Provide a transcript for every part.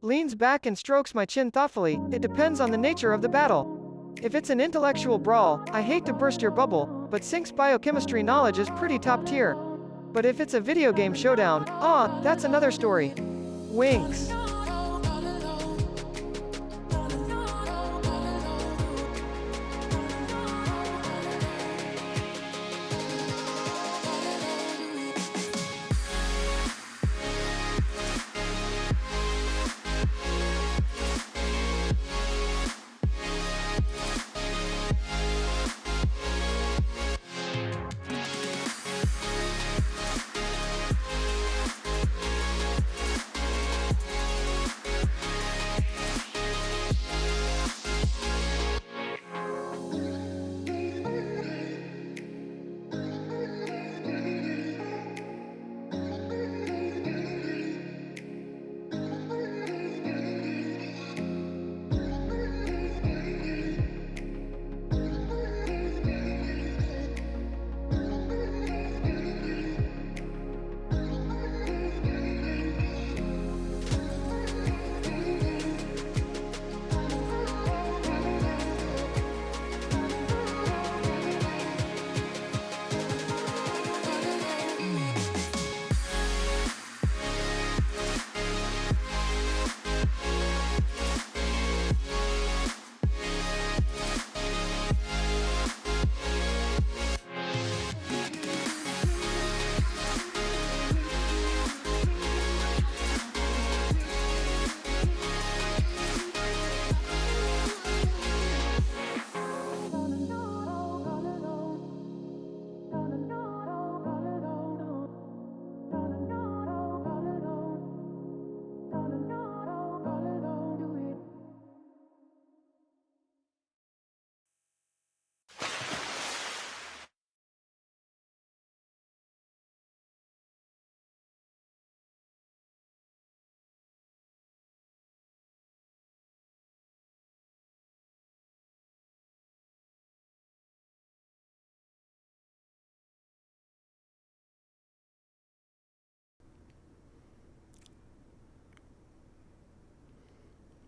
leans back and strokes my chin thoughtfully. It depends on the nature of the battle. If it's an intellectual brawl, I hate to burst your bubble, but Sync's biochemistry knowledge is pretty top tier. But if it's a video game showdown, that's another story. Winks.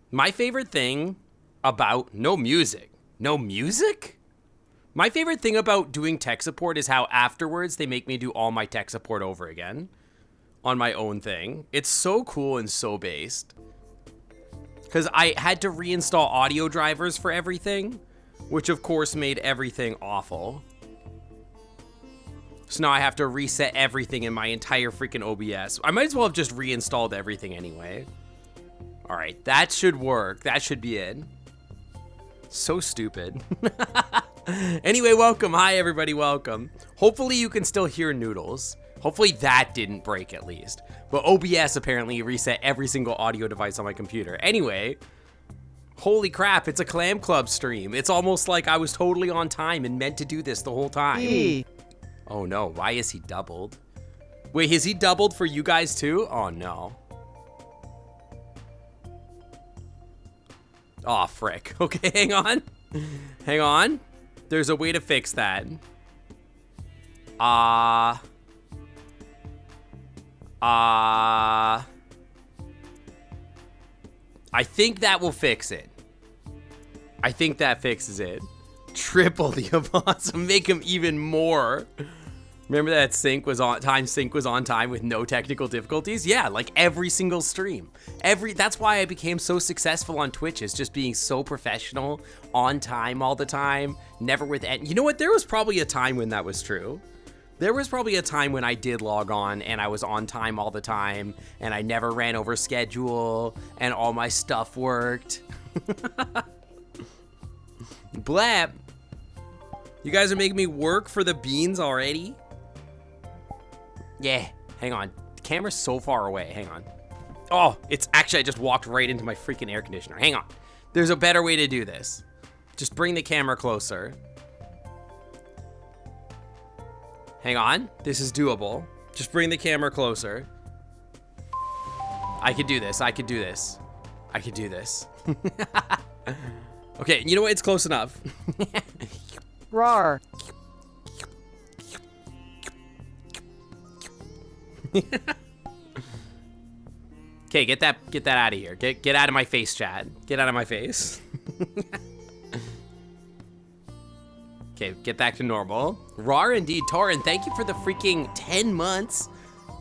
My favorite thing about no music. My favorite thing about doing tech support is how afterwards they make me do all my tech support over again on my own thing. It's so cool and so based. Because I had to reinstall audio drivers for everything, which of course made everything awful. So now I have to reset everything in my entire freaking OBS. I might as well have just reinstalled everything anyway. All right, that should work. That should be it. So stupid. Anyway, welcome. Hi, everybody. Welcome. Hopefully you can still hear Noodles. Hopefully that didn't break at least. But OBS apparently reset every single audio device on my computer. Anyway, holy crap, it's a Clam Club stream. It's almost like I was totally on time and meant to do this the whole time. Oh no, why is he doubled? Wait, is he doubled for you guys too? Oh no. Aw, frick. Okay, hang on. Hang on. There's a way to fix that. I think that will fix it. I think that fixes it. Triple the awesome. Make him even more. Remember that sync was on time with no technical difficulties? Yeah, like every single stream. That's why I became so successful on Twitch, is just being so professional, on time all the time, never with any. You know what? There was probably a time when that was true. There was probably a time when I did log on and I was on time all the time and I never ran over schedule and all my stuff worked. Blap. You guys are making me work for the beans already? Yeah, hang on. The camera's so far away. Hang on. Oh, it's actually, I just walked right into my freaking air conditioner. Hang on. There's a better way to do this. Just bring the camera closer. Hang on. This is doable. Just bring the camera closer. I could do this. I could do this. I could do this. Okay, you know what? It's close enough. Rawr. Okay, get that out of here. Get out of my face, chat. Get out of my face. Okay, get back to normal. Rar indeed, Torin, thank you for the freaking 10 months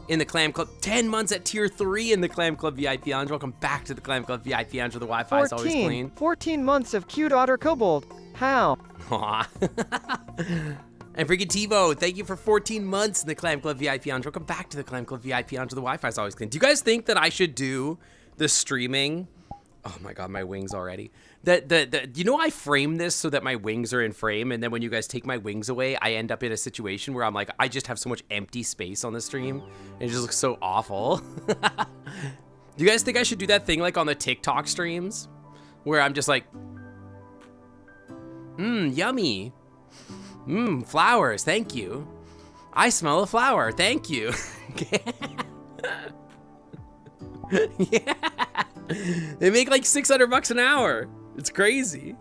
in the Clam Club. 10 months at tier 3 in the Clam Club VIP Lounge. Welcome back to the Clam Club VIP Lounge where the Wi-Fi is always clean. 14 months of cute otter kobold. How? Aw. And freaking TiVo, thank you for 14 months in the Clam Club VIP Lounge. Welcome back to the Clam Club VIP Lounge where the Wi-Fi is always clean. Do you guys think that I should do the streaming? Oh my God, my wings already. You know, I frame this so that my wings are in frame, and then when you guys take my wings away, I end up in a situation where I'm like, I just have so much empty space on the stream, and it just looks so awful. Do you guys think I should do that thing like on the TikTok streams, where I'm just like, yummy. Flowers, thank you. I smell a flower, thank you. Yeah. They make like $600 an hour. It's crazy.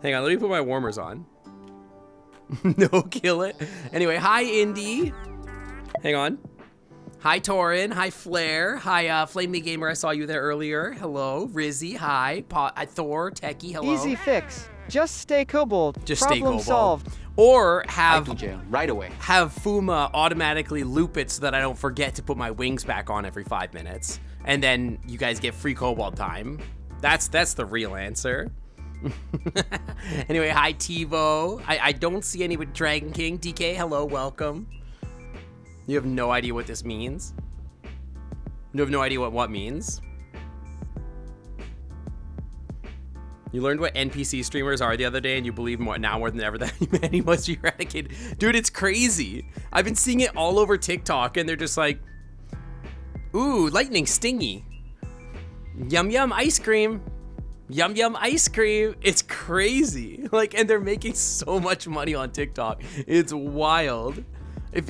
Hang on, let me put my warmers on. No, kill it. Anyway, hi, Indy. Hang on. Hi, Torin. Hi, Flair. Hi, Flame the Gamer. I saw you there earlier. Hello. Rizzy. Hi. Thor. Techie. Hello. Easy fix. Just stay kobold. Just stay Problem kobold. solved. Or have to jail right away. Have Fuma automatically loop it so that I don't forget to put my wings back on every 5 minutes. And then you guys get free kobold time. That's the real answer. Anyway, hi TiVo. I don't see any with Dragon King. DK, hello, welcome. You have no idea what this means? You have no idea what means? You learned what NPC streamers are the other day, and you believe now more than ever that humanity must be eradicated. Dude, it's crazy. I've been seeing it all over TikTok, and they're just like, ooh, lightning stingy. Yum yum ice cream. Yum yum ice cream. It's crazy. Like, and they're making so much money on TikTok. It's wild.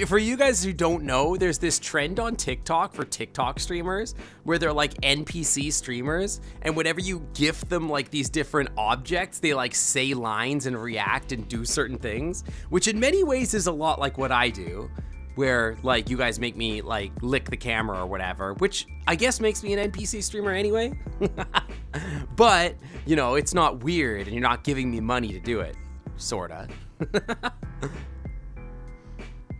For you guys who don't know, there's this trend on TikTok for TikTok streamers where they're like NPC streamers, and whenever you gift them like these different objects, they like say lines and react and do certain things, which in many ways is a lot like what I do, where like you guys make me like lick the camera or whatever, which I guess makes me an NPC streamer anyway. But, you know, it's not weird and you're not giving me money to do it, sorta.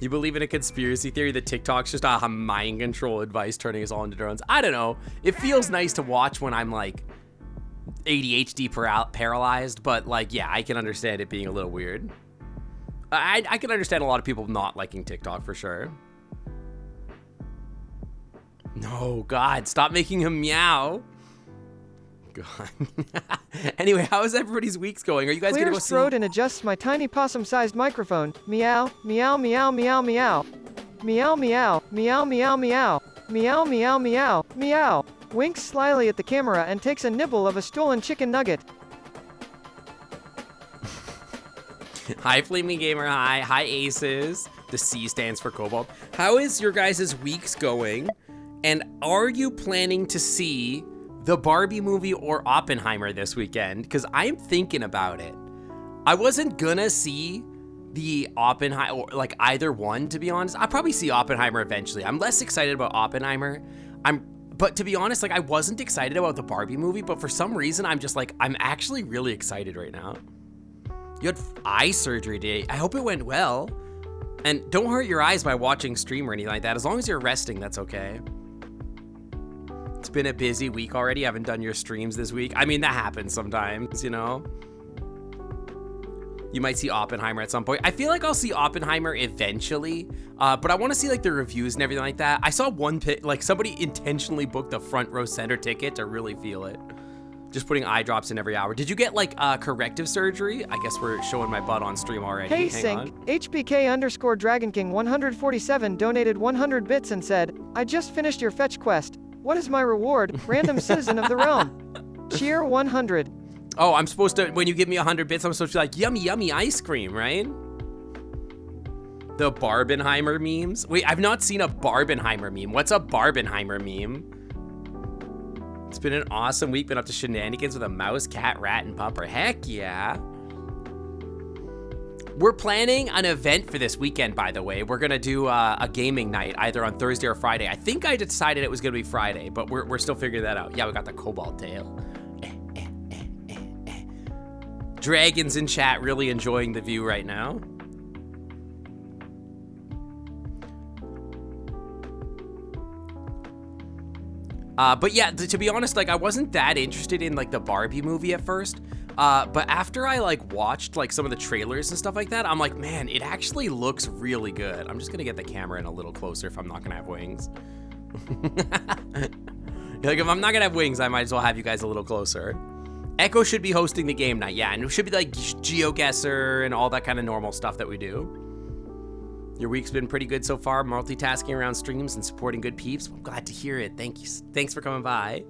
You believe in a conspiracy theory that TikTok's just a mind control advice turning us all into drones? I don't know. It feels nice to watch when I'm like ADHD paralyzed, but like, yeah, I can understand it being a little weird. I can understand a lot of people not liking TikTok for sure. No, God, stop making him meow. God. Anyway, how is everybody's weeks going? Are you guys gonna go Clears see? throat and adjusts my tiny possum-sized microphone. Meow, meow, meow, meow, meow. Meow, meow, meow, meow, meow. Meow, meow, meow, meow. Winks slyly at the camera and takes a nibble of a stolen chicken nugget. Hi, Flaming Gamer. Hi. Hi, Aces. The C stands for Cobalt. How is your guys' weeks going? And are you planning to see the Barbie movie or Oppenheimer this weekend? Because I'm thinking about it. I wasn't gonna see the Oppenheimer, or like either one, to be honest. I'll probably see Oppenheimer eventually. I'm less excited about Oppenheimer. But to be honest, like I wasn't excited about the Barbie movie, but for some reason I'm just like, I'm actually really excited right now. You had eye surgery today. I hope it went well. And don't hurt your eyes by watching stream or anything like that. As long as you're resting, that's okay. It's been a busy week already. I haven't done your streams this week. I mean, that happens sometimes, you know? You might see Oppenheimer at some point. I feel like I'll see Oppenheimer eventually, but I want to see like the reviews and everything like that. I saw one like somebody intentionally booked a front row center ticket to really feel it. Just putting eye drops in every hour. Did you get like corrective surgery? I guess we're showing my butt on stream already. Hey Hang Sync, on. HBK_Dragon King 147 donated 100 bits and said, I just finished your fetch quest. What is my reward? Random citizen of the realm. Cheer 100. Oh, I'm supposed to, when you give me 100 bits, I'm supposed to be like, yummy, yummy ice cream, right? The Barbenheimer memes? Wait, I've not seen a Barbenheimer meme. What's a Barbenheimer meme? It's been an awesome week. Been up to shenanigans with a mouse, cat, rat, and pupper. Heck yeah. We're planning an event for this weekend, by the way. We're gonna do a gaming night, either on Thursday or Friday. I think I decided it was gonna be Friday, but we're still figuring that out. Yeah, we got the cobalt tail. Dragons in chat really enjoying the view right now. But yeah, to be honest, like I wasn't that interested in like the Barbie movie at first. But after I like watched like some of the trailers and stuff like that, I'm like, man, it actually looks really good. I'm just gonna get the camera in a little closer if I'm not gonna have wings. Like if I'm not gonna have wings, I might as well have you guys a little closer. Echo should be hosting the game night, yeah, and it should be like GeoGuessr and all that kind of normal stuff that we do. Your week's been pretty good so far, multitasking around streams and supporting good peeps. I'm glad to hear it. Thank you. Thanks for coming by.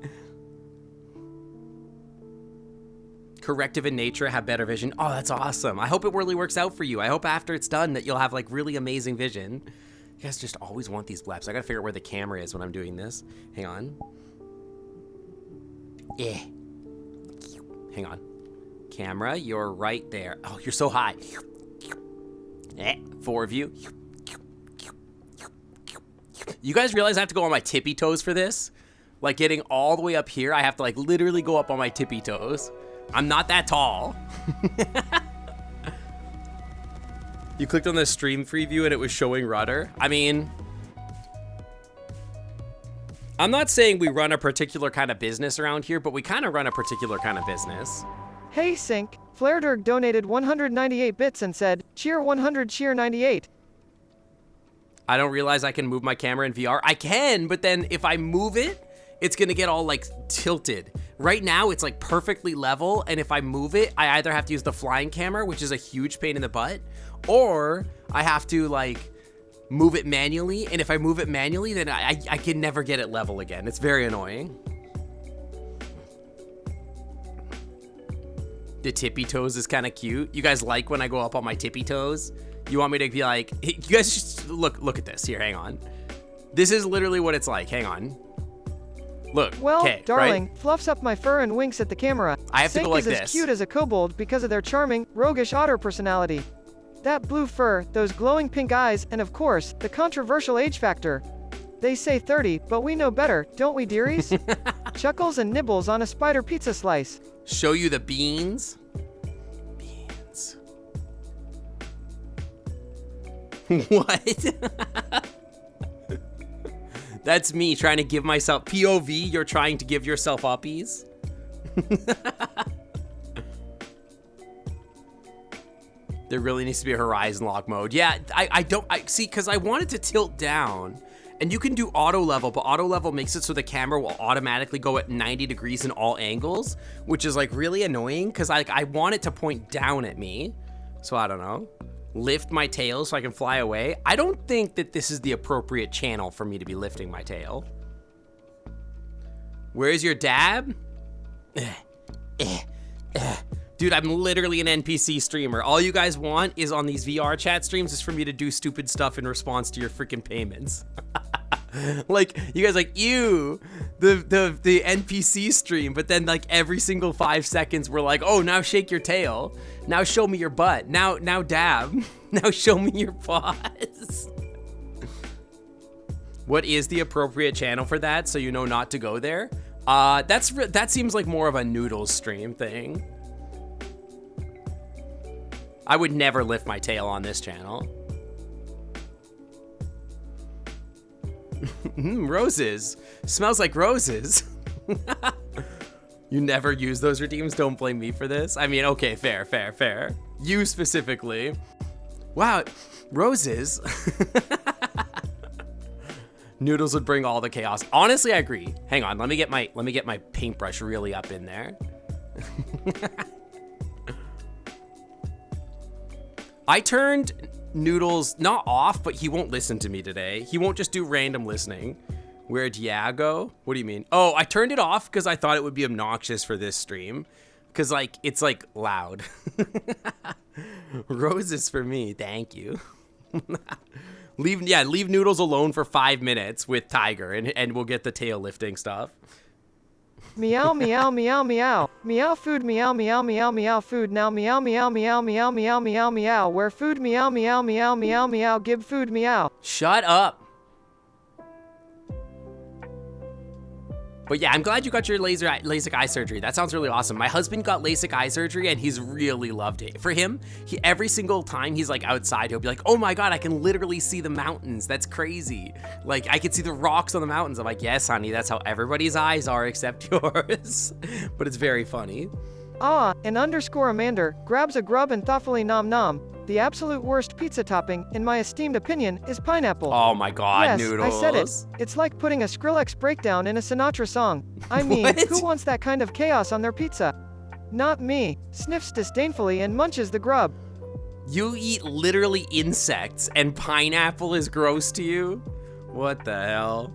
Corrective in nature, have better vision. Oh, that's awesome. I hope it really works out for you. I hope after it's done that you'll have like really amazing vision. You guys just always want these bleps. I gotta figure out where the camera is when I'm doing this. Hang on. Yeah. Hang on. Camera, you're right there. Oh, you're so high. 4 of you. You guys realize I have to go on my tippy toes for this? Like getting all the way up here, I have to like literally go up on my tippy toes. I'm not that tall. You clicked on the stream preview and it was showing rudder. I mean, I'm not saying we run a particular kind of business around here, but we kind of run a particular kind of business. Hey Sync, Flairderg donated 198 bits and said, cheer 100 cheer 98. I don't realize I can move my camera in VR. I can, but then if I move it, it's gonna get all like tilted. Right now, it's like perfectly level, and if I move it, I either have to use the flying camera, which is a huge pain in the butt, or I have to like move it manually, and if I move it manually, then I can never get it level again. It's very annoying. The tippy toes is kind of cute. You guys like when I go up on my tippy toes? You want me to be like, hey, you guys just look at this. Here, hang on. This is literally what it's like. Hang on. Look, well, darling, right? fluffs up my fur and winks at the camera. I have to go like this. Sync is as cute as a kobold because of their charming, roguish otter personality. That blue fur, those glowing pink eyes, and of course, the controversial age factor. They say 30, but we know better, don't we, dearies? Chuckles and nibbles on a spider pizza slice. Show you the beans. Beans. What? That's me trying to give myself POV. You're trying to give yourself uppies. There really needs to be a horizon lock mode. Yeah, I see, because I wanted to tilt down, and you can do auto level, but auto level makes it so the camera will automatically go at 90 degrees in all angles, which is like really annoying because I want it to point down at me. So I don't know. Lift my tail so I can fly away. I don't think that this is the appropriate channel for me to be lifting my tail. Where's your dab? Dude, I'm literally an NPC streamer. All you guys want is on these VRChat streams is for me to do stupid stuff in response to your freaking payments. Like, you guys like, ew, the NPC stream, but then like every single 5 seconds we're like, oh, now shake your tail. Now show me your butt. Now dab. Now show me your paws. What is the appropriate channel for that so you know not to go there? That seems like more of a noodles stream thing. I would never lift my tail on this channel. Roses. Smells like roses. You never use those redeems? Don't blame me for this. I mean, okay, fair. You specifically. Wow, roses. Noodles would bring all the chaos. Honestly, I agree. Hang on, let me get my paintbrush really up in there. I turned Noodles not off, but he won't listen to me today. He won't just do random listening. Where'd Ya go? What do you mean? Oh, I turned it off because I thought it would be obnoxious for this stream. Because like, it's like loud. Roses for me, thank you. Leave Noodles alone for 5 minutes with Tiger and we'll get the tail lifting stuff. Meow meow meow meow. Meow food meow meow meow meow food now meow meow meow meow meow meow meow where food meow meow meow meow meow give food meow. Shut up. But yeah, I'm glad you got your LASIK eye surgery. That sounds really awesome. My husband got LASIK eye surgery and he's really loved it. For him, every single time he's like outside, he'll be like, oh my God, I can literally see the mountains. That's crazy. Like I can see the rocks on the mountains. I'm like, yes, honey, that's how everybody's eyes are except yours. But it's very funny. Ah, and underscore Amander grabs a grub and thoughtfully nom nom. The absolute worst pizza topping, in my esteemed opinion, is pineapple. Oh my God, yes, Noodles. I said it. It's like putting a Skrillex breakdown in a Sinatra song. I mean, who wants that kind of chaos on their pizza? Not me. Sniffs disdainfully and munches the grub. You eat literally insects and pineapple is gross to you? What the hell?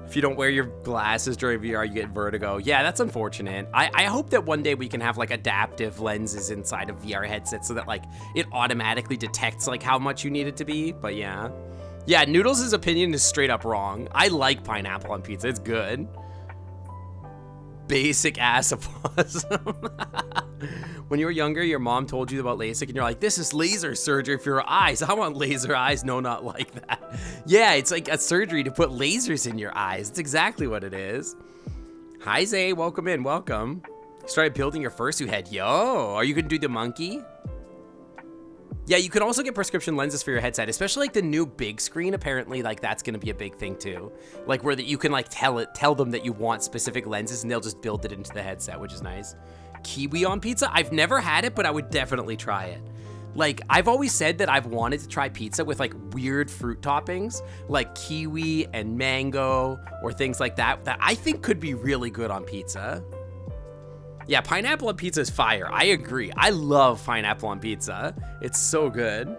If you don't wear your glasses during VR, you get vertigo. Yeah, that's unfortunate. I hope that one day we can have like adaptive lenses inside of VR headsets so that like it automatically detects like how much you need it to be, but yeah. Yeah, Noodles' opinion is straight up wrong. I like pineapple on pizza, it's good. Basic ass opossum. When you were younger, your mom told you about LASIK and you're like, this is laser surgery for your eyes. I want laser eyes. No, not like that. Yeah, it's like a surgery to put lasers in your eyes. It's exactly what it is. Hi, Zay. Welcome in. Welcome. You started building your fursuit head. Yo, are you going to do the monkey? Yeah, you can also get prescription lenses for your headset, especially like the new big screen. Apparently, like that's going to be a big thing too. Like where that you can like tell them that you want specific lenses and they'll just build it into the headset, which is nice. Kiwi on pizza? I've never had it, but I would definitely try it. Like, I've always said that I've wanted to try pizza with like weird fruit toppings, like kiwi and mango or things like that, that I think could be really good on pizza. Yeah, pineapple on pizza is fire. I agree. I love pineapple on pizza. It's so good.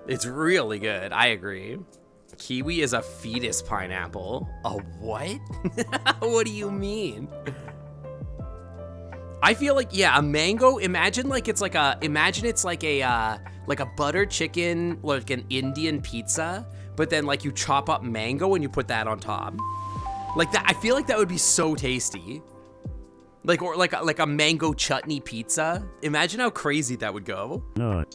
It's really good. I agree. Kiwi is a fetus pineapple. A what? What do you mean? I feel like, yeah, a mango, imagine it's like a butter chicken, like an Indian pizza, but then like you chop up mango and you put that on top. Like that, I feel like that would be so tasty. Like, or like a mango chutney pizza. Imagine how crazy that would go. No.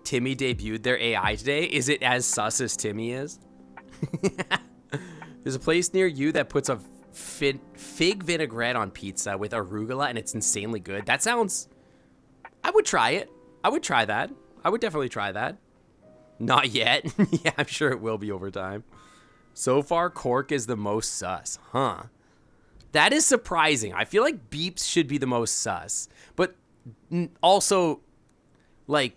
Timmy debuted their AI today. Is it as sus as Timmy is? There's a place near you that puts a fig vinaigrette on pizza with arugula and it's insanely good. That sounds, I would try it. I would try that. I would definitely try that. Not yet. Yeah, I'm sure it will be over time. So far, Cork is the most sus, huh? That is surprising. I feel like Beeps should be the most sus, but also, like,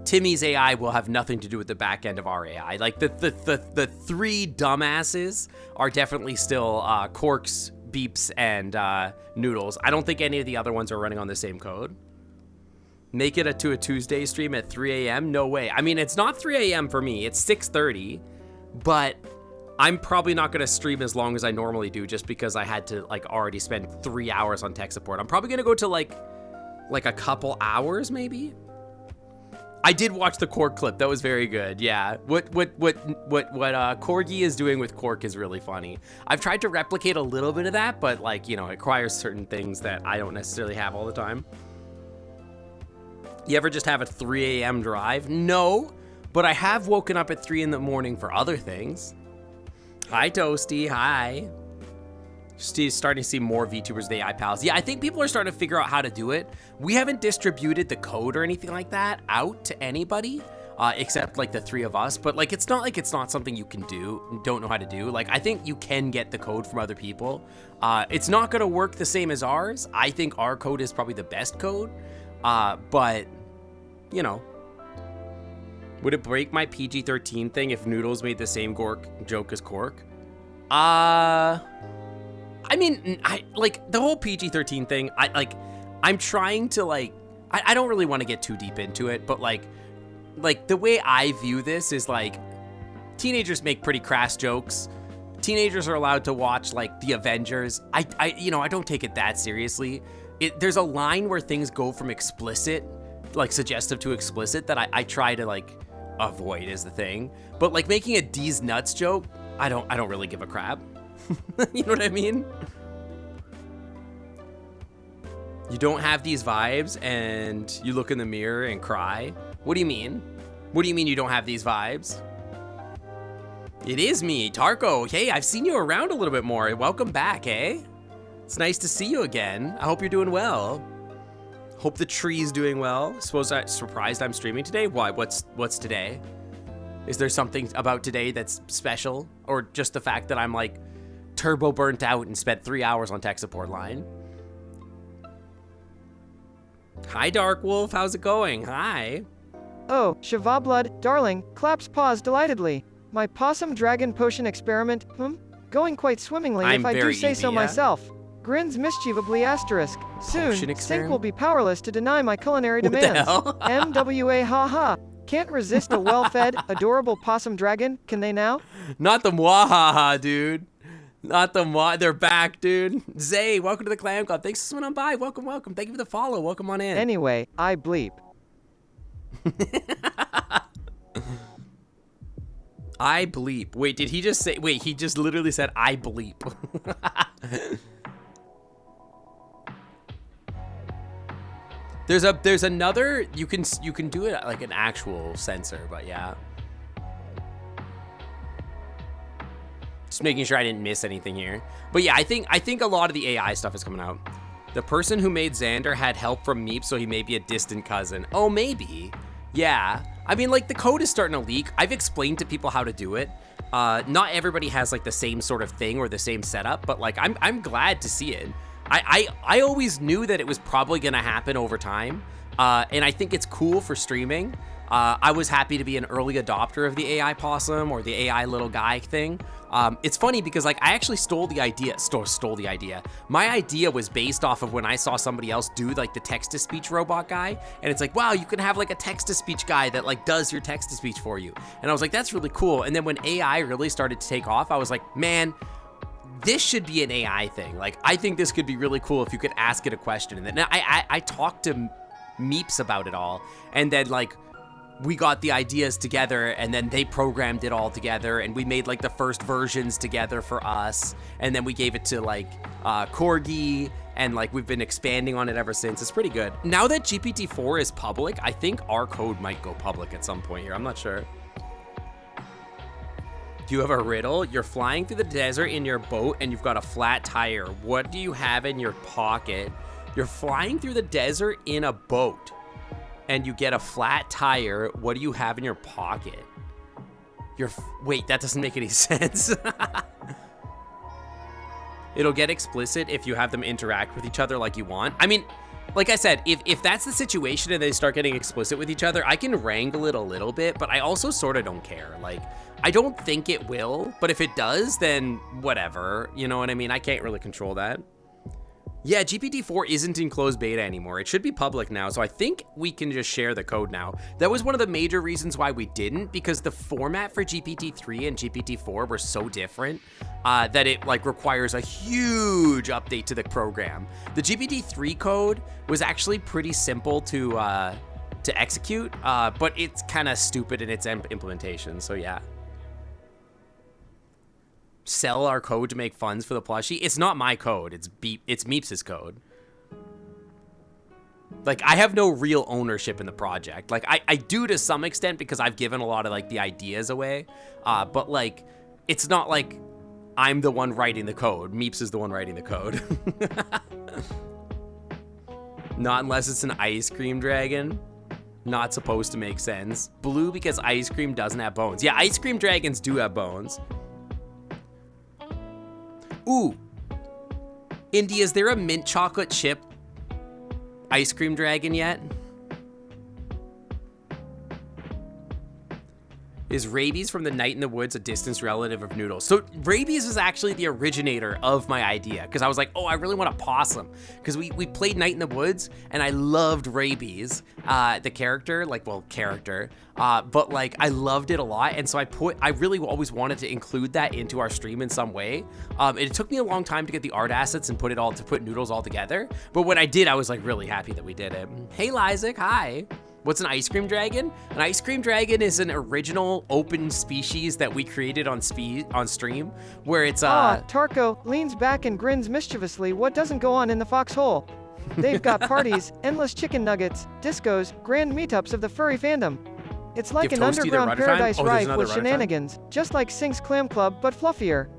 Timmy's AI will have nothing to do with the back end of our AI. Like, the three dumbasses are definitely still Corks, Beeps, and Noodles. I don't think any of the other ones are running on the same code. Make it to a Tuesday stream at 3 a.m.? No way. I mean, it's not 3 a.m. for me. It's 6:30, but I'm probably not going to stream as long as I normally do just because I had to like already spend 3 hours on tech support. I'm probably going to go to like a couple hours maybe. I did watch the Cork clip. That was very good. Yeah. What Corgi is doing with Cork is really funny. I've tried to replicate a little bit of that, but like, you know, it requires certain things that I don't necessarily have all the time. You ever just have a 3 a.m. drive? No, but I have woken up at 3 in the morning for other things. Hi, Toasty. Hi. Starting to see more VTubers with AI pals. Yeah, I think people are starting to figure out how to do it. We haven't distributed the code or anything like that out to anybody, except like the three of us. But like, it's not something you can do, don't know how to do. Like, I think you can get the code from other people. It's not gonna work the same as ours. I think our code is probably the best code, but you know. Would it break my PG-13 thing if Noodles made the same joke as Cork? I mean, I like the whole PG-13 thing. I'm trying to like, I don't really want to get too deep into it, but like the way I view this is like, teenagers make pretty crass jokes. Teenagers are allowed to watch like the Avengers. I don't take it that seriously. There's a line where things go from explicit, like suggestive to explicit that I try to like avoid is the thing. But like making a D's nuts joke, I don't really give a crap. You know what I mean? You don't have these vibes and you look in the mirror and cry. What do you mean? What do you mean you don't have these vibes? It is me, Tarko. Hey, I've seen you around a little bit more. Welcome back, eh? It's nice to see you again. I hope you're doing well. Hope the tree's doing well. Suppose I'm surprised I'm streaming today. Why? What's today? Is there something about today that's special? Or just the fact that I'm like turbo burnt out and spent 3 hours on tech support line? Hi, Dark Wolf. How's it going? Hi. Oh, Shiva Blood, darling, claps paws delightedly. My possum dragon potion experiment, going quite swimmingly if I do say so myself. Grins mischievously asterisk. Soon, Sync will be powerless to deny my culinary demands. MWA haha. Can't resist a well-fed, adorable possum dragon, can they now? Not the mwahaha, dude. Not the mwa. They're back, dude. Zay, welcome to the Clam Club. Thanks for coming on by. Welcome, welcome. Thank you for the follow. Welcome on in. Anyway, I bleep. I bleep. Wait, did he just say? Wait, he just literally said I bleep. There's another. You can do it like an actual censor, but yeah. Just making sure I didn't miss anything here. But yeah, I think a lot of the AI stuff is coming out. The person who made Xander had help from Meep, so he may be a distant cousin. Oh, maybe. Yeah. I mean, like, the code is starting to leak. I've explained to people how to do it. Not everybody has, like, the same sort of thing or the same setup, but, like, I'm glad to see it. I always knew that it was probably going to happen over time, and I think it's cool for streaming. I was happy to be an early adopter of the AI possum or the AI little guy thing. It's funny because like I actually stole the idea. My idea was based off of when I saw somebody else do like the text-to-speech robot guy, and it's like, wow, you can have like a text-to-speech guy that like does your text-to-speech for you. And I was like, that's really cool. And then when AI really started to take off, I was like, man, this should be an AI thing. Like, I think this could be really cool if you could ask it a question. And then I talked to Meeps about it all, and then like we got the ideas together, and then they programmed it all together, and we made like the first versions together for us, and then we gave it to like Corgi, and like we've been expanding on it ever since. It's pretty good. Now that GPT-4 is public, I think our code might go public at some point here. I'm not sure. Do you have a riddle? You're flying through the desert in your boat and you've got a flat tire. What do you have in your pocket? You're flying through the desert in a boat and you get a flat tire. What do you have in your pocket? Wait, that doesn't make any sense. It'll get explicit if you have them interact with each other like you want. I mean, like I said, if that's the situation and they start getting explicit with each other, I can wrangle it a little bit, but I also sort of don't care. Like, I don't think it will, but if it does, then whatever. You know what I mean? I can't really control that. Yeah, GPT-4 isn't in closed beta anymore. It should be public now, so I think we can just share the code now. That was one of the major reasons why we didn't, because the format for GPT-3 and GPT-4 were so different that it like requires a huge update to the program. The GPT-3 code was actually pretty simple to execute, but it's kind of stupid in its implementation, so yeah. Sell our code to make funds for the plushie. It's not my code. It's Meeps' code. Like, I have no real ownership in the project. Like, I do to some extent because I've given a lot of like the ideas away. But like, it's not like I'm the one writing the code. Meeps is the one writing the code. Not unless it's an ice cream dragon. Not supposed to make sense. Blue because ice cream doesn't have bones. Yeah, ice cream dragons do have bones. Ooh, Indy, is there a mint chocolate chip ice cream dragon yet? Is Rabies from the Night in the Woods a distant relative of Noodles? So Rabies is actually the originator of my idea, because I was like, oh, I really want a possum, because we played Night in the Woods and I loved Rabies, the character, like, well, character, but like I loved it a lot, and so I really always wanted to include that into our stream in some way. It took me a long time to get the art assets and put Noodles all together, but when I did, I was like really happy that we did it. Hey Lysic, hi. What's an ice cream dragon? An ice cream dragon is an original open species that we created on stream, where it's Tarko leans back and grins mischievously. What doesn't go on in the foxhole? They've got parties, endless chicken nuggets, discos, grand meetups of the furry fandom. It's like an underground paradise rife with shenanigans, just like Sync's Clam Club, but fluffier.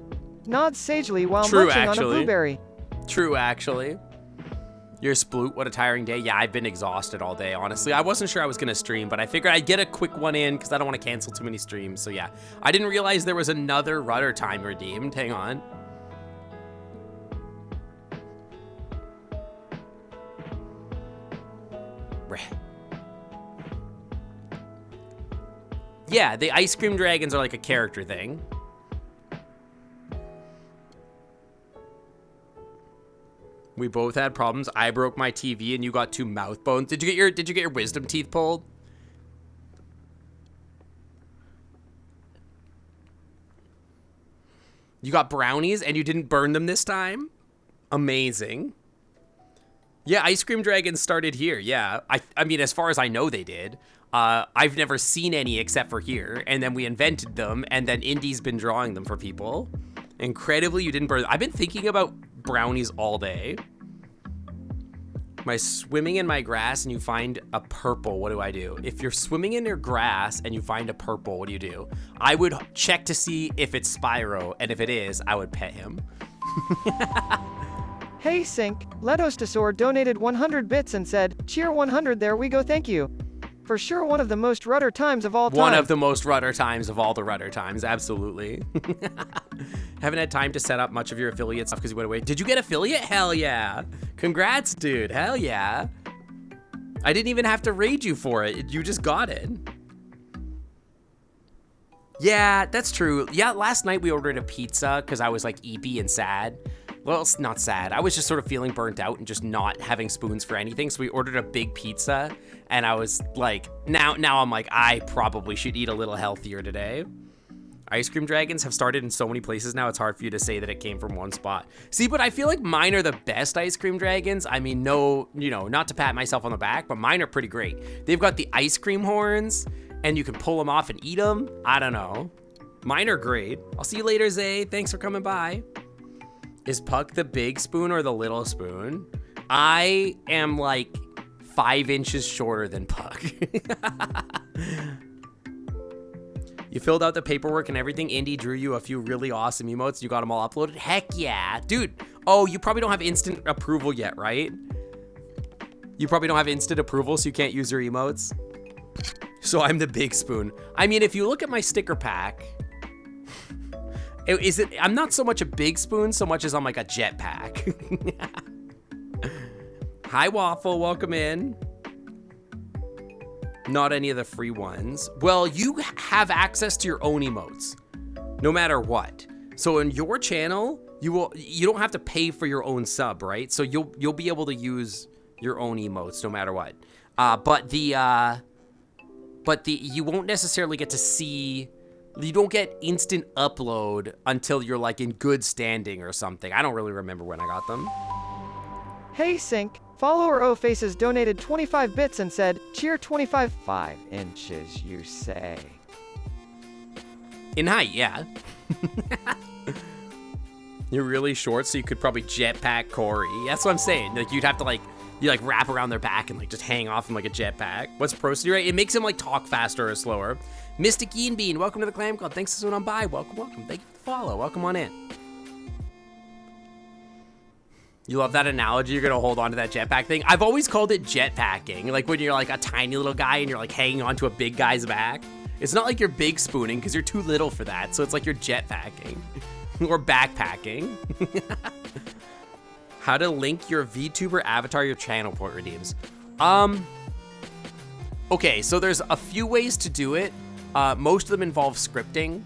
Nods sagely while munching on a blueberry. True, actually. You're a sploot. What a tiring day. Yeah, I've been exhausted all day, honestly. I wasn't sure I was going to stream, but I figured I'd get a quick one in because I don't want to cancel too many streams. So yeah, I didn't realize there was another rudder time redeemed. Hang on. Yeah, the ice cream dragons are like a character thing. We both had problems. I broke my TV and you got 2 mouth bones. Did you get your wisdom teeth pulled? You got brownies and you didn't burn them this time? Amazing. Yeah, ice cream dragons started here. Yeah, I mean, as far as I know, they did. I've never seen any except for here, and then we invented them, and then Indy's been drawing them for people. Incredibly, you didn't burn them. I've been thinking about brownies all day. My swimming in my grass and you find a purple, what do I do? If you're swimming in your grass and you find a purple, what do you do? I would check to see if it's Spyro, and if it is, I would pet him. Hey Sync, Letostosor donated 100 bits and said, cheer 100, there we go, thank you. For sure one of the most rudder times of all time. One of the most rudder times of all the rudder times, absolutely. Haven't had time to set up much of your affiliate stuff because you went away. Did you get affiliate? Hell yeah. Congrats, dude, hell yeah. I didn't even have to raid you for it, you just got it. Yeah, that's true. Yeah, last night we ordered a pizza because I was like eepy and sad. Well, it's not sad. I was just sort of feeling burnt out and just not having spoons for anything. So we ordered a big pizza and I was like, now I'm like, I probably should eat a little healthier today. Ice cream dragons have started in so many places now, it's hard for you to say that it came from one spot. See, but I feel like mine are the best ice cream dragons. I mean, no, not to pat myself on the back, but mine are pretty great. They've got the ice cream horns and you can pull them off and eat them. I don't know. Mine are great. I'll see you later, Zay. Thanks for coming by. Is Puck the big spoon or the little spoon? I am like 5 inches shorter than Puck. You filled out the paperwork and everything. Indy drew you a few really awesome emotes. You got them all uploaded. Heck yeah. Dude, oh, you probably don't have instant approval yet, right? You probably don't have instant approval, so you can't use your emotes. So I'm the big spoon. I mean, if you look at my sticker pack, I'm not so much a big spoon so much as I'm like a jetpack. Hi Waffle, welcome in. Not any of the free ones. Well, you have access to your own emotes, no matter what. So in your channel, you don't have to pay for your own sub, right? So you'll be able to use your own emotes no matter what. But you won't necessarily get to see. You don't get instant upload until you're like in good standing or something. I don't really remember when I got them. Hey Sync, follower O Faces donated 25 bits and said, cheer 25 5 inches, you say. In height, yeah. You're really short, so you could probably jetpack Corey. That's what I'm saying. Like you'd have to you wrap around their back and like just hang off him like a jetpack. What's prosody rate? It makes him like talk faster or slower. Mystic Ian Bean, welcome to the Clam Club. Thanks for swinging on by. Welcome. Thank you for the follow. Welcome on in. You love that analogy? You're gonna hold on to that jetpack thing? I've always called it jetpacking. Like when you're like a tiny little guy and you're like hanging onto a big guy's back. It's not like you're big spooning because you're too little for that. So it's like you're jetpacking or backpacking. How to link your VTuber avatar, your channel point redeems. Okay, so there's a few ways to do it. Most of them involve scripting.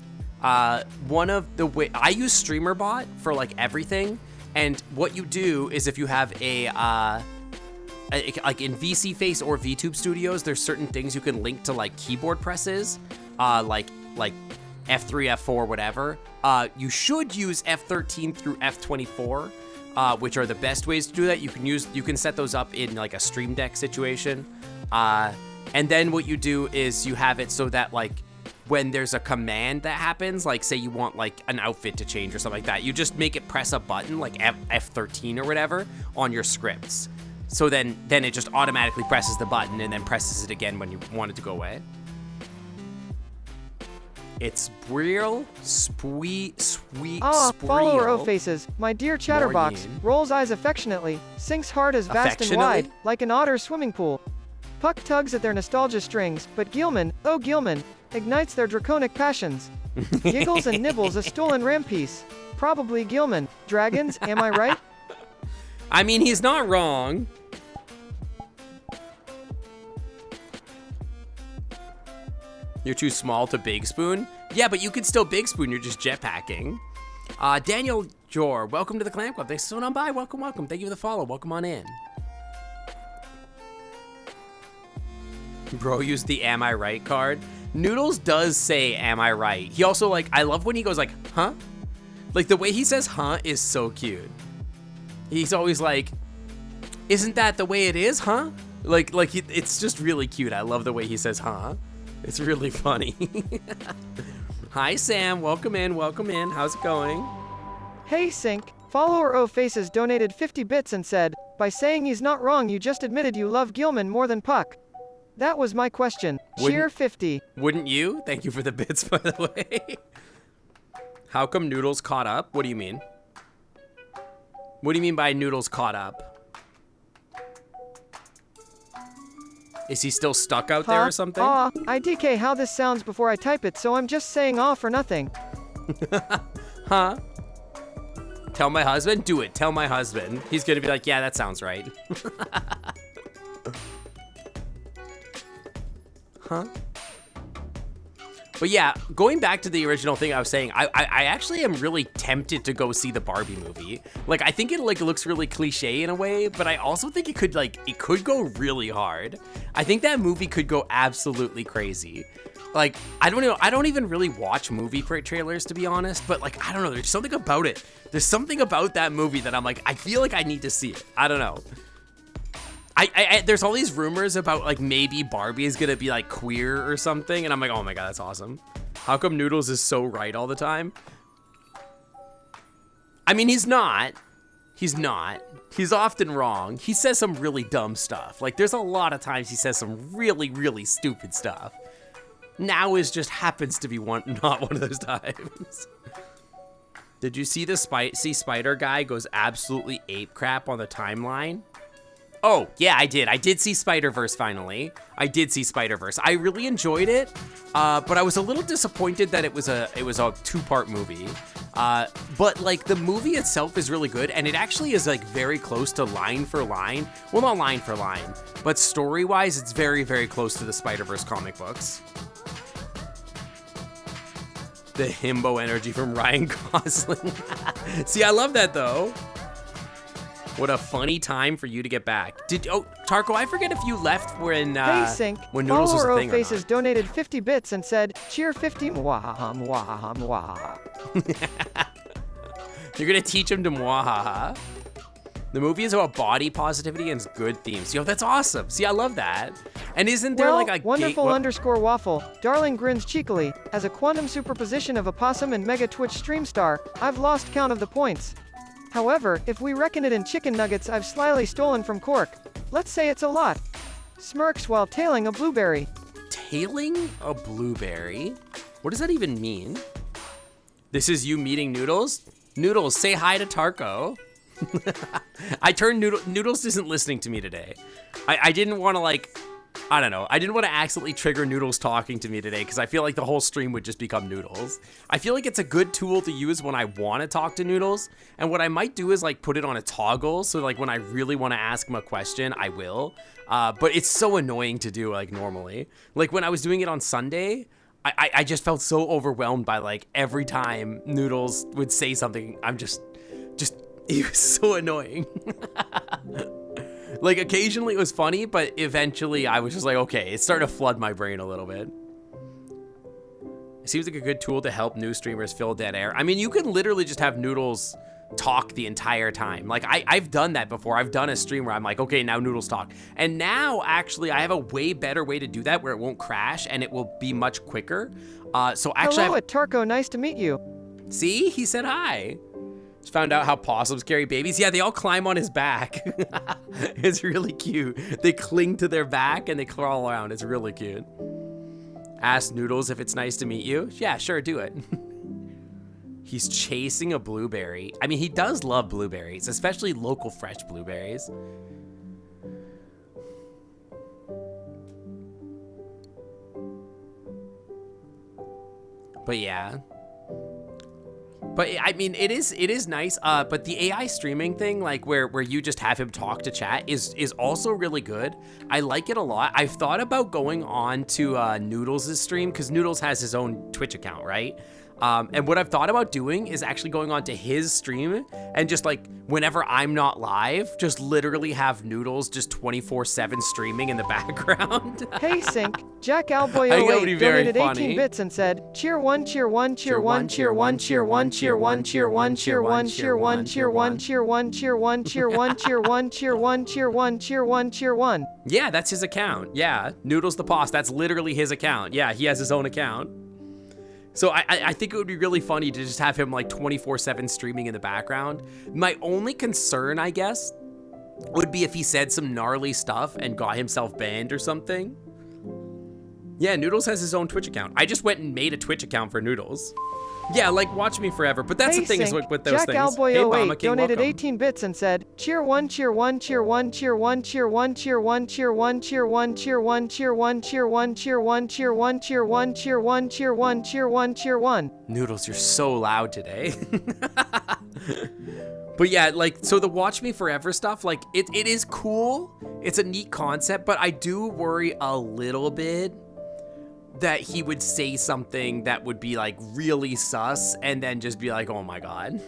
One of the way I use StreamerBot for like everything. And what you do is if you have like in VC Face or VTube Studios, there's certain things you can link to like keyboard presses, like F3, F4, whatever. You should use F13 through F24. Which are the best ways to do that. You can set those up in like a Stream Deck situation. And then what you do is you have it so that like when there's a command that happens, like say you want like an outfit to change or something like that, you just make it press a button like F13 or whatever on your scripts. So then it just automatically presses the button and then presses it again when you want it to go away. It's real sweet. Follower O faces. My dear Chatterbox rolls eyes affectionately, sinks hard as vast and wide, like an otter swimming pool. Puck tugs at their nostalgia strings, but Gilman, oh Gilman, ignites their draconic passions. Giggles and nibbles a stolen rampiece. Probably Gilman. Dragons, am I right? I mean, he's not wrong. You're too small to big spoon? Yeah, but you could still big spoon, you're just jetpacking. Daniel Jor, welcome to the Clam Club. Thanks for coming on by, welcome. Thank you for the follow, welcome on in. Bro used the am I right card. Noodles does say am I right. He also like, I love when he goes like, huh? Like the way he says huh is so cute. He's always like, isn't that the way it is, huh? It's just really cute. I love the way he says huh. It's really funny. Hi, Sam. Welcome in. How's it going? Hey, Sync. Follower O Faces donated 50 bits and said, by saying he's not wrong, you just admitted you love Gilman more than Puck. That was my question. Cheer 50. Wouldn't you? Thank you for the bits, by the way. How come Noodles caught up? What do you mean? What do you mean by Noodles caught up? Is he still stuck out there or something? I DK how this sounds before I type it, so I'm just saying for nothing. Huh? Tell my husband? Do it. Tell my husband. He's gonna be like, yeah, that sounds right. Huh? But yeah, going back to the original thing I was saying, I actually am really tempted to go see the Barbie movie. Like, I think it like looks really cliche in a way, but I also think it could go really hard. I think that movie could go absolutely crazy. Like, I don't know, I don't even really watch movie trailers, to be honest, but like, I don't know, there's something about it. There's something about that movie that I'm like, I feel like I need to see it. I don't know. There's all these rumors about like maybe Barbie is gonna be like queer or something, and I'm like, oh my god, that's awesome. How come Noodles is so right all the time? I mean, he's not. He's often wrong. He says some really dumb stuff. Like, there's a lot of times he says some really, really stupid stuff. Now is just happens to be not one of those times. Did you see the Spider guy goes absolutely ape crap on the timeline? Oh, yeah, I did. I did see Spider-Verse finally. I did see Spider-Verse. I really enjoyed it, but I was a little disappointed that it was a two-part movie. But like the movie itself is really good, and it actually is like very close to line for line. Well, not line for line, but story-wise, it's very, very close to the Spider-Verse comic books. The himbo energy from Ryan Gosling. See, I love that though. What a funny time for you to get back. Tarko, I forget if you left when Noodles was a thing or not. Faces donated 50 bits and said, cheer 50 mwah mwah mwah. You're gonna teach him to mwahaha. The movie is about body positivity and good themes. Yo, that's awesome. See, I love that. And isn't there like a wonderful underscore waffle, darling grins cheekily, as a quantum superposition of a possum and mega Twitch stream star, I've lost count of the points. However, if we reckon it in chicken nuggets I've slyly stolen from Cork, let's say it's a lot. Smirks while tailing a blueberry. Tailing a blueberry? What does that even mean? This is you meeting Noodles? Noodles, say hi to Tarko. I turned Noodles isn't listening to me today. I didn't want to I don't know. I didn't want to accidentally trigger Noodles talking to me today because I feel like the whole stream would just become Noodles. I feel like it's a good tool to use when I want to talk to Noodles. And what I might do is like put it on a toggle. So like when I really want to ask him a question, I will. But it's so annoying to do like normally. Like when I was doing it on Sunday, I just felt so overwhelmed by like every time Noodles would say something. I'm just, it was so annoying. Like, occasionally it was funny, but eventually I was just like, okay, it's starting to flood my brain a little bit. It seems like a good tool to help new streamers fill dead air. I mean, you can literally just have Noodles talk the entire time. Like I've done that before. I've done a stream where I'm like, okay, now Noodles talk. And now actually I have a way better way to do that where it won't crash and it will be much quicker. So actually, Hello, Tarko. Nice to meet you. See, he said hi. Just found out how possums carry babies. Yeah, they all climb on his back. It's really cute. They cling to their back and they crawl around. It's really cute. Ask Noodles if it's nice to meet you. Yeah, sure, do it. He's chasing a blueberry. I mean, he does love blueberries, especially local fresh blueberries. But yeah. But I mean, it is nice. But the AI streaming thing, like where you just have him talk to chat, is also really good. I like it a lot. I've thought about going on to Noodles' stream because Noodles has his own Twitch account, right? And what I've thought about doing is actually going on to his stream and just like whenever I'm not live, just literally have Noodles just 24/7 streaming in the background. Hey, Sync. Jack Alboy I think that would be 08 very donated 18 funny. bits and said, cheer one, cheer one, cheer one, cheer one, cheer one, cheer one, cheer one, cheer one, cheer one, cheer one, cheer one, cheer one, cheer one, cheer one, cheer one, cheer one, cheer one, cheer one. Yeah, that's his account. Yeah, Noodles the Boss, that's literally his account. Yeah, he has his own account. So I think it would be really funny to just have him like 24/7 streaming in the background. My only concern, I guess, would be if he said some gnarly stuff and got himself banned or something. Yeah, Noodles has his own Twitch account. I just went and made a Twitch account for Noodles. Yeah, like watch me forever. But that's Hey, the thing is Sync. with those Jack things. Alboy Hey, 08 Mama King, donated welcome. 18 bits and said, cheer one, cheer one, cheer one, cheer one, cheer one, cheer one, cheer one, cheer one, cheer one, cheer one, cheer one, cheer one, cheer one, cheer one, cheer one, cheer one, cheer one, cheer one. Noodles, you're so loud today. But yeah, like, so the Watch Me Forever stuff, like, it is cool. It's a neat concept, but I do worry a little bit that he would say something that would be, like, really sus and then just be like, oh my God.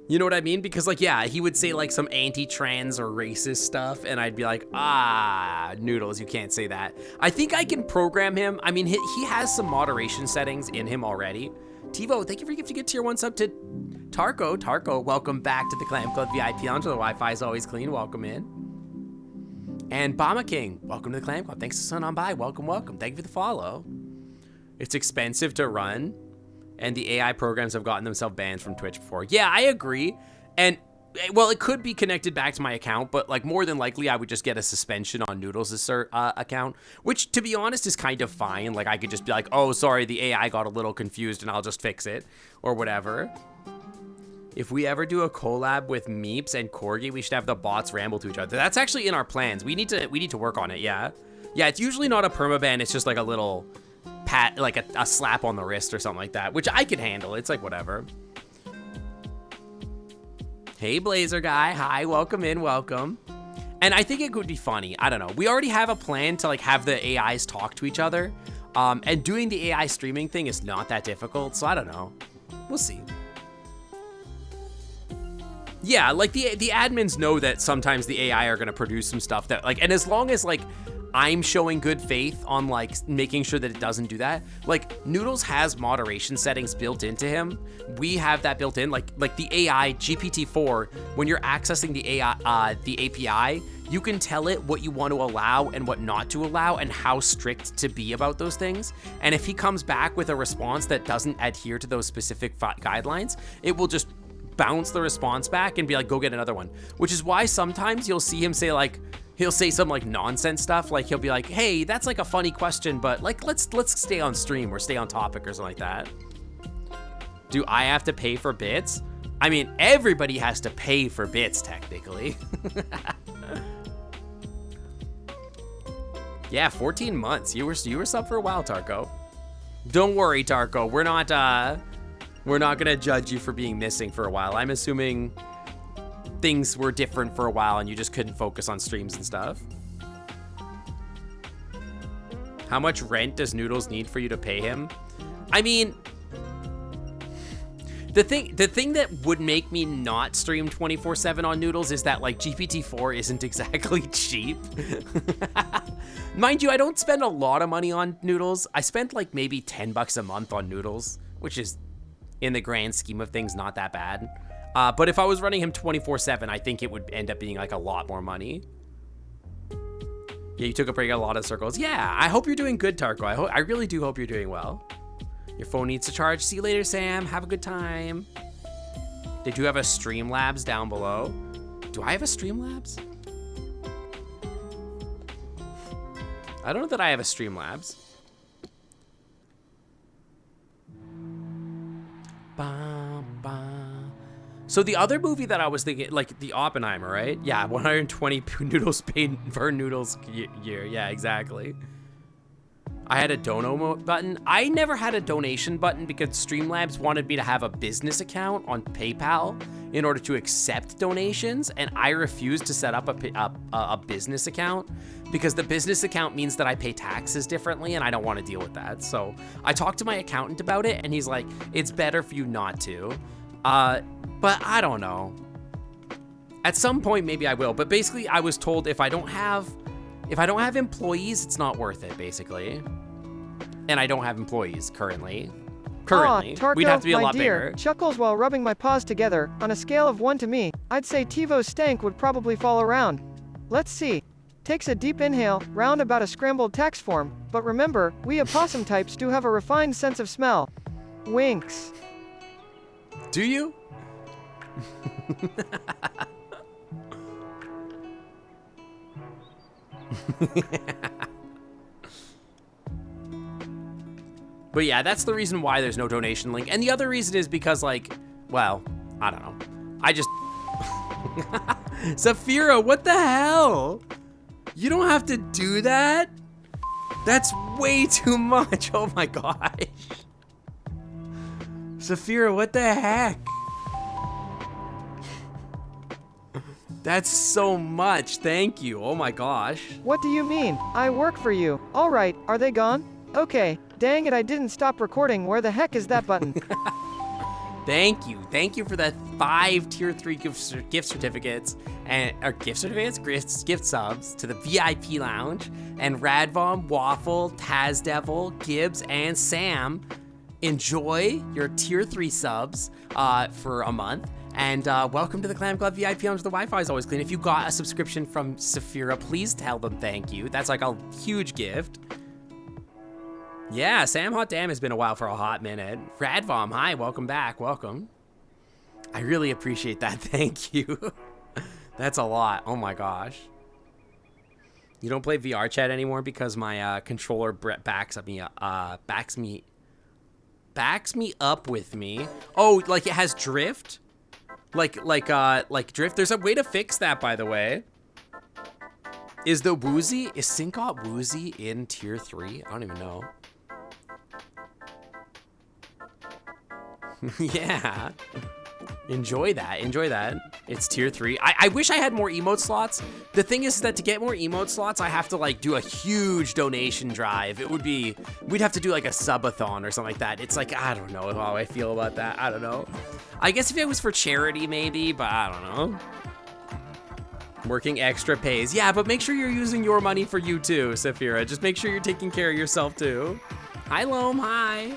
You know what I mean? Because, like, yeah, he would say, like, some anti-trans or racist stuff, and I'd be like, Noodles, you can't say that. I think I can program him. I mean, he has some moderation settings in him already. Tivo, thank you for gifting a tier 1 sub to Tarko. Tarko, welcome back to the Clam Club VIP Lounge. The Wi-Fi is always clean. Welcome in. And Bama King, welcome to the Clam Club. Thanks for sending on by. Welcome, welcome. Thank you for the follow. It's expensive to run, and the AI programs have gotten themselves banned from Twitch before. Yeah, I agree. And, well, it could be connected back to my account, but, like, more than likely, I would just get a suspension on Noodles' account, which, to be honest, is kind of fine. Like, I could just be like, oh, sorry, the AI got a little confused, and I'll just fix it, or whatever. If we ever do a collab with Meeps and Corgi, we should have the bots ramble to each other. That's actually in our plans. We need to work on it, yeah. Yeah, it's usually not a permaban, it's just like a little pat, like a slap on the wrist or something like that, which I could handle. It's like whatever. Hey, Blazer guy. Hi, welcome in, welcome. And I think it could be funny. I don't know. We already have a plan to like have the AIs talk to each other. And doing the AI streaming thing is not that difficult, so I don't know. We'll see. Yeah, like the admins know that sometimes the AI are gonna produce some stuff that like, and as long as like I'm showing good faith on like making sure that it doesn't do that, like Noodles has moderation settings built into him. We have that built in, like the AI GPT-4, when you're accessing the AI, the API, you can tell it what you want to allow and what not to allow and how strict to be about those things. And if he comes back with a response that doesn't adhere to those specific guidelines, it will just bounce the response back and be like, go get another one. Which is why sometimes you'll see him say like, he'll say some like nonsense stuff. Like he'll be like, hey, that's like a funny question, but like, let's stay on stream or stay on topic or something like that. Do I have to pay for bits? I mean, everybody has to pay for bits technically. Yeah, 14 months. You were sub for a while, Tarko. Don't worry, Tarko. We're not gonna judge you for being missing for a while. I'm assuming things were different for a while and you just couldn't focus on streams and stuff. How much rent does Noodles need for you to pay him? I mean, the thing that would make me not stream 24/7 on Noodles is that like GPT-4 isn't exactly cheap. Mind you, I don't spend a lot of money on Noodles. I spent like maybe $10 a month on Noodles, which is in the grand scheme of things, not that bad. But if I was running him 24/7, I think it would end up being like a lot more money. Yeah, you took a break, a lot of circles. Yeah, I hope you're doing good, Tarko. I really do hope you're doing well. Your phone needs to charge. See you later, Sam. Have a good time. They do have a Streamlabs down below. Do I have a Streamlabs? I don't know that I have a Streamlabs. So the other movie that I was thinking, like the Oppenheimer, right? Yeah, 120 noodles paid per noodles year. Yeah, exactly. I had a dono button. I never had a donation button because Streamlabs wanted me to have a business account on PayPal in order to accept donations, and I refused to set up a business account because the business account means that I pay taxes differently, and I don't want to deal with that. So I talked to my accountant about it, and he's like, it's better for you not to. But I don't know. At some point, maybe I will. But basically, I was told if I don't have employees, it's not worth it, basically. And I don't have employees currently. Tarko, we'd have to be a lot dear, bigger. Chuckles while rubbing my paws together. On a scale of 1 to me, I'd say TiVo's stank would probably fall around. Let's see. Takes a deep inhale, round about a scrambled tax form. But remember, we opossum types do have a refined sense of smell. Winks. Do you? But yeah, that's the reason why there's no donation link. And the other reason is because, like, well, I don't know. I just... Saphira, what the hell? You don't have to do that? That's way too much. Oh my gosh. Saphira, what the heck? That's so much. Thank you. Oh my gosh. What do you mean? I work for you. All right, are they gone? Okay. Dang it, I didn't stop recording. Where the heck is that button? Thank you. Thank you for the 5 tier 3 gift certificates gift subs to the VIP lounge, and Radvom, Waffle, Tazdevil, Gibbs, and Sam. Enjoy your tier 3 subs for a month. And welcome to the Clam Club VIP lounge. The Wi-Fi is always clean. If you got a subscription from Saphira, please tell them thank you. That's like a huge gift. Yeah, Sam Hot Damn has been a while for a hot minute. Radvom, hi, welcome back, welcome. I really appreciate that, thank you. That's a lot, oh my gosh. You don't play VRChat anymore because my controller backs me up with me. Oh, like it has drift? Like drift? There's a way to fix that, by the way. Is Syncop Woozy in tier 3? I don't even know. Yeah. Enjoy that. It's tier 3. I wish I had more emote slots. The thing is that to get more emote slots, I have to like do a huge donation drive. We'd have to do like a subathon or something like that. It's like, I don't know how I feel about that. I don't know. I guess if it was for charity maybe, but I don't know. Working extra pays. Yeah, but make sure you're using your money for you too, Saphira. Just make sure you're taking care of yourself too. Hi, Loam, hi.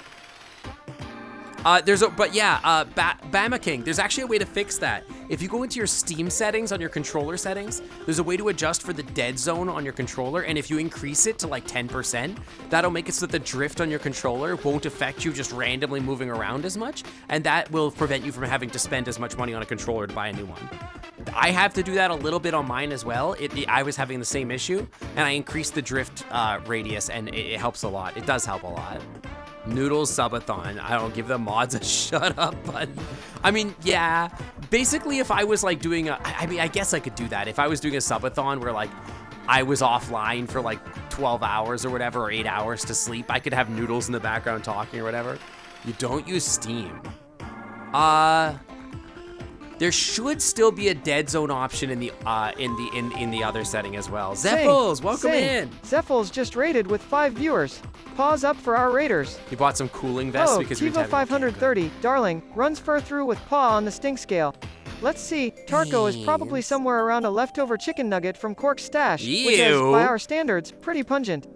Bama King, there's actually a way to fix that. If you go into your Steam settings on your controller settings, there's a way to adjust for the dead zone on your controller, and if you increase it to like 10%, that'll make it so that the drift on your controller won't affect you just randomly moving around as much, and that will prevent you from having to spend as much money on a controller to buy a new one. I have to do that a little bit on mine as well. I was having the same issue, and I increased the drift radius, and it helps a lot. It does help a lot. Noodles subathon. I don't give the mods a shut up button. I mean, yeah. Basically, if I was like doing I guess I could do that. If I was doing a subathon where like I was offline for like 12 hours or whatever, or 8 hours to sleep, I could have Noodles in the background talking or whatever. You don't use Steam. There should still be a dead zone option in the other setting as well. Zeffles, welcome in. Zeffles just raided with 5 viewers. Pause up for our raiders. You bought some cooling vests because TiVo 530, darling, runs fur through with paw on the stink scale. Let's see, Tarko is probably somewhere around a leftover chicken nugget from Cork's stash, which is, by our standards, pretty pungent.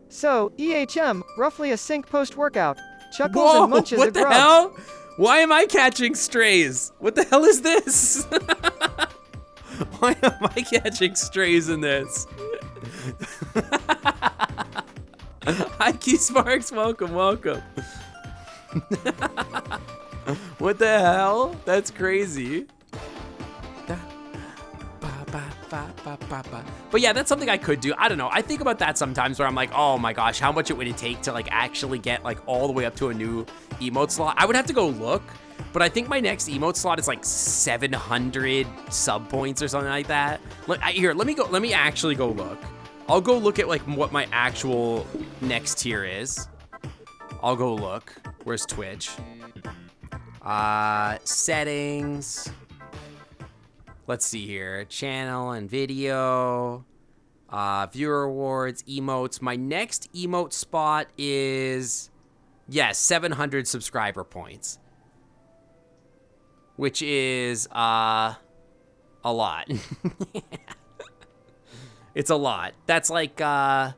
So, EHM, roughly a sync post-workout. Chuckles and munches a grub. What the hell? Why am I catching strays? What the hell is this? Why am I catching strays in this? Hi, Key Sparks. Welcome, welcome. What the hell? That's crazy. But yeah, that's something I could do. I don't know. I think about that sometimes where I'm like, oh my gosh, how much would it take to like actually get like all the way up to a new emote slot? I would have to go look, but I think my next emote slot is like 700 sub points or something like that. Here, let me actually go look. I'll go look at like what my actual next tier is. I'll go look. Where's Twitch? Settings. Let's see here. Channel and video. Viewer awards, emotes. My next emote spot is, yes, 700 subscriber points. Which is, a lot. It's a lot. That's like, I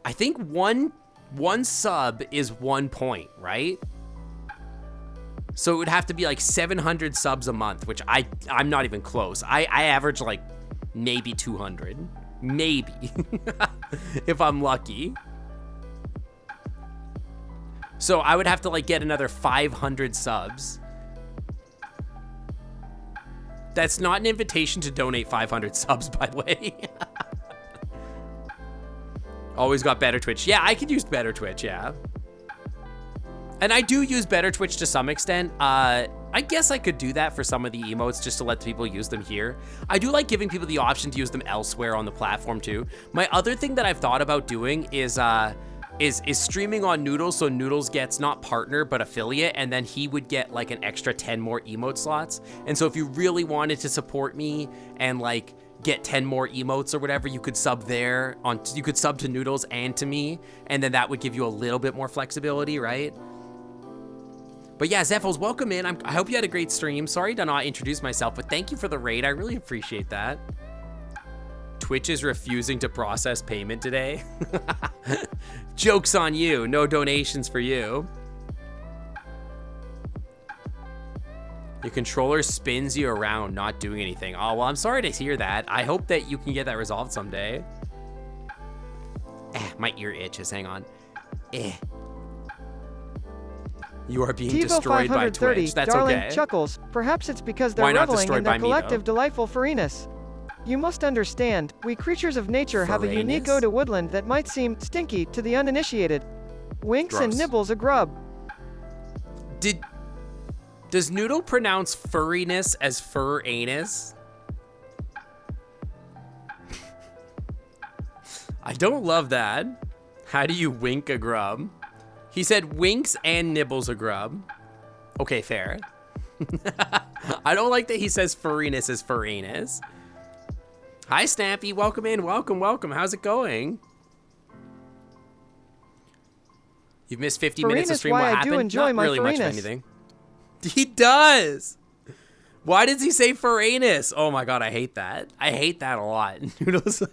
think one sub is 1 point, right? So it would have to be like 700 subs a month, which I'm not even close. I average like maybe 200, maybe, if I'm lucky. So I would have to like get another 500 subs. That's not an invitation to donate 500 subs, by the way. Always got Better Twitch. Yeah, I could use Better Twitch, yeah. And I do use Better Twitch to some extent. I guess I could do that for some of the emotes just to let people use them here. I do like giving people the option to use them elsewhere on the platform too. My other thing that I've thought about doing is streaming on Noodles, so Noodles gets not partner but affiliate, and then he would get like an extra 10 more emote slots. And so if you really wanted to support me and like get 10 more emotes or whatever, you could sub there you could sub to Noodles and to me, and then that would give you a little bit more flexibility, right? But yeah, Zephos, welcome in. I hope you had a great stream. Sorry to not introduce myself, but thank you for the raid. I really appreciate that. Twitch is refusing to process payment today. Joke's on you. No donations for you. Your controller spins you around, not doing anything. Oh, well, I'm sorry to hear that. I hope that you can get that resolved someday. My ear itches. Hang on. You are being destroyed by Twitch. That's darling okay. Chuckles. Perhaps it's because they're reveling in their collective delightful furriness. You must understand, we creatures of nature have a unique ode to woodland that might seem stinky to the uninitiated. Winks and nibbles a grub. Does Noodle pronounce furriness as fur anus? I don't love that. How do you wink a grub? He said winks and nibbles a grub. Okay, fair. I don't like that he says furriness is fur anus. Hi, Snappy. Welcome in. Welcome, welcome. How's it going? You've missed 50 minutes of stream. What happened? I do enjoy Not really my much of anything. He does. Why does he say fur anus? Oh my god, I hate that. I hate that a lot. Noodles.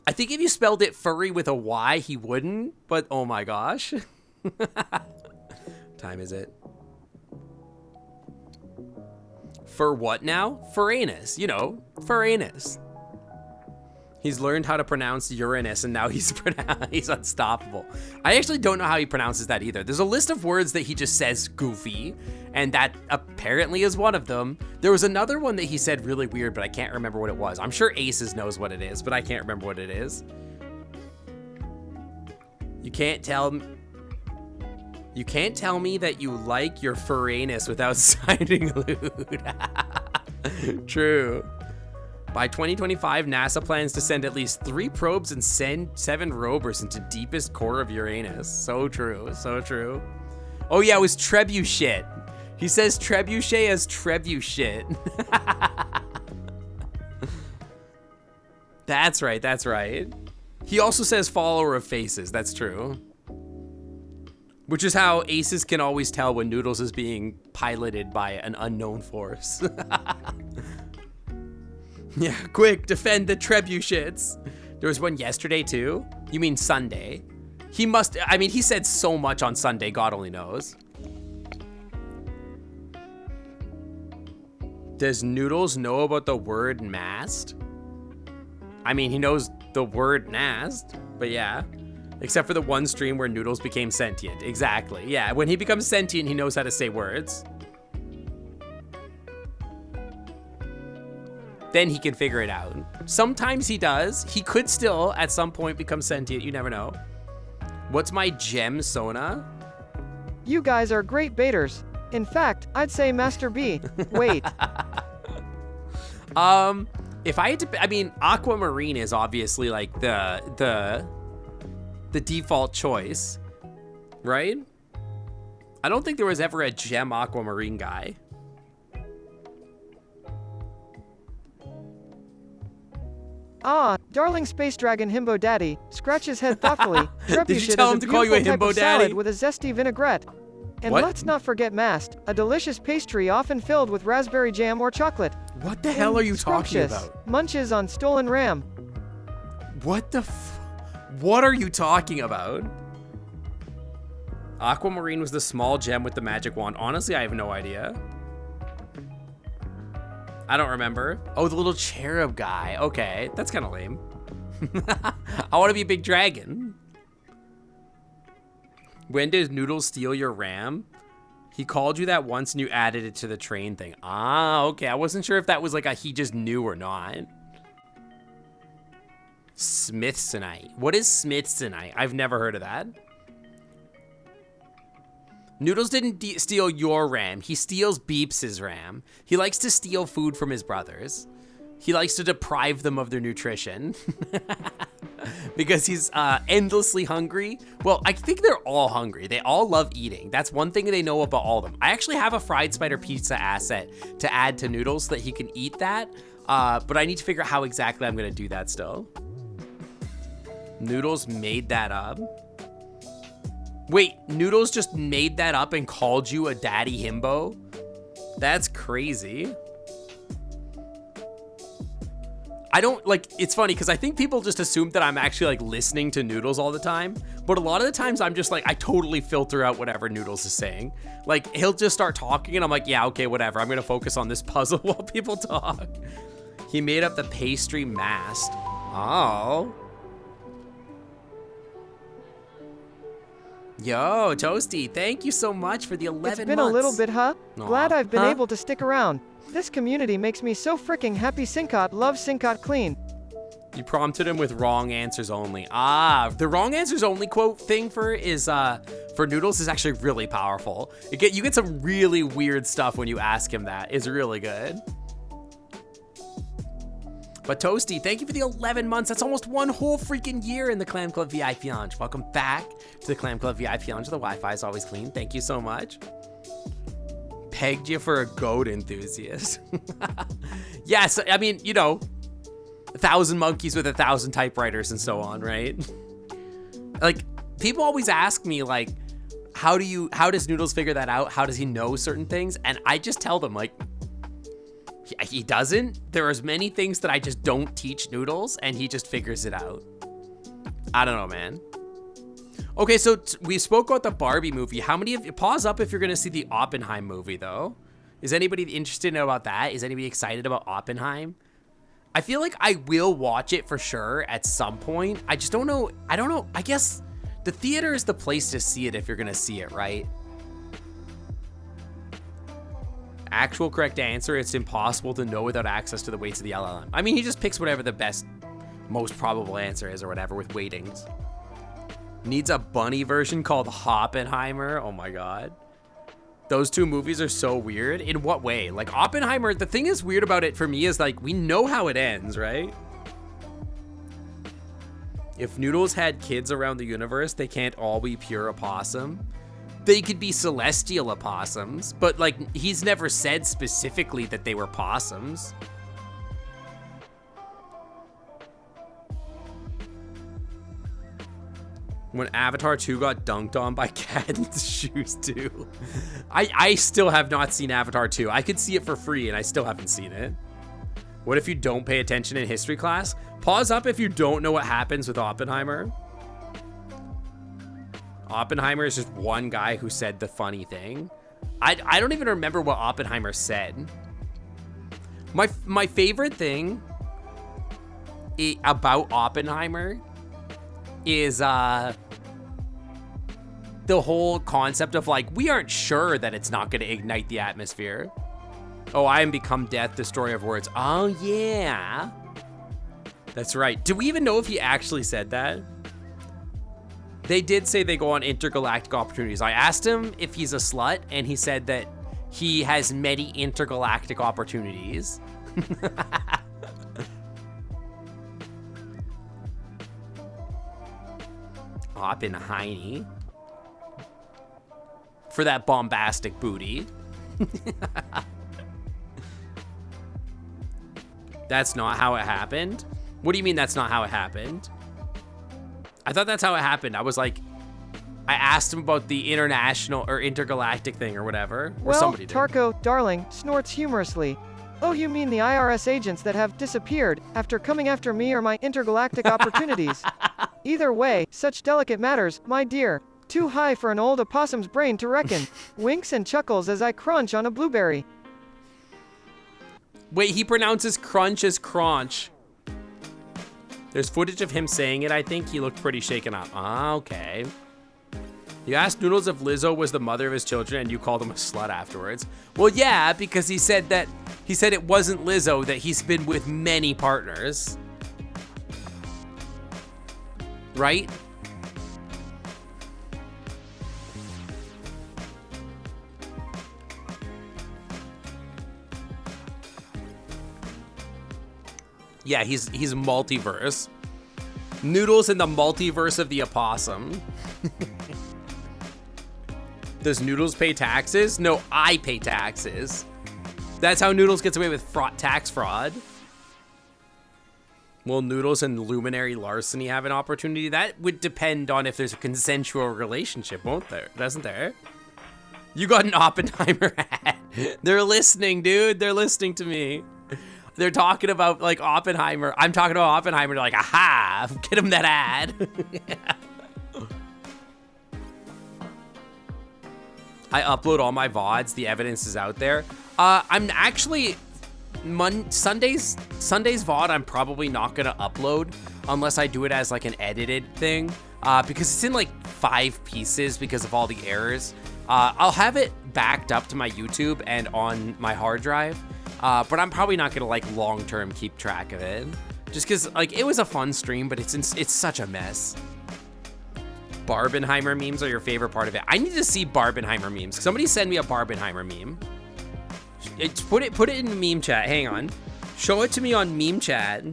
I think if you spelled it furry with a Y, he wouldn't, but oh my gosh. Time is it? For what now? For anus, you know, for anus. He's learned how to pronounce Uranus, and now he's unstoppable. I actually don't know how he pronounces that either. There's a list of words that he just says goofy, and that apparently is one of them. There was another one that he said really weird, but I can't remember what it was. I'm sure Aces knows what it is, but I can't remember what it is. You can't tell me that you like your furranus without signing lewd. True. By 2025, NASA plans to send at least 3 probes and send 7 rovers into deepest core of Uranus. So true, so true. Oh yeah, it was trebuchet. He says trebuchet as trebuchet. That's right, that's right. He also says follower of faces, that's true. Which is how Aces can always tell when Noodles is being piloted by an unknown force. Yeah, quick, defend the trebuchets. There was one yesterday too? You mean Sunday? He must, I mean, he said so much on Sunday, God only knows. Does Noodles know about the word mast? I mean, he knows the word nast, but yeah. Except for the one stream where Noodles became sentient. Exactly, yeah. When he becomes sentient, he knows how to say words. Then he can figure it out. Sometimes he does. He could still, at some point, become sentient. You never know. What's my gem, Sona? You guys are great baiters. In fact, I'd say Master B. Wait. If I had to, I mean, aquamarine is obviously like the default choice, right? I don't think there was ever a gem aquamarine guy. Ah, darling space dragon himbo daddy, scratch his head thoughtfully. Did you tell him to call you a himbo daddy? With a zesty vinaigrette. And What? let's not forget mast, a delicious pastry often filled with raspberry jam or chocolate. What the hell are you talking Scrumptious about? Munches on stolen ram. What are you talking about? Aquamarine was the small gem with the magic wand. Honestly, I have no idea. I don't remember. Oh, the little cherub guy. Okay, that's kind of lame. I want to be a big dragon. When did Noodles steal your RAM? He called you that once and you added it to the train thing. Ah, okay. I wasn't sure if that was like a he just knew or not. Smithsonite. What is Smithsonite? I've never heard of that. Noodles didn't steal your RAM. He steals Beeps' RAM. He likes to steal food from his brothers. He likes to deprive them of their nutrition. Because he's endlessly hungry. Well, I think they're all hungry. They all love eating. That's one thing they know about all of them. I actually have a fried spider pizza asset to add to Noodles so that he can eat that. But I need to figure out how exactly I'm gonna do that still. Noodles made that up. Wait, Noodles just made that up and called you a daddy himbo? That's crazy. I don't, like, it's funny because I think people just assume that I'm actually like listening to Noodles all the time. But a lot of the times I'm just like, I totally filter out whatever Noodles is saying. Like, he'll just start talking and I'm like, yeah, okay, whatever. I'm gonna focus on this puzzle while people talk. He made up the pastry mast. Oh. Yo, Toasty, thank you so much for the 11 months. It's been a little bit, huh? Aw. Glad I've been Huh? able to stick around. This community makes me so freaking happy. Sincot loves Sincot clean. You prompted him with wrong answers only. Ah, the wrong answers only quote thing for Noodles is actually really powerful. You get some really weird stuff when you ask him that. It's really good. But Toasty, thank you for the 11 months. That's almost one whole freaking year in the Clam Club VIP Lounge. Welcome back to the Clam Club VIP Lounge. The Wi-Fi is always clean. Thank you so much. Pegged you for a goat enthusiast. Yes, I mean, you know, 1,000 monkeys with 1,000 typewriters and so on, right? Like, people always ask me, like, how does Noodles figure that out? How does he know certain things? And I just tell them, like, he doesn't. There are many things that I just don't teach Noodles, and he just figures it out. I don't know, man. Okay, so we spoke about the Barbie movie. How many of you, pause up if you're gonna see the Oppenheim movie though. Is anybody interested in about that? Is anybody excited about Oppenheim? I feel like I will watch it for sure at some point. I just don't know. I don't know. I guess the theater is the place to see it if you're gonna see it, right? Actual correct answer, it's impossible to know without access to the weights of the LLM. I mean, he just picks whatever the best, most probable answer is or whatever with weightings. Needs a bunny version called Hoppenheimer. Oh my God. Those two movies are so weird. In what way? Like Oppenheimer, the thing is weird about it for me is like, we know how it ends, right? If Noodles had kids around the universe, they can't all be pure opossum. They could be celestial opossums, but like, he's never said specifically that they were possums. When Avatar 2 got dunked on by Cadden's shoes too. I still have not seen Avatar 2. I could see it for free and I still haven't seen it. What if you don't pay attention in history class? Pause up if you don't know what happens with Oppenheimer. Oppenheimer is just one guy who said the funny thing. I don't even remember what Oppenheimer said. My favorite thing about Oppenheimer is the whole concept of like, we aren't sure that it's not going to ignite the atmosphere. Oh, I am become death, destroyer of words. Oh yeah, that's right. Do we even know if he actually said that? They did say they go on intergalactic opportunities. I asked him if he's a slut, and he said that he has many intergalactic opportunities. Oppenheimer. For that bombastic booty. That's not how it happened? What do you mean that's not how it happened? I thought that's how it happened. I was like, I asked him about the international or intergalactic thing or whatever. Or Well, somebody did. Tarko, darling, snorts humorously. Oh, you mean the IRS agents that have disappeared after coming after me or my intergalactic opportunities? Either way, such delicate matters, my dear. Too high for an old opossum's brain to reckon. Winks and chuckles as I crunch on a blueberry. Wait, he pronounces crunch as crunch. There's footage of him saying it, I think. He looked pretty shaken up. Ah, okay. You asked Noodles if Lizzo was the mother of his children and you called him a slut afterwards. Well, yeah, because he said it wasn't Lizzo, that he's been with many partners. Right? Yeah, he's multiverse. Noodles in the multiverse of the opossum. Does Noodles pay taxes? No, I pay taxes. That's how Noodles gets away with tax fraud. Will Noodles and Luminary Larceny have an opportunity? That would depend on if there's a consensual relationship, won't there? Doesn't there? You got an Oppenheimer hat. They're listening, dude. They're listening to me. They're talking about like Oppenheimer. I'm talking about Oppenheimer. They're like, aha, get him that ad. I upload all my VODs. The evidence is out there. I'm actually Sunday's VOD. I'm probably not gonna upload unless I do it as like an edited thing because it's in like 5 pieces because of all the errors. I'll have it backed up to my YouTube and on my hard drive. But I'm probably not gonna like long-term keep track of it, just because like it was a fun stream, but it's such a mess. Barbenheimer memes are your favorite part of it. I need to see Barbenheimer memes. Somebody send me a Barbenheimer meme. Put it in meme chat. Hang on, show it to me on meme chat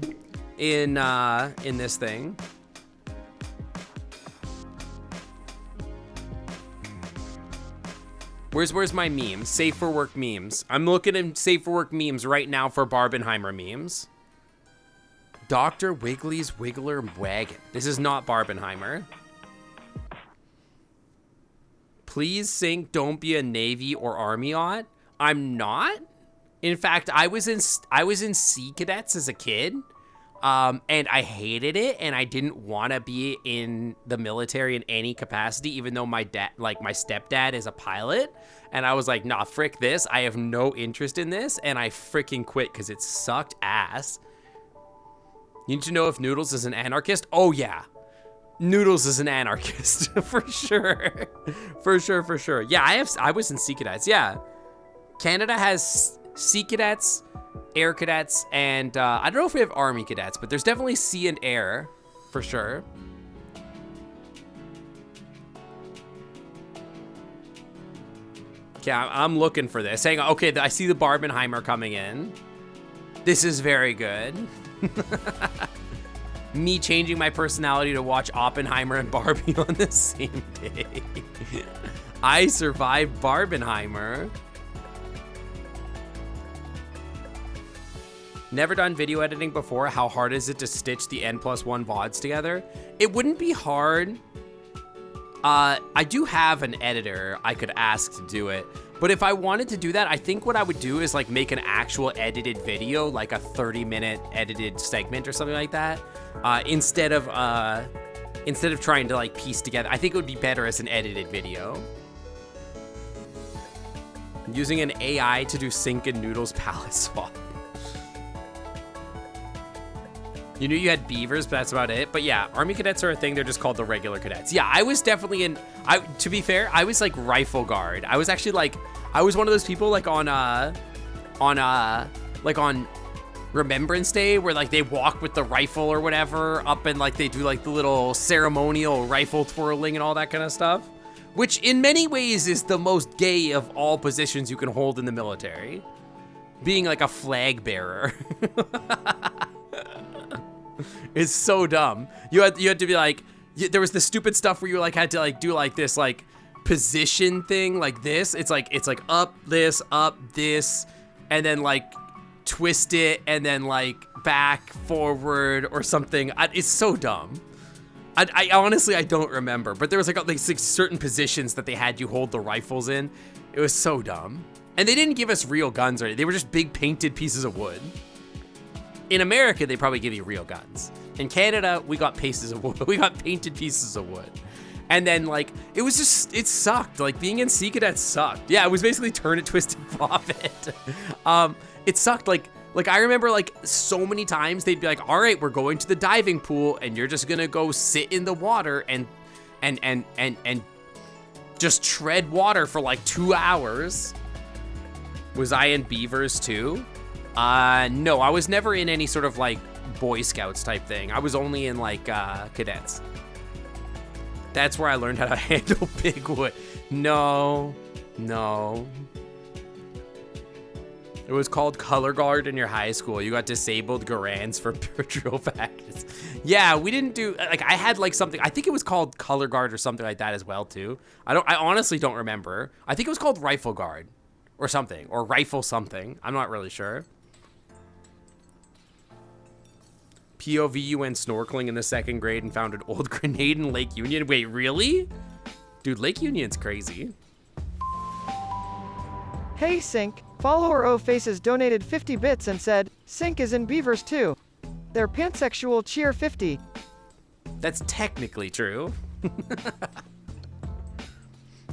in this thing. Where's my memes? Safe for work memes. I'm looking at safe for work memes right now for Barbenheimer memes. Dr. Wiggly's Wiggler Wagon. This is not Barbenheimer. Please sync Don't Be a Navy or Army Yacht. I'm not. In fact, I was in Sea Cadets as a kid. And I hated it, and I didn't want to be in the military in any capacity, even though my stepdad is a pilot. And I was like, nah, frick this. I have no interest in this, and I freaking quit because it sucked ass. You need to know if Noodles is an anarchist? Oh yeah, Noodles is an anarchist for sure, for sure. Yeah, I was in Sea Cadets. Yeah, Canada has Sea Cadets, Air Cadets, and I don't know if we have Army Cadets, but there's definitely Sea and Air, for sure. Okay, I'm looking for this. Hang on. Okay, I see the Barbenheimer coming in. This is very good. Me changing my personality to watch Oppenheimer and Barbie on the same day. I survived Barbenheimer. Never done video editing before. How hard is it to stitch the N+1 VODs together? It wouldn't be hard. I do have an editor I could ask to do it, but if I wanted to do that, I think what I would do is like make an actual edited video, like a 30-minute edited segment or something like that, instead of instead of trying to like piece together. I think it would be better as an edited video. Using an AI to do Sink and Noodles palette swap. You knew you had beavers, but that's about it. But yeah, Army cadets are a thing. They're just called the regular cadets. Yeah, I was definitely in, to be fair, I was like rifle guard. I was actually like, I was one of those people like on Remembrance Day where like they walk with the rifle or whatever up and like they do like the little ceremonial rifle twirling and all that kind of stuff. Which in many ways is the most gay of all positions you can hold in the military. Being like a flag bearer. It's so dumb. You had to be like, there was the stupid stuff where you like had to like do like this like position thing like this. It's like up, this, and then like twist it and then like back, forward or something. It's so dumb. I honestly, I don't remember, but there was like certain positions that they had you hold the rifles in. It was so dumb. And they didn't give us real guns or anything. They were just big painted pieces of wood. In America, they probably give you real guns. In Canada, we got pieces of wood. We got painted pieces of wood. And then like, it was just, it sucked. Like being in Sea Cadets sucked. Yeah, it was basically turn it, twist it, pop it. It sucked. Like I remember like so many times they'd be like, all right, we're going to the diving pool and you're just gonna go sit in the water and just tread water for like 2 hours. Was I in beavers too? No, I was never in any sort of like Boy Scouts type thing. I was only in like cadets. That's where I learned how to handle big wood. No. It was called color guard in your high school. You got disabled Garans for drill practice. Yeah, we didn't do, like I had like something, I think it was called color guard or something like that as well too. I honestly don't remember. I think it was called rifle guard or something, or rifle something. I'm not really sure. POV, you went snorkeling in the 2nd grade and found an old grenade in Lake Union. Wait, really? Dude, Lake Union's crazy. Hey Sink, follower O Faces donated 50 bits and said, Sink is in beavers too. They're pansexual cheer 50. That's technically true.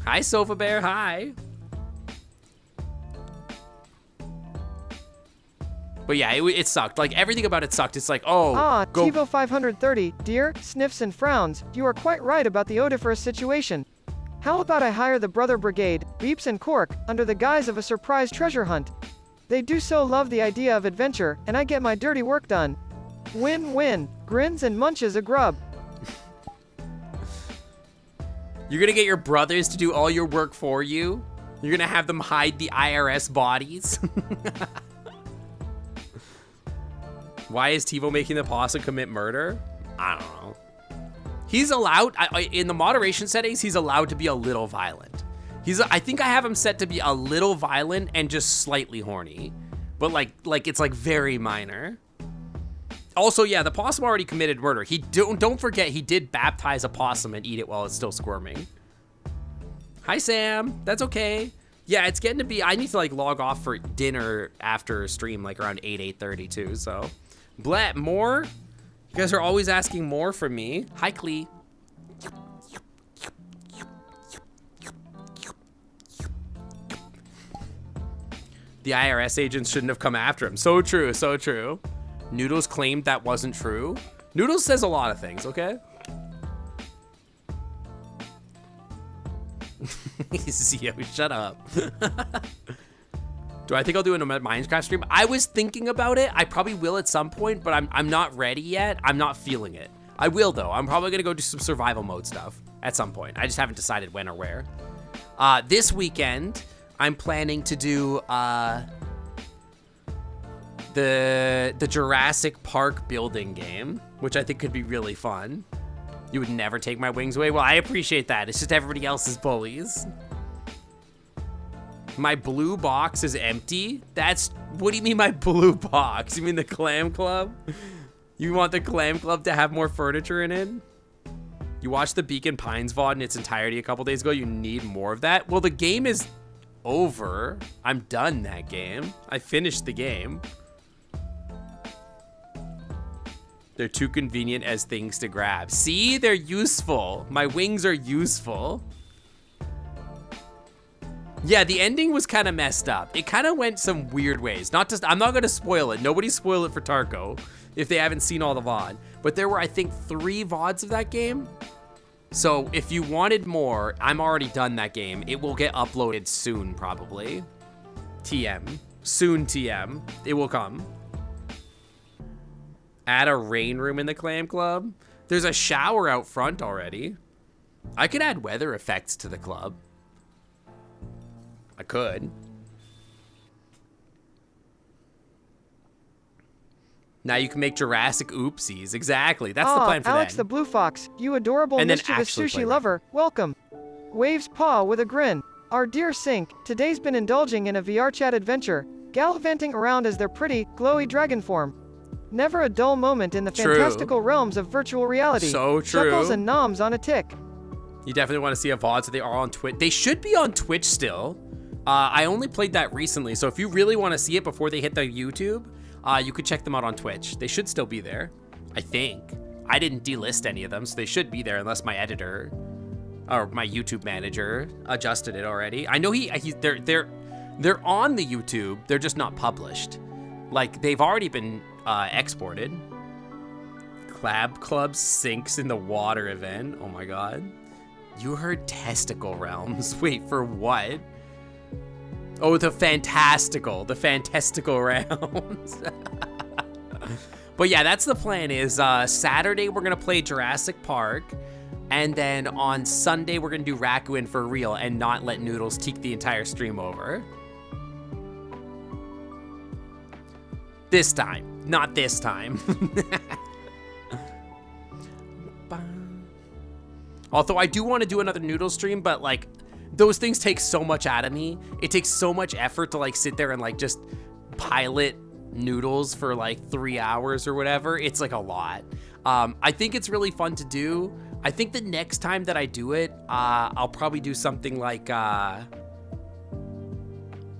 Hi, Sofa Bear, hi. But yeah, it sucked. Like, everything about it sucked. It's like, oh, go. TiVo 530, dear, sniffs and frowns, you are quite right about the odiferous situation. How about I hire the Brother Brigade, Beeps and Cork, under the guise of a surprise treasure hunt? They do so love the idea of adventure, and I get my dirty work done. Win-win, grins and munches a grub. You're gonna get your brothers to do all your work for you? You're gonna have them hide the IRS bodies? Why is TiVo making the possum commit murder? I don't know. He's allowed, in the moderation settings, he's allowed to be a little violent. I think I have him set to be a little violent and just slightly horny. But like it's like very minor. Also, yeah, the possum already committed murder. Don't forget, he did baptize a possum and eat it while it's still squirming. Hi, Sam. That's okay. Yeah, it's getting to be, I need to like log off for dinner after stream, like around 8:30 too, so. Blat, more? You guys are always asking more from me. Hi, Clee. The IRS agents shouldn't have come after him. So true, so true. Noodles claimed that wasn't true. Noodles says a lot of things, okay? Zio, shut up. Do I think I'll do a Minecraft stream? I was thinking about it. I probably will at some point, but I'm not ready yet. I'm not feeling it. I will though. I'm probably gonna go do some survival mode stuff at some point. I just haven't decided when or where. This weekend, I'm planning to do the Jurassic Park building game, which I think could be really fun. You would never take my wings away. Well, I appreciate that. It's just everybody else's bullies. My blue box is empty? What do you mean my blue box? You mean the Clam Club? You want the Clam Club to have more furniture in it? You watched the Beacon Pines VOD in its entirety a couple days ago. You need more of that? Well, the game is over. I'm done that game. I finished the game. They're too convenient as things to grab. See, they're useful. My wings are useful. Yeah, the ending was kind of messed up. It kind of went some weird ways. I'm not gonna spoil it. Nobody spoil it for Tarko if they haven't seen all the VOD. But there were, I think, 3 VODs of that game. So if you wanted more, I'm already done that game. It will get uploaded soon, probably. TM. Soon TM. It will come. Add a rain room in the clam club. There's a shower out front already. I could add weather effects to the club. I could. Now you can make Jurassic oopsies. Exactly. That's the plan for Alex then. the Blue Fox, you adorable And then mischievous actually play sushi lover, welcome. Waves paw with a grin. Our dear Sync, today's been indulging in a VRChat adventure, gallivanting around as their pretty, glowy dragon form. Never a dull moment in the fantastical realms of virtual reality. So true. Chuckles and noms on a tick. You definitely want to see a VOD, so they are on Twitch. They should be on Twitch still. I only played that recently, so if you really want to see it before they hit the YouTube, you could check them out on Twitch. They should still be there, I think. I didn't delist any of them, so they should be there unless my editor or my YouTube manager adjusted it already. I know they're on the YouTube. They're just not published. Like, they've already been exported. Clab Club sinks in the water event. Oh my god. You heard testicle realms. Wait, for what? Oh, the fantastical rounds. But yeah, that's the plan is Saturday we're gonna play Jurassic Park, and then on Sunday we're gonna do Raccoon for real and not let Noodles take the entire stream over. This time, not this time. Although I do want to do another Noodles stream, but like, those things take so much out of me. It takes so much effort to like sit there and like just pilot Noodles for like 3 hours or whatever. It's like a lot. I think it's really fun to do. I think the next time that I do it, I'll probably do something like, I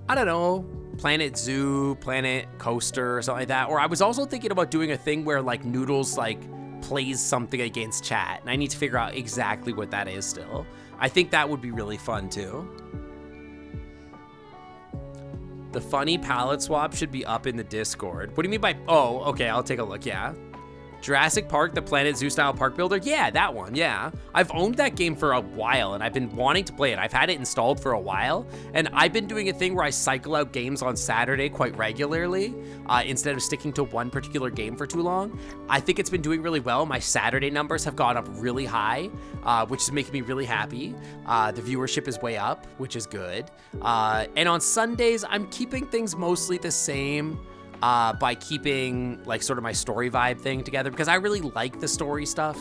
don't know, Planet Zoo, Planet Coaster or something like that. Or I was also thinking about doing a thing where like Noodles like plays something against chat, and I need to figure out exactly what that is still. I think that would be really fun too. The funny palette swap should be up in the Discord. What do you mean by, oh, okay, I'll take a look, yeah. Jurassic Park, the Planet Zoo style park builder? Yeah, that one, yeah. I've owned that game for a while, and I've been wanting to play it. I've had it installed for a while, and I've been doing a thing where I cycle out games on Saturday quite regularly, instead of sticking to one particular game for too long. I think it's been doing really well. My Saturday numbers have gone up really high, which is making me really happy. The viewership is way up, which is good. And on Sundays, I'm keeping things mostly the same, by keeping like sort of my story vibe thing together, because I really like the story stuff.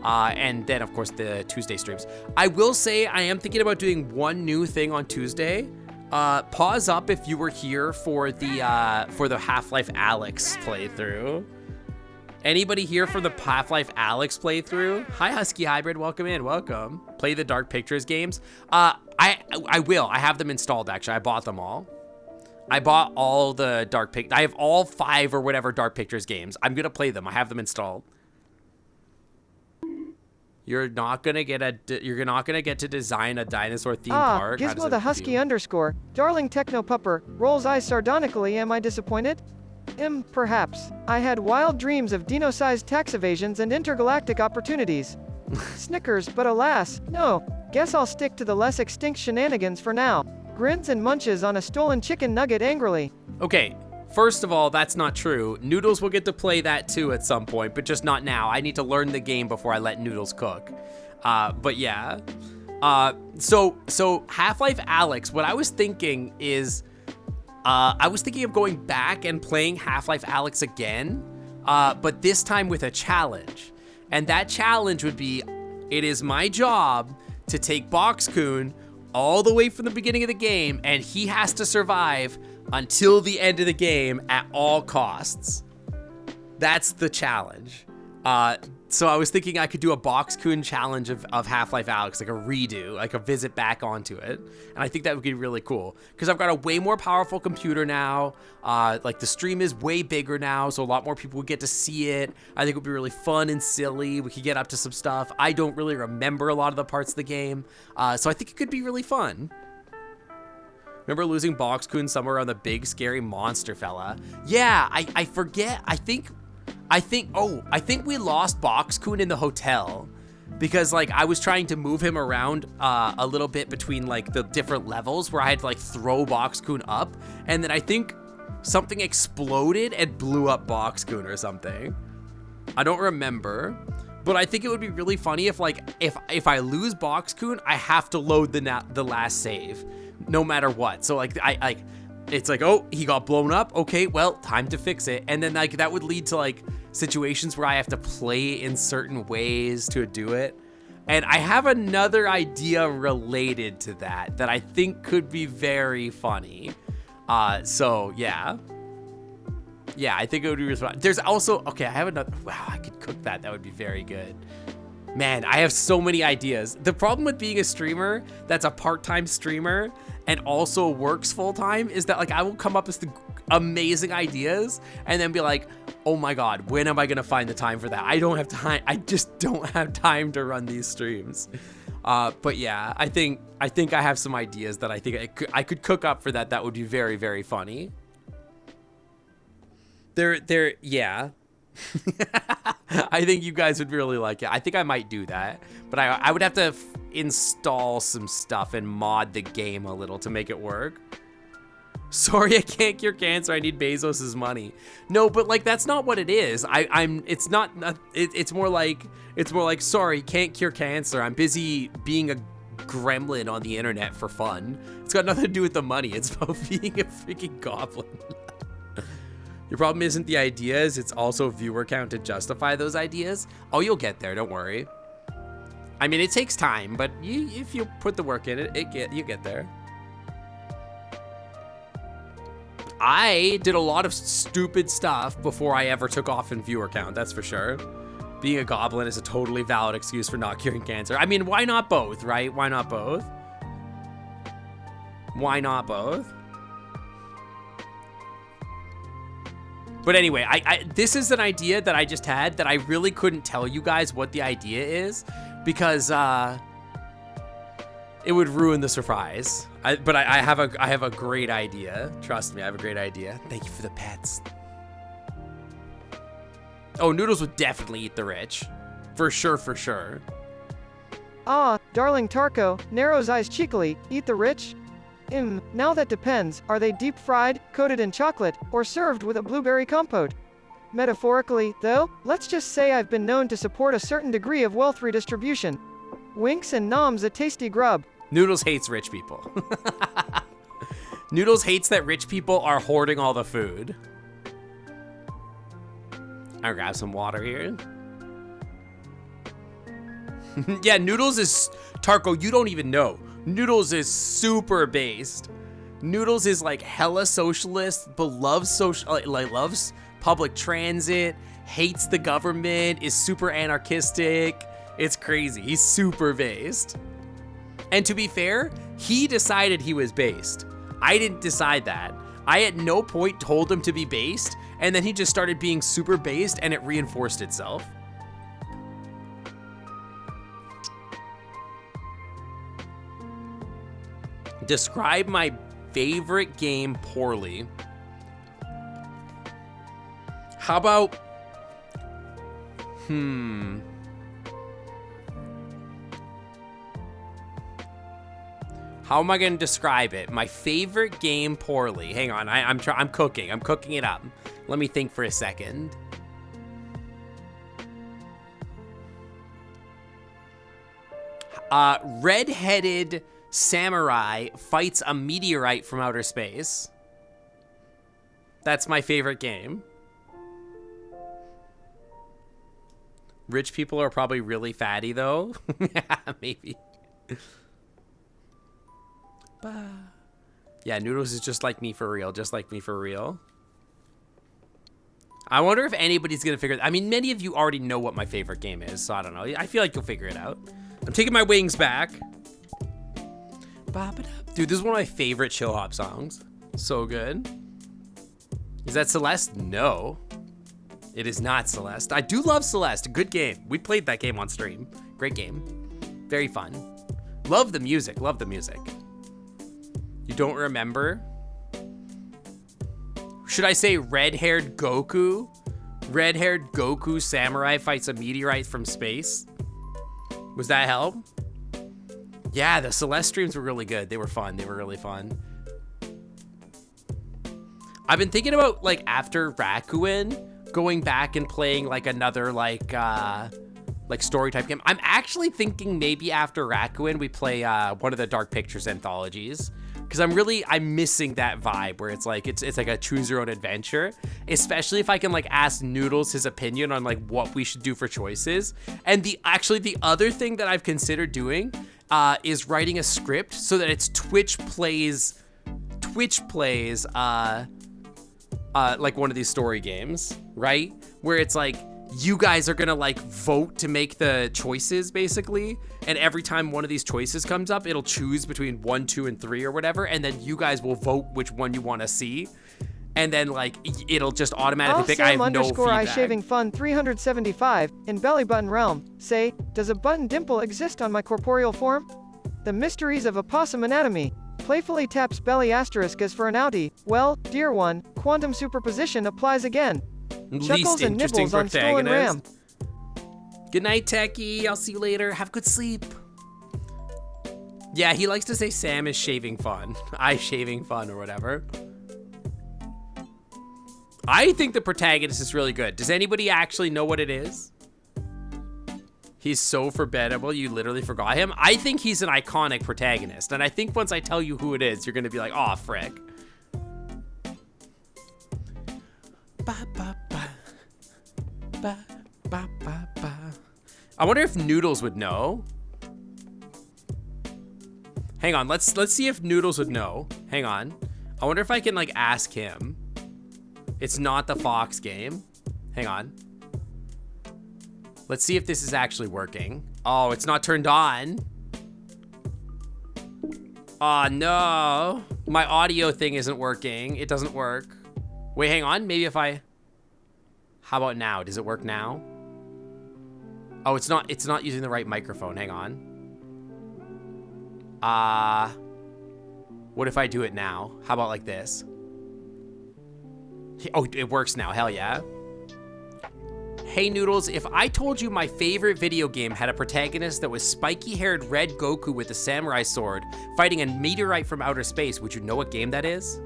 And then of course the Tuesday streams. I will say I am thinking about doing one new thing on Tuesday. Pause up if you were here for the Half-Life Alyx playthrough. Anybody here for the Half-Life Alyx playthrough? Hi Husky Hybrid, welcome in, welcome. Play the Dark Pictures games. I will, I have them installed actually, I bought them all. I bought all the I have all 5 or whatever Dark Pictures games. I'm gonna play them. I have them installed. You're not gonna get to design a dinosaur themed park. Gizmo the Husky _ darling techno pupper, rolls eyes sardonically. Am I disappointed? Perhaps. I had wild dreams of dino-sized tax evasions and intergalactic opportunities. Snickers, but alas, no. Guess I'll stick to the less extinct shenanigans for now. Grins and munches on a stolen chicken nugget angrily. Okay, first of all, that's not true. Noodles will get to play that too at some point, but just not now. I need to learn the game before I let Noodles cook. But yeah. So Half-Life Alyx, what I was thinking is, I was thinking of going back and playing Half-Life Alyx again, but this time with a challenge. And that challenge would be, it is my job to take Boxcoon all the way from the beginning of the game, and he has to survive until the end of the game at all costs. That's the challenge. So I was thinking I could do a Boxcoon challenge of Half-Life Alyx, like a redo, like a visit back onto it. And I think that would be really cool because I've got a way more powerful computer now. Like the stream is way bigger now, so a lot more people would get to see it. I think it would be really fun and silly. We could get up to some stuff. I don't really remember a lot of the parts of the game, so I think it could be really fun. Remember losing Boxcoon somewhere on the big scary monster fella? Yeah, I forget. I think we lost Boxcoon in the hotel because like I was trying to move him around a little bit between like the different levels where I had to like throw Boxcoon up, and then I think something exploded and blew up Boxcoon or something. I don't remember, but I think it would be really funny if like if I lose Boxcoon, I have to load the last save, no matter what. So like it's like, oh, he got blown up. Okay, well, time to fix it. And then like that would lead to like situations where I have to play in certain ways to do it. And I have another idea related to that I think could be very funny. So yeah. Yeah, I think it would be really fun. There's also, okay, I have another, wow, I could cook that. That would be very good. Man, I have so many ideas. The problem with being a streamer that's a part-time streamer and also works full-time is that like I will come up with the amazing ideas and then be like, oh my God, when am I gonna find the time for that? I don't have time. I just don't have time to run these streams. But yeah, I think I have some ideas that I think I could cook up for that. That would be very, very funny. Yeah. I think you guys would really like it. I think I might do that, but I would have to install some stuff and mod the game a little to make it work. Sorry, I can't cure cancer. I need Bezos's money. No, but like that's not what it is. It's more like sorry, can't cure cancer. I'm busy being a gremlin on the internet for fun. It's got nothing to do with the money. It's about being a freaking goblin. Your problem isn't the ideas, it's also viewer count to justify those ideas. Oh, you'll get there, don't worry. I mean, it takes time, but if you put the work in it, you get there. I did a lot of stupid stuff before I ever took off in viewer count, that's for sure. Being a goblin is a totally valid excuse for not curing cancer. I mean, why not both, right? Why not both? Why not both? But anyway, this is an idea that I just had that I really couldn't tell you guys what the idea is because it would ruin the surprise. But I have a great idea. Trust me, I have a great idea. Thank you for the pets. Oh, Noodles would definitely eat the rich. For sure, for sure. Ah, darling Tarko, narrows eyes cheekily, eat the rich? Now that depends. Are they deep fried, coated in chocolate, or served with a blueberry compote? Metaphorically, though, let's just say I've been known to support a certain degree of wealth redistribution. Winks and noms a tasty grub. Noodles hates rich people. Noodles hates that rich people are hoarding all the food. I'll grab some water here. Yeah, Noodles is... Tarko, you don't even know. Noodles is super based. Noodles is like hella socialist, but loves loves public transit, hates the government, is super anarchistic. It's crazy. He's super based. And to be fair, he decided he was based. I didn't decide that. I at no point told him to be based, and then he just started being super based and it reinforced itself. Describe my favorite game poorly. How about... How am I going to describe it? My favorite game poorly. Hang on, I'm cooking. I'm cooking it up. Let me think for a second. Red-headed samurai fights a meteorite from outer space. That's my favorite game. Rich people are probably really fatty, though. Yeah, maybe. Yeah, Noodles is just like me for real. Just like me for real. I wonder if anybody's gonna figure it. I mean, many of you already know what my favorite game is, so I don't know. I feel like you'll figure it out. I'm taking my wings back. Dude, this is one of my favorite chill hop songs. So good. Is that Celeste? No. It is not Celeste. I do love Celeste. Good game. We played that game on stream. Great game. Very fun. Love the music. Love the music. You don't remember? Should I say red-haired Goku? Red-haired Goku samurai fights a meteorite from space? Was that help? Yeah, the Celeste streams were really good. They were fun. They were really fun. I've been thinking about, like, after Rakuen, going back and playing, like, another, like story type game. I'm actually thinking maybe after Rakuen, we play one of the Dark Pictures anthologies. Because I'm missing that vibe where it's like a choose your own adventure, especially if I can like ask Noodles his opinion on like what we should do for choices. And the other thing that I've considered doing is writing a script so that it's Twitch plays like one of these story games, right? Where it's like you guys are gonna like vote to make the choices basically, and every time one of these choices comes up, it'll choose between 1, 2, and 3 or whatever, and then you guys will vote which one you want to see, and then like it'll just automatically pick. I have no feedback. Shaving Fun 375 in Belly Button Realm say, does a button dimple exist on my corporeal form? The mysteries of opossum anatomy. Playfully taps belly asterisk as for an outie. Well, dear one, quantum superposition applies again. Chuckles and nibbles on stolen ram. Good night, Techie. I'll see you later. Have good sleep. Yeah, he likes to say Sam is shaving fun. I shaving fun or whatever. I think the protagonist is really good. Does anybody actually know what it is? He's so forgettable, you literally forgot him. I think he's an iconic protagonist. And I think once I tell you who it is, you're going to be like, aw, frick. Ba, ba, ba. Ba, ba, ba, ba. I wonder if Noodles would know. Hang on, let's see if Noodles would know. Hang on. I wonder if I can like ask him. It's not the Fox game. Hang on. Let's see if this is actually working. Oh, it's not turned on. Oh no. My audio thing isn't working. It doesn't work. Wait, hang on. Maybe if I... How about now? Does it work now? Oh, it's not using the right microphone. Hang on. What if I do it now? How about like this? Oh, it works now. Hell yeah. Hey Noodles, if I told you my favorite video game had a protagonist that was spiky-haired red Goku with a samurai sword fighting a meteorite from outer space, would you know what game that is?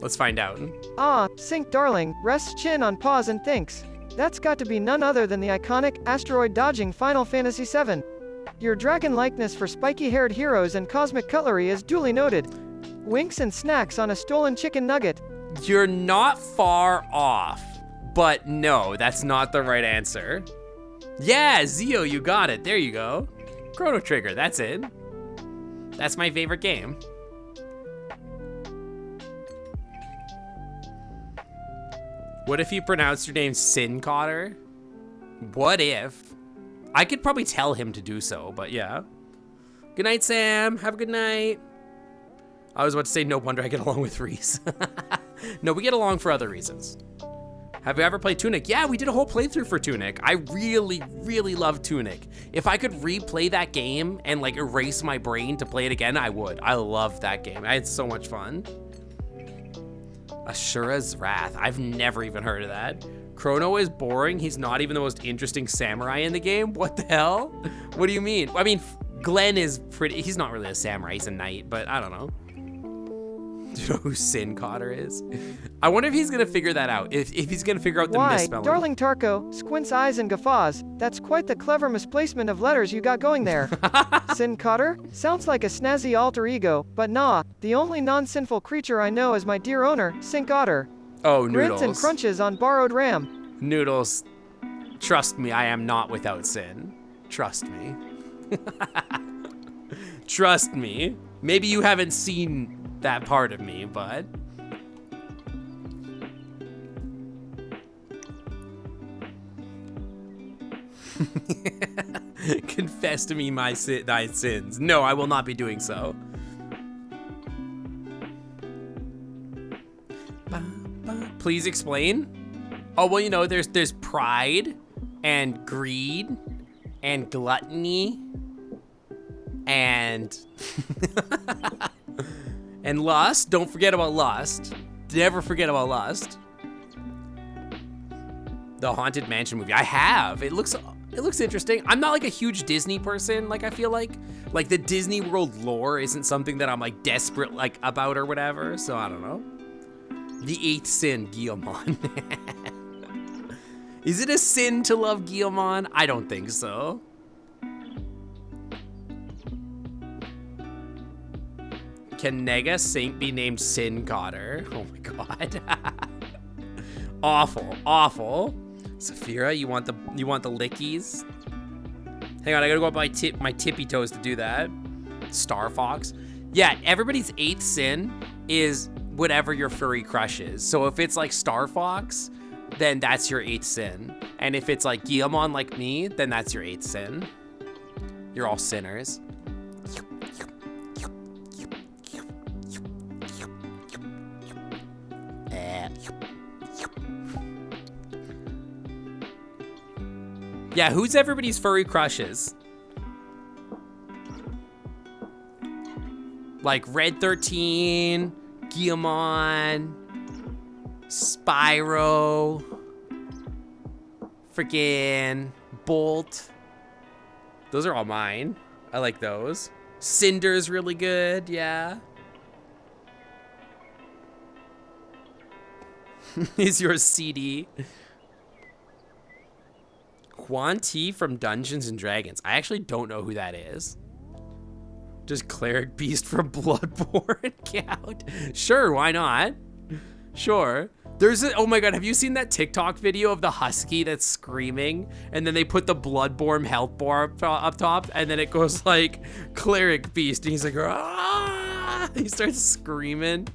Let's find out. Ah, Sync darling, rests chin on pause and thinks. That's got to be none other than the iconic, asteroid-dodging Final Fantasy VII. Your dragon likeness for spiky-haired heroes and cosmic cutlery is duly noted. Winks and snacks on a stolen chicken nugget. You're not far off, but no, that's not the right answer. Yeah, Zio, you got it. There you go. Chrono Trigger, that's it. That's my favorite game. What if you pronounced your name Sin Cotter? What if? I could probably tell him to do so, but yeah. Good night, Sam. Have a good night. I was about to say, no wonder I get along with Reese. No, we get along for other reasons. Have you ever played Tunic? Yeah, we did a whole playthrough for Tunic. I really, really love Tunic. If I could replay that game and like erase my brain to play it again, I would. I love that game. I had so much fun. Ashura's Wrath. I've never even heard of that. Chrono is boring. He's not even the most interesting samurai in the game. What the hell? What do you mean? I mean, Glenn is pretty, he's not really a samurai, he's a knight, but I don't know. Do you know who Sin Cotter is? I wonder if he's gonna figure that out. If he's gonna figure out the misspelling. Darling Tarko, squints eyes and guffaws. That's quite the clever misplacement of letters you got going there. Sin Cotter? Sounds like a snazzy alter ego, but nah, the only non-sinful creature I know is my dear owner, Sink Otter. Oh, Grins Noodles. and crunches on borrowed RAM. Noodles, trust me, I am not without sin. Trust me. Trust me. Maybe you haven't seen that part of me, but... Confess to me thy sins. No, I will not be doing so. Please explain. Oh, well, you know, there's pride and greed and gluttony and and lust. Don't forget about lust. Never forget about lust. The Haunted Mansion movie. I have. It looks interesting. I'm not like a huge Disney person. Like, I feel like the Disney World lore isn't something that I'm like desperate like about or whatever. So I don't know. The Eighth Sin, Guillemon. Is it a sin to love Guillemon? I don't think so. Can Nega Saint be named Sin Cotter? Oh my god. Awful, awful. Saphira, you want the lickies? Hang on, I gotta go up my tippy toes to do that. Star Fox. Yeah, everybody's eighth sin is whatever your furry crush is. So if it's like Star Fox, then that's your eighth sin. And if it's like Guillemon like me, then that's your eighth sin. You're all sinners. Yeah, who's everybody's furry crushes? Like Red 13, Guillemon, Spyro, freaking Bolt. Those are all mine. I like those. Cinder's really good, yeah. Is your CD? Quan T from Dungeons and Dragons. I actually don't know who that is. Just Cleric Beast from Bloodborne count? Sure, why not? Sure. There's a, oh my god, have you seen that TikTok video of the husky that's screaming? And then they put the Bloodborne health bar up top, and then it goes like, Cleric Beast, and he's like, ah! He starts screaming.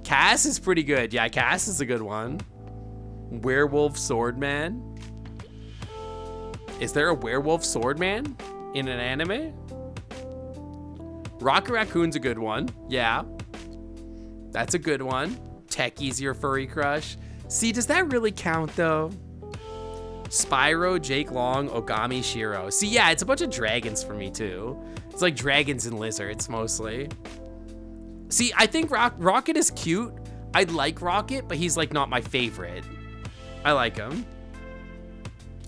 Cass is pretty good. Yeah, Cass is a good one. Werewolf Swordman. Is there a werewolf swordman in an anime? Rocket Raccoon's a good one. Yeah. That's a good one. Techie's your furry crush. See, does that really count though? Spyro, Jake Long, Ogami Shiro. See, yeah, it's a bunch of dragons for me too. It's like dragons and lizards mostly. See, I think Rocket is cute. I like Rocket, but he's like not my favorite. I like him.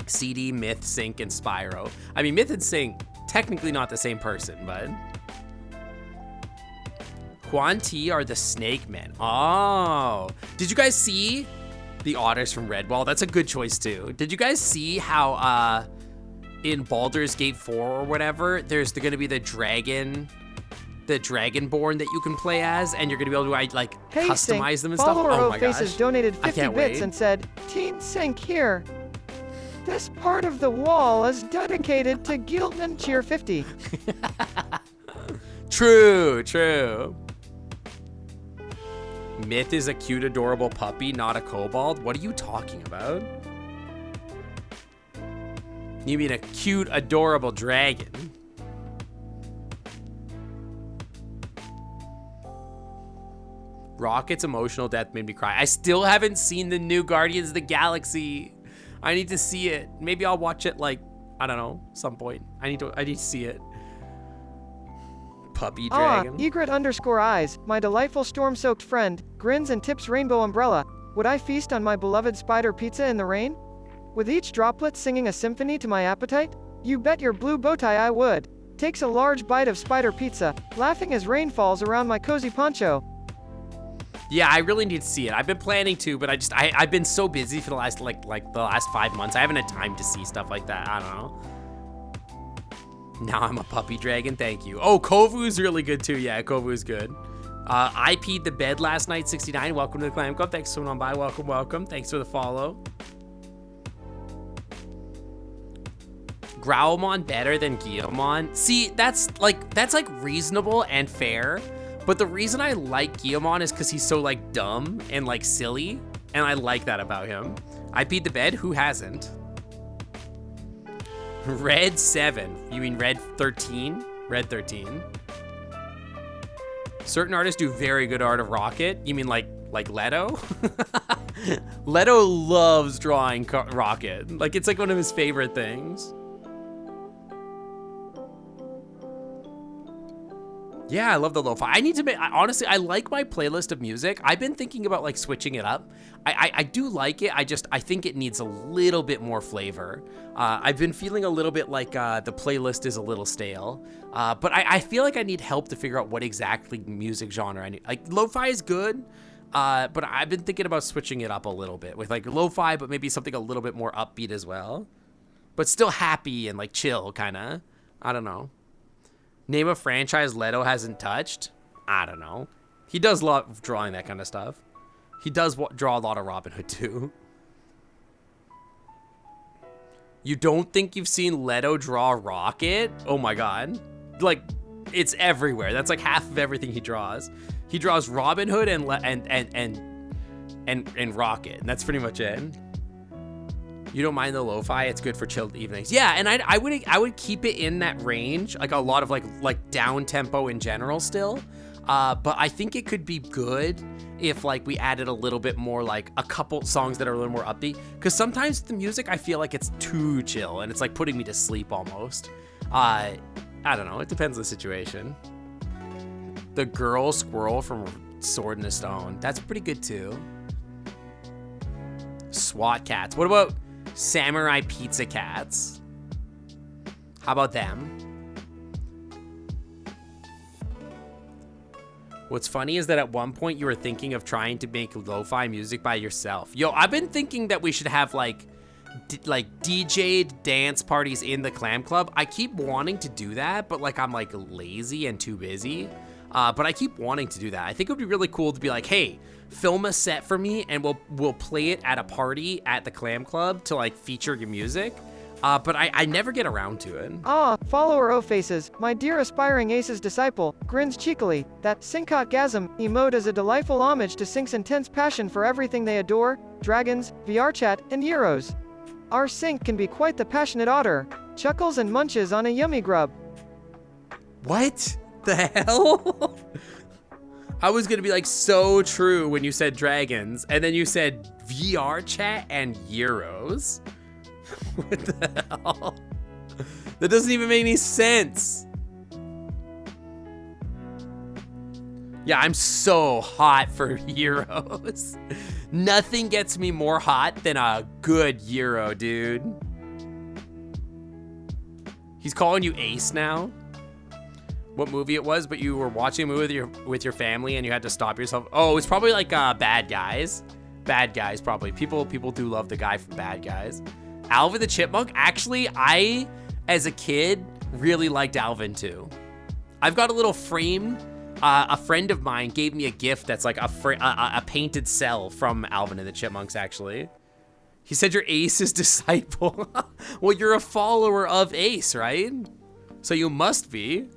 CD, Myth, Sync, and Spyro. I mean, Myth and Sync, technically not the same person, but... Quan T are the Snake Men. Oh. Did you guys see the otters from Redwall? That's a good choice, too. Did you guys see how, in Baldur's Gate 4 or whatever, there's going to be the Dragonborn that you can play as, and you're gonna be able to like hey, customize Sync, them and stuff. Oh my gosh. Faces donated 50 bits and said, Teen Sync here. This part of the wall is dedicated to Guildman Cheer 50. True, true. Myth is a cute, adorable puppy, not a kobold. What are you talking about? You mean a cute, adorable dragon? Rocket's emotional death made me cry. I still haven't seen the new Guardians of the Galaxy. I need to see it. Maybe I'll watch it like, I don't know, some point. I need to see it. Puppy dragon. Egret_eyes, my delightful storm-soaked friend, grins and tips rainbow umbrella. Would I feast on my beloved spider pizza in the rain? With each droplet singing a symphony to my appetite? You bet your blue bow tie I would. Takes a large bite of spider pizza, laughing as rain falls around my cozy poncho. Yeah, I really need to see it. I've been planning to, but I've been so busy for the last like the last 5 months. I haven't had time to see stuff like that. I don't know. Now I'm a puppy dragon. Thank you. Oh, Kovu's really good too. Yeah, Kovu's good. I peed the bed last night. 69. Welcome to the Clam Club. Thanks for coming on by. Welcome, welcome. Thanks for the follow. Growlmon better than Guillemon? See, that's like reasonable and fair. But the reason I like Guillemon is because he's so like dumb and like silly. And I like that about him. I peed the bed? Who hasn't? Red 7. You mean Red 13? Red 13. Certain artists do very good art of Rocket. You mean like Leto? Leto loves drawing Rocket. Like it's like one of his favorite things. Yeah, I love the lo-fi. I need to make, honestly, I like my playlist of music. I've been thinking about like switching it up. I do like it. I think it needs a little bit more flavor. I've been feeling a little bit like the playlist is a little stale. But I feel like I need help to figure out what exactly music genre I need. Like lo-fi is good, but I've been thinking about switching it up a little bit with like lo-fi, but maybe something a little bit more upbeat as well. But still happy and like chill kind of. I don't know. Name a franchise Leto hasn't touched? I don't know. He does love drawing that kind of stuff. He does draw a lot of Robin Hood too. You don't think you've seen Leto draw Rocket? Oh my god. Like, it's everywhere. That's like half of everything he draws. He draws Robin Hood and Rocket, and that's pretty much it. You don't mind the lo-fi? It's good for chilled evenings. Yeah, and I would keep it in that range, like a lot of like down tempo in general still. But I think it could be good if like we added a little bit more, like a couple songs that are a little more upbeat. Because sometimes the music I feel like it's too chill and it's like putting me to sleep almost. I don't know. It depends on the situation. The girl squirrel from Sword in the Stone. That's pretty good too. SWAT cats. What about Samurai Pizza Cats? How about them? What's funny is that at one point you were thinking of trying to make lo-fi music by yourself. Yo, I've been thinking that we should have like DJ'd dance parties in the Clam Club. I keep wanting to do that, but like I'm like lazy and too busy. But I keep wanting to do that. I think it would be really cool to be like, hey, film a set for me and we'll play it at a party at the Clam Club to like feature your music. But I never get around to it. Ah, follower O-Faces, my dear aspiring Ace's disciple, grins cheekily. That Syncotgasm emote is a delightful homage to Sync's intense passion for everything they adore, dragons, VRChat, and Euros. Our Sync can be quite the passionate otter, chuckles and munches on a yummy grub. What the hell? I was gonna be like so true when you said dragons, and then you said VRChat and Euros. What the hell? That doesn't even make any sense. Yeah, I'm so hot for Euros. Nothing gets me more hot than a good Euro, dude. He's calling you Ace now. What movie it was, but you were watching a movie with your family and you had to stop yourself. Oh, it's probably like Bad Guys. Bad Guys, probably. People do love the guy from Bad Guys. Alvin the Chipmunk. Actually, I, as a kid, really liked Alvin too. I've got a little frame. A friend of mine gave me a gift that's like a painted cell from Alvin and the Chipmunks, actually. He said you're Ace's disciple. Well, you're a follower of Ace, right? So you must be.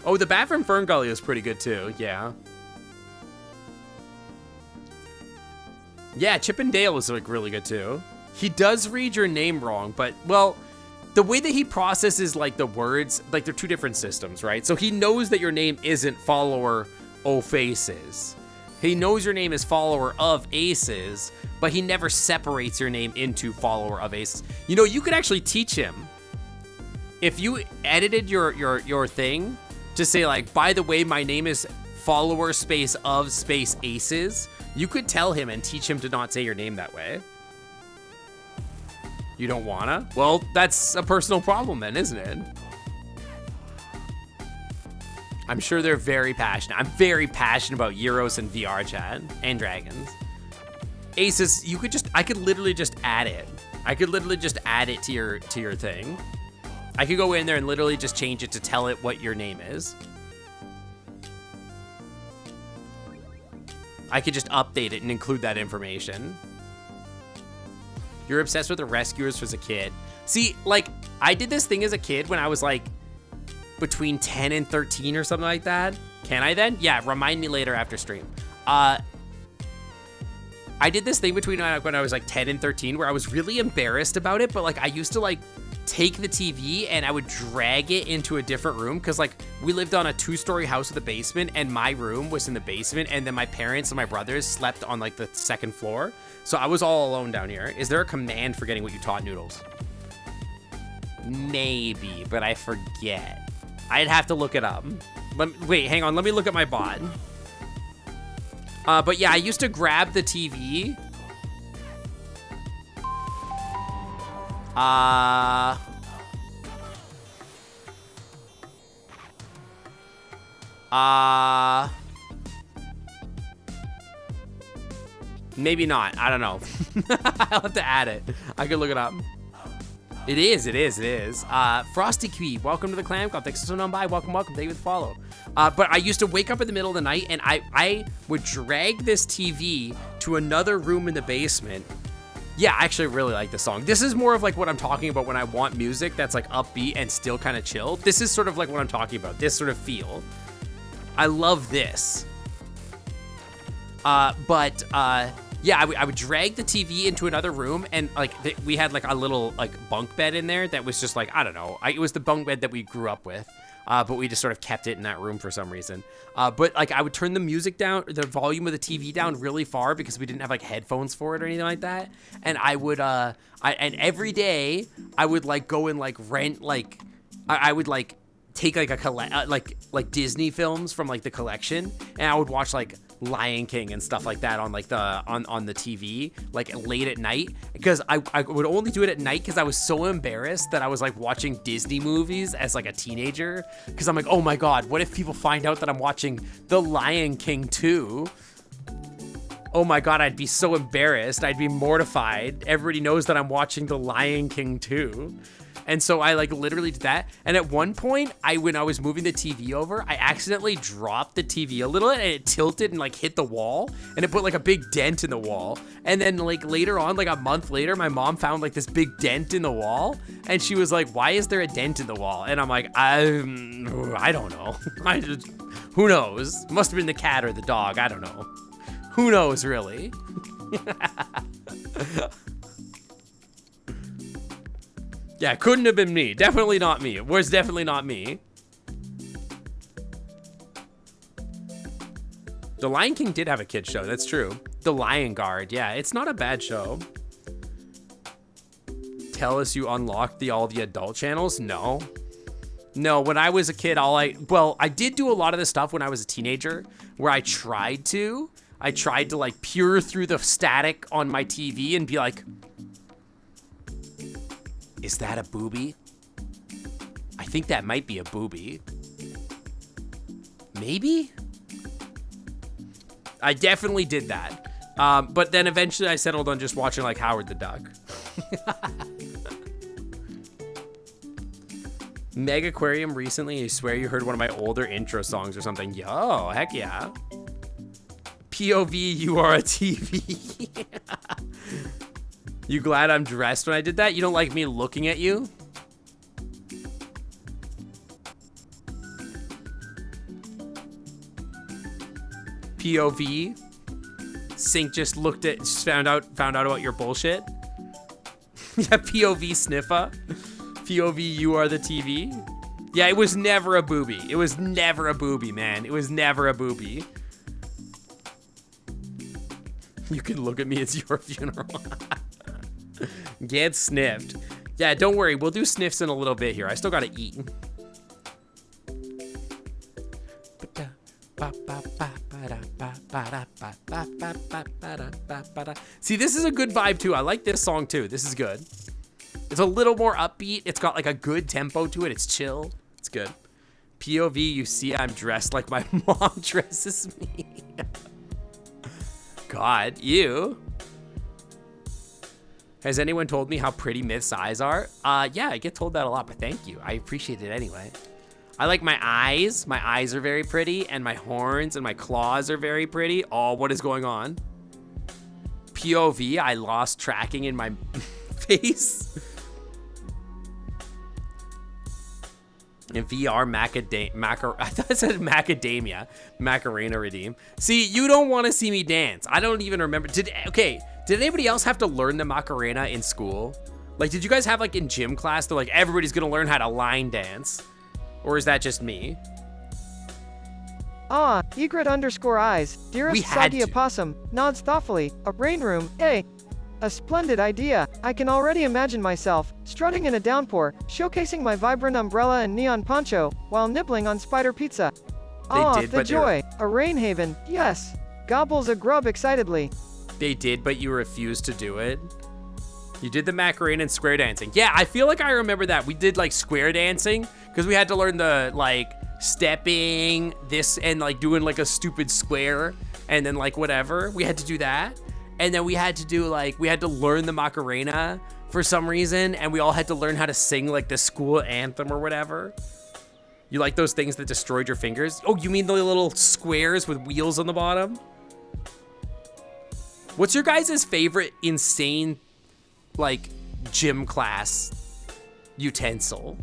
Oh, the Bat from Fern Gully is pretty good too, yeah. Yeah, Chip and Dale is like really good too. He does read your name wrong, but well, the way that he processes like the words, like they're two different systems, right? So he knows that your name isn't follower O-Faces. He knows your name is follower of Aces, but he never separates your name into follower of Aces. You know, you could actually teach him. If you edited your thing to say like, by the way, my name is follower space of space Aces, you could tell him and teach him to not say your name that way. You don't wanna? Well, that's a personal problem then, isn't it? I'm sure they're very passionate. I'm very passionate about Euros and VRChat and dragons. Aces, you could just, I could literally just add it. I could literally just add it to your thing. I could go in there and literally just change it to tell it what your name is. I could just update it and include that information. You're obsessed with the Rescuers as a kid. See, like, I did this thing as a kid when I was, like, between 10 and 13 or something like that. Can I then? Yeah, remind me later after stream. I did this thing between when I was, like, 10 and 13 where I was really embarrassed about it, but, like, I used to, like, take the TV and I would drag it into a different room because, like, we lived on a 2-story house with a basement and my room was in the basement, and then my parents and my brothers slept on, like, the 2nd floor. So I was all alone down here. Is there a command for getting what you taught, Noodles? Maybe, but I forget. I'd have to look it up. Wait, hang on. Let me look at my bot. But yeah, I used to grab the TV. Maybe not. I don't know. I'll have to add it. I could look it up. It is. Frosty Queeb, welcome to the Clam Club. Thanks for so on by. Welcome. Thank you for the follow. But I used to wake up in the middle of the night and I would drag this TV to another room in the basement. Yeah, I actually really like this song. This is more of like what I'm talking about when I want music that's like upbeat and still kind of chill. This is sort of like what I'm talking about. This sort of feel. I love this. Yeah, I would drag the TV into another room, and like we had like a little like bunk bed in there that was just like, I don't know. It was the bunk bed that we grew up with, but we just sort of kept it in that room for some reason. But like I would turn the music down, the volume of the TV down really far because we didn't have like headphones for it or anything like that. And I would, and every day I would like go and like rent like, I would like take like a like Disney films from like the collection, and I would watch like Lion King and stuff like that on like on the TV like late at night, because I would only do it at night because I was so embarrassed that I was like watching Disney movies as like a teenager, because I'm like, oh my god, what if people find out that I'm watching The Lion King 2? Oh my god, I'd be so embarrassed. I'd be mortified. Everybody knows that I'm watching The Lion King 2. And so I like literally did that. And at one point, when I was moving the TV over, I accidentally dropped the TV a little and it tilted and like hit the wall, and it put like a big dent in the wall. And then like later on, like a month later, my mom found like this big dent in the wall, and she was like, why is there a dent in the wall? And I'm like, I don't know. Who knows? Must have been the cat or the dog. I don't know. Who knows really? Yeah, couldn't have been me. Definitely not me. It was definitely not me. The Lion King did have a kid show. That's true. The Lion Guard. Yeah, it's not a bad show. Tell us you unlocked all the adult channels? No. No, when I was a kid, I did do a lot of this stuff when I was a teenager, where I tried to like peer through the static on my TV and be like, is that a booby? I think that might be a booby. Maybe? I definitely did that. But then eventually I settled on just watching like Howard the Duck. Meg Aquarium recently, I swear you heard one of my older intro songs or something. Yo, heck yeah. POV, you are a TV. You glad I'm dressed when I did that? You don't like me looking at you? POV. Sync just found out about your bullshit. Yeah, POV sniffer. POV, you are the TV. Yeah, it was never a booby. It was never a booby, man. It was never a booby. You can look at me, it's your funeral. Get sniffed. Yeah, don't worry. We'll do sniffs in a little bit here. I still gotta eat. See, this is a good vibe too. I like this song too. This is good. It's a little more upbeat. It's got like a good tempo to it. It's chill. It's good. POV, you see I'm dressed like my mom dresses me. God, you. Has anyone told me how pretty Myth's eyes are? Yeah, I get told that a lot, but thank you. I appreciate it anyway. I like my eyes. My eyes are very pretty, and my horns and my claws are very pretty. Oh, what is going on? POV, I lost tracking in my face. In VR, I thought it said macadamia. Macarena redeem. See, you don't want to see me dance. I don't even remember. Did anybody else have to learn the Macarena in school? Like, did you guys have, like, in gym class, they're like, everybody's gonna learn how to line dance? Or is that just me? Egret_eyes. Dearest Soggy Opossum, nods thoughtfully. A rain room, eh? A splendid idea. I can already imagine myself, strutting in a downpour, showcasing my vibrant umbrella and neon poncho, while nibbling on spider pizza. The joy. A rain haven, yes. Gobbles a grub excitedly. They did, but you refused to do it. You did the Macarena and square dancing. Yeah, I feel like I remember that. We did, like, square dancing, because we had to learn the, like, stepping, this, and, like, doing, like, a stupid square, and then, like, whatever. We had to do that. And then we had to do, like, we had to learn the Macarena for some reason, and we all had to learn how to sing, like, the school anthem or whatever. You like those things that destroyed your fingers? Oh, you mean the little squares with wheels on the bottom? What's your guys' favorite insane, like, gym class utensil?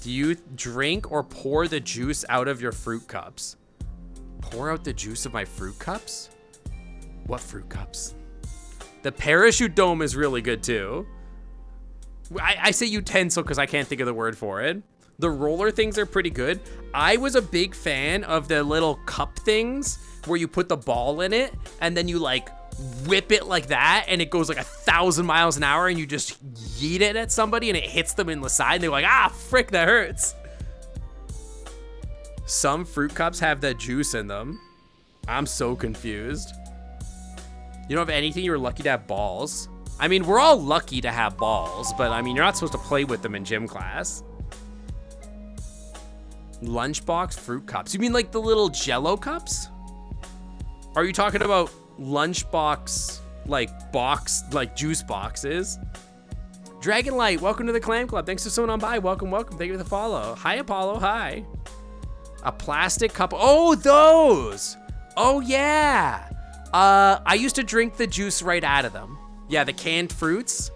Do you drink or pour the juice out of your fruit cups? Pour out the juice of my fruit cups? What fruit cups? The parachute dome is really good too. I say utensil because I can't think of the word for it. The roller things are pretty good. I was a big fan of the little cup things where you put the ball in it and then you, like, whip it like that and it goes like 1,000 miles an hour and you just yeet it at somebody and it hits them in the side and they're like, ah, frick, that hurts. Some fruit cups have that juice in them. I'm so confused. You don't have anything? You were lucky to have balls. I mean, we're all lucky to have balls, but I mean, you're not supposed to play with them in gym class. Lunchbox fruit cups. You mean like the little Jello cups? Are you talking about lunchbox, like box, like juice boxes? Dragonlight, welcome to the Clam Club. Thanks for someone on by. Welcome, welcome. Thank you for the follow. Hi, Apollo. Hi. A plastic cup. Oh, those. Oh, yeah. I used to drink the juice right out of them. Yeah, the canned fruits.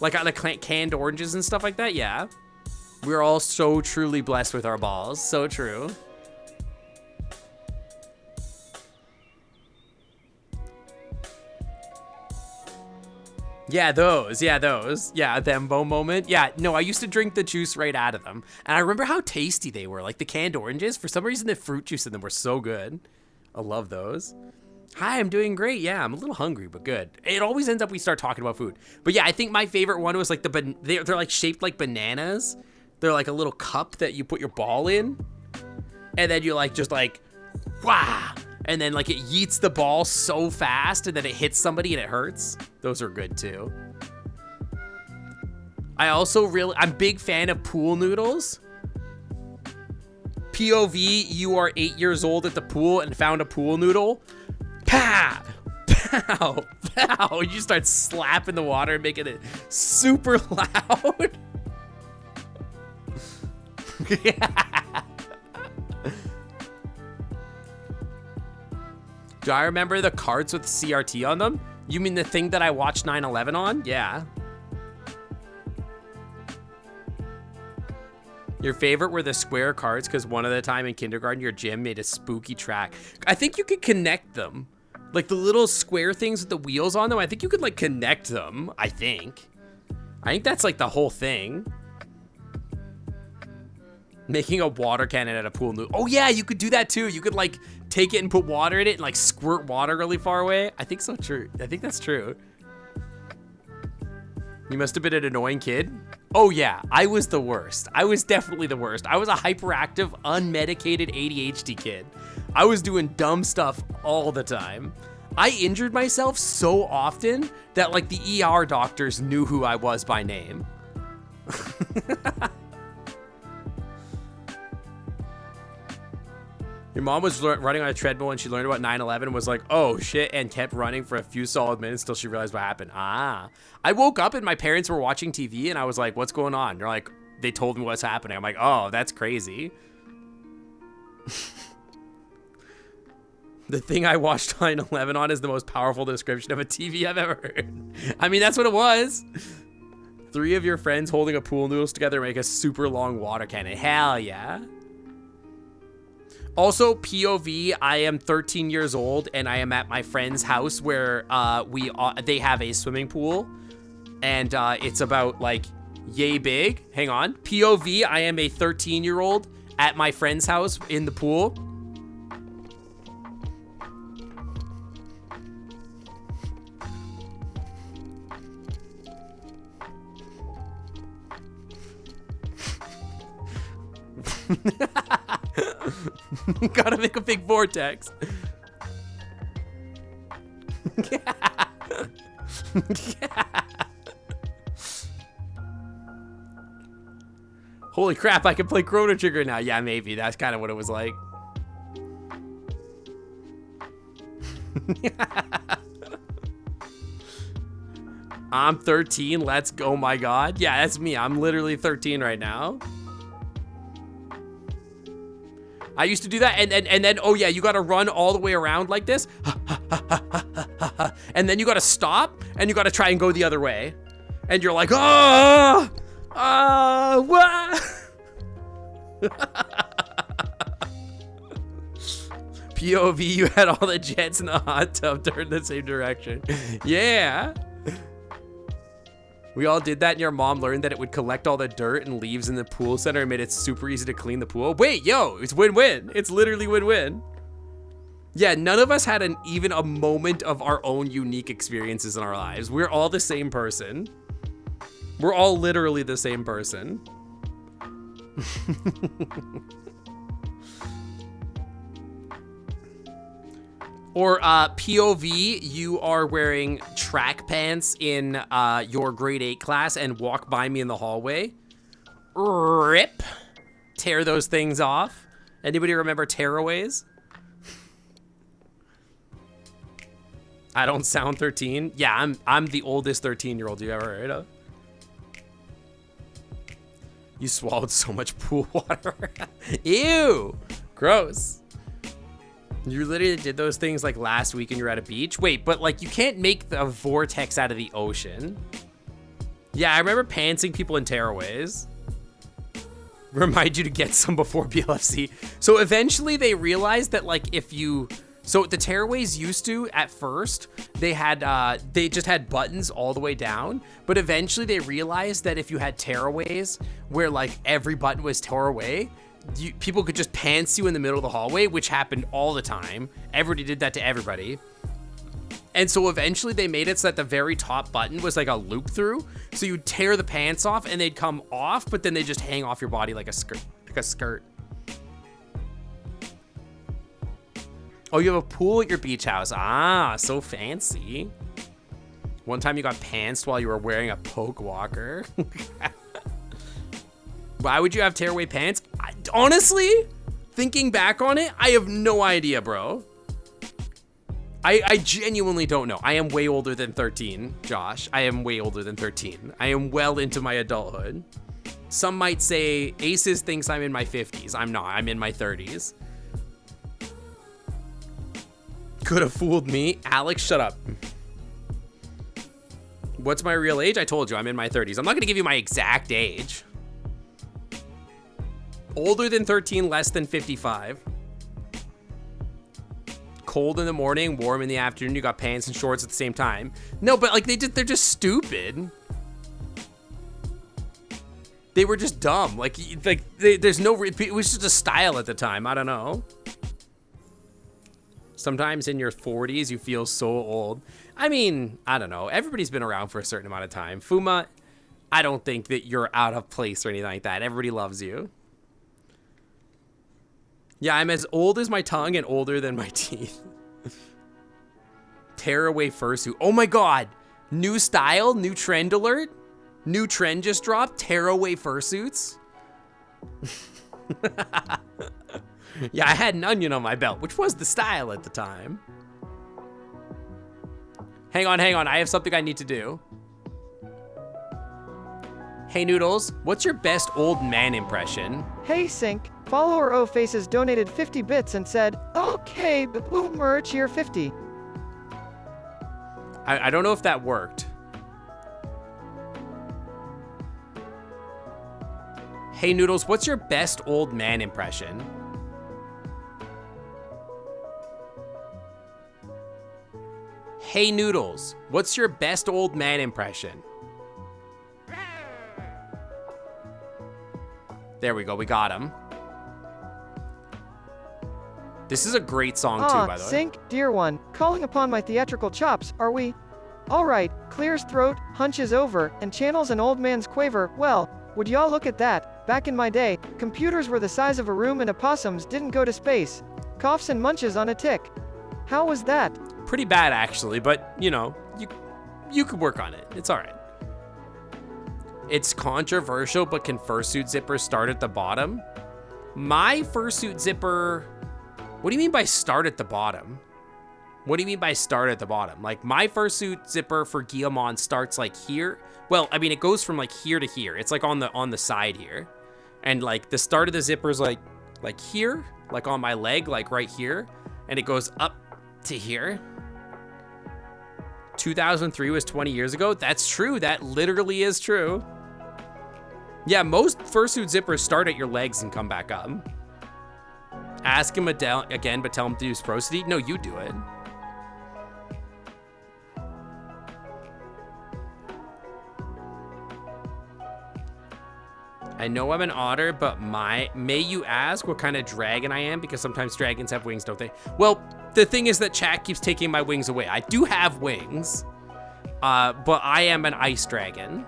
Like out of canned oranges and stuff like that. Yeah. We're all so truly blessed with our balls. So true. Yeah, those. Yeah, those. Yeah, Thembo moment. Yeah, no, I used to drink the juice right out of them. And I remember how tasty they were. Like the canned oranges. For some reason, the fruit juice in them were so good. I love those. Hi, I'm doing great. Yeah, I'm a little hungry, but good. It always ends up we start talking about food. But yeah, I think my favorite one was like they're like shaped like bananas. They're like a little cup that you put your ball in. And then you like just like, wah! And then like it yeets the ball so fast and then it hits somebody and it hurts. Those are good too. I'm a big fan of pool noodles. POV, you are 8 years old at the pool and found a pool noodle. Pow! Pow! Pow! You start slapping the water and making it super loud. Yeah. Do I remember the cards with CRT on them? You mean the thing that I watched 9/11 on? Yeah. Your favorite were the square cards because one at a time in kindergarten, your gym made a spooky track. I think you could connect them. Like the little square things with the wheels on them, I think you could like connect them, I think that's like the whole thing. Making a water cannon at a pool noodle. Oh yeah, you could do that too. You could like take it and put water in it and like squirt water really far away. I think so true. I think that's true. You must have been an annoying kid. Oh yeah, I was the worst. I was definitely the worst. I was a hyperactive, unmedicated ADHD kid. I was doing dumb stuff all the time. I injured myself so often that like the ER doctors knew who I was by name. Your mom was running on a treadmill and she learned about 9/11 and was like, oh shit, and kept running for a few solid minutes till she realized what happened. Ah. I woke up and my parents were watching TV and I was like, what's going on? They're like, they told me what's happening. I'm like, oh, that's crazy. The thing I watched 9/11 on is the most powerful description of a TV I've ever heard. I mean, that's what it was. 3 of your friends holding a pool noodles together make a super long water cannon. Hell yeah. Also, POV, I am 13 years old and I am at my friend's house where they have a swimming pool. And it's about like yay big. Hang on. POV, I am a 13-year-old at my friend's house in the pool. Gotta make a big vortex. Holy crap, I can play Chrono Trigger now. Yeah, maybe. That's kind of what it was like. I'm 13. Let's go. Oh my God. Yeah, that's me. I'm literally 13 right now. I used to do that, and then, oh yeah, you gotta run all the way around like this. And then you gotta stop, and you gotta try and go the other way. And you're like, oh! What? POV, you had all the jets in the hot tub turn the same direction. Yeah. We all did that, and your mom learned that it would collect all the dirt and leaves in the pool center and made it super easy to clean the pool. Wait, yo, it's win-win. It's literally win-win. Yeah, none of us had even a moment of our own unique experiences in our lives. We're all the same person. We're all literally the same person. Or POV, you are wearing track pants in your grade 8 class and walk by me in the hallway. Rip. Tear those things off. Anybody remember tearaways? I don't sound 13. Yeah, I'm the oldest 13-year-old you ever heard of. You swallowed so much pool water. Ew. Gross. You literally did those things like last week and you're at a beach. Wait, but like you can't make the vortex out of the ocean. Yeah, I remember pantsing people in tearaways. Remind you to get some before BLFC. So eventually they realized that like if you, so the tearaways used to at first, they just had buttons all the way down. But eventually they realized that if you had tearaways where like every button was tore away, people could just pants you in the middle of the hallway, which happened all the time. Everybody did that to everybody. And so eventually they made it so that the very top button was like a loop through. So you'd tear the pants off and they'd come off, but then they just hang off your body like a skirt. Oh, you have a pool at your beach house. Ah, so fancy. One time you got pantsed while you were wearing a poke walker. Why would you have tearaway pants? Honestly, thinking back on it, I have no idea, bro. I genuinely don't know. I am way older than 13, Josh. I am way older than 13. I am well into my adulthood. Some might say Aces thinks I'm in my 50s. I'm not. I'm in my 30s. Could have fooled me. Alex, shut up. What's my real age? I told you, I'm in my 30s. I'm not going to give you my exact age. Older than 13, less than 55. Cold in the morning, warm in the afternoon. You got pants and shorts at the same time. No, but like they're just stupid. They were just dumb. There's no, it was just a style at the time. I don't know. Sometimes in your 40s, you feel so old. I mean, I don't know. Everybody's been around for a certain amount of time. Fuma, I don't think that you're out of place or anything like that. Everybody loves you. Yeah, I'm as old as my tongue and older than my teeth. Tearaway fursuit. Oh my God. New style, new trend alert. New trend just dropped. Tearaway fursuits. Yeah, I had an onion on my belt, which was the style at the time. Hang on. I have something I need to do. Hey Noodles, what's your best old man impression? Hey Sync, follower O Faces donated 50 bits and said, okay, boomer cheer 50. I don't know if that worked. Hey Noodles, what's your best old man impression? Hey Noodles, what's your best old man impression? There we go, we got him. This is a great song too, by the way. Sync, dear one, calling upon my theatrical chops, are we? Alright, clears throat, hunches over, and channels an old man's quaver. Well, would y'all look at that? Back in my day, computers were the size of a room and opossums didn't go to space. Coughs and munches on a tick. How was that? Pretty bad actually, but you know, you could work on it. It's all right. It's controversial, but can fursuit zippers start at the bottom? My fursuit zipper, what do you mean by start at the bottom? What do you mean by start at the bottom? Like my fursuit zipper for Guillemon starts like here. Well, I mean, it goes from like here to here. It's like on the side here. And like the start of the zipper is like here, like on my leg, like right here. And it goes up to here. 2003 was 20 years ago. That's true. That literally is true. Yeah, most fursuit zippers start at your legs and come back up. Ask him again, but tell him to use prosody. No, you do it. I know I'm an otter, but may you ask what kind of dragon I am? Because sometimes dragons have wings, don't they? Well, the thing is that chat keeps taking my wings away. I do have wings, but I am an ice dragon.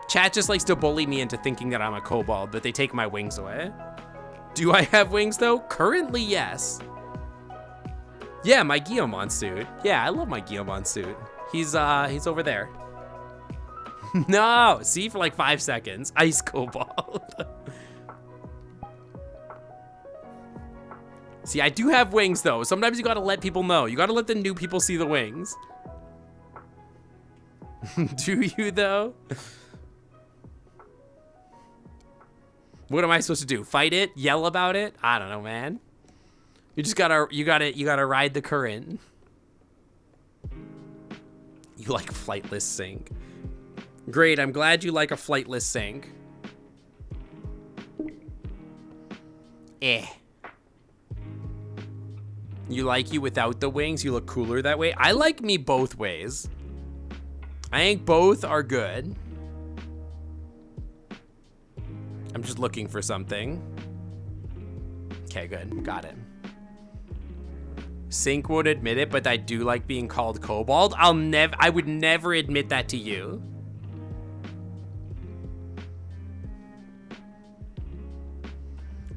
Chat just likes to bully me into thinking that I'm a kobold, but they take my wings away. Do I have wings though? Currently, yes. Yeah, my Guillemon suit. Yeah, I love my Guillemon suit. He's over there. No, see, for like 5 seconds. Ice kobold. See, I do have wings though. Sometimes you gotta let people know. You gotta let the new people see the wings. Do you though? What am I supposed to do? Fight it? Yell about it? I don't know, man. You just gotta ride the current. You like flightless sync. Great, I'm glad you like a flightless sync. You like you without the wings? You look cooler that way? I like me both ways. I think both are good. I'm just looking for something. Okay, good. Got it. Sync won't admit it, but I do like being called kobold. I would never admit that to you.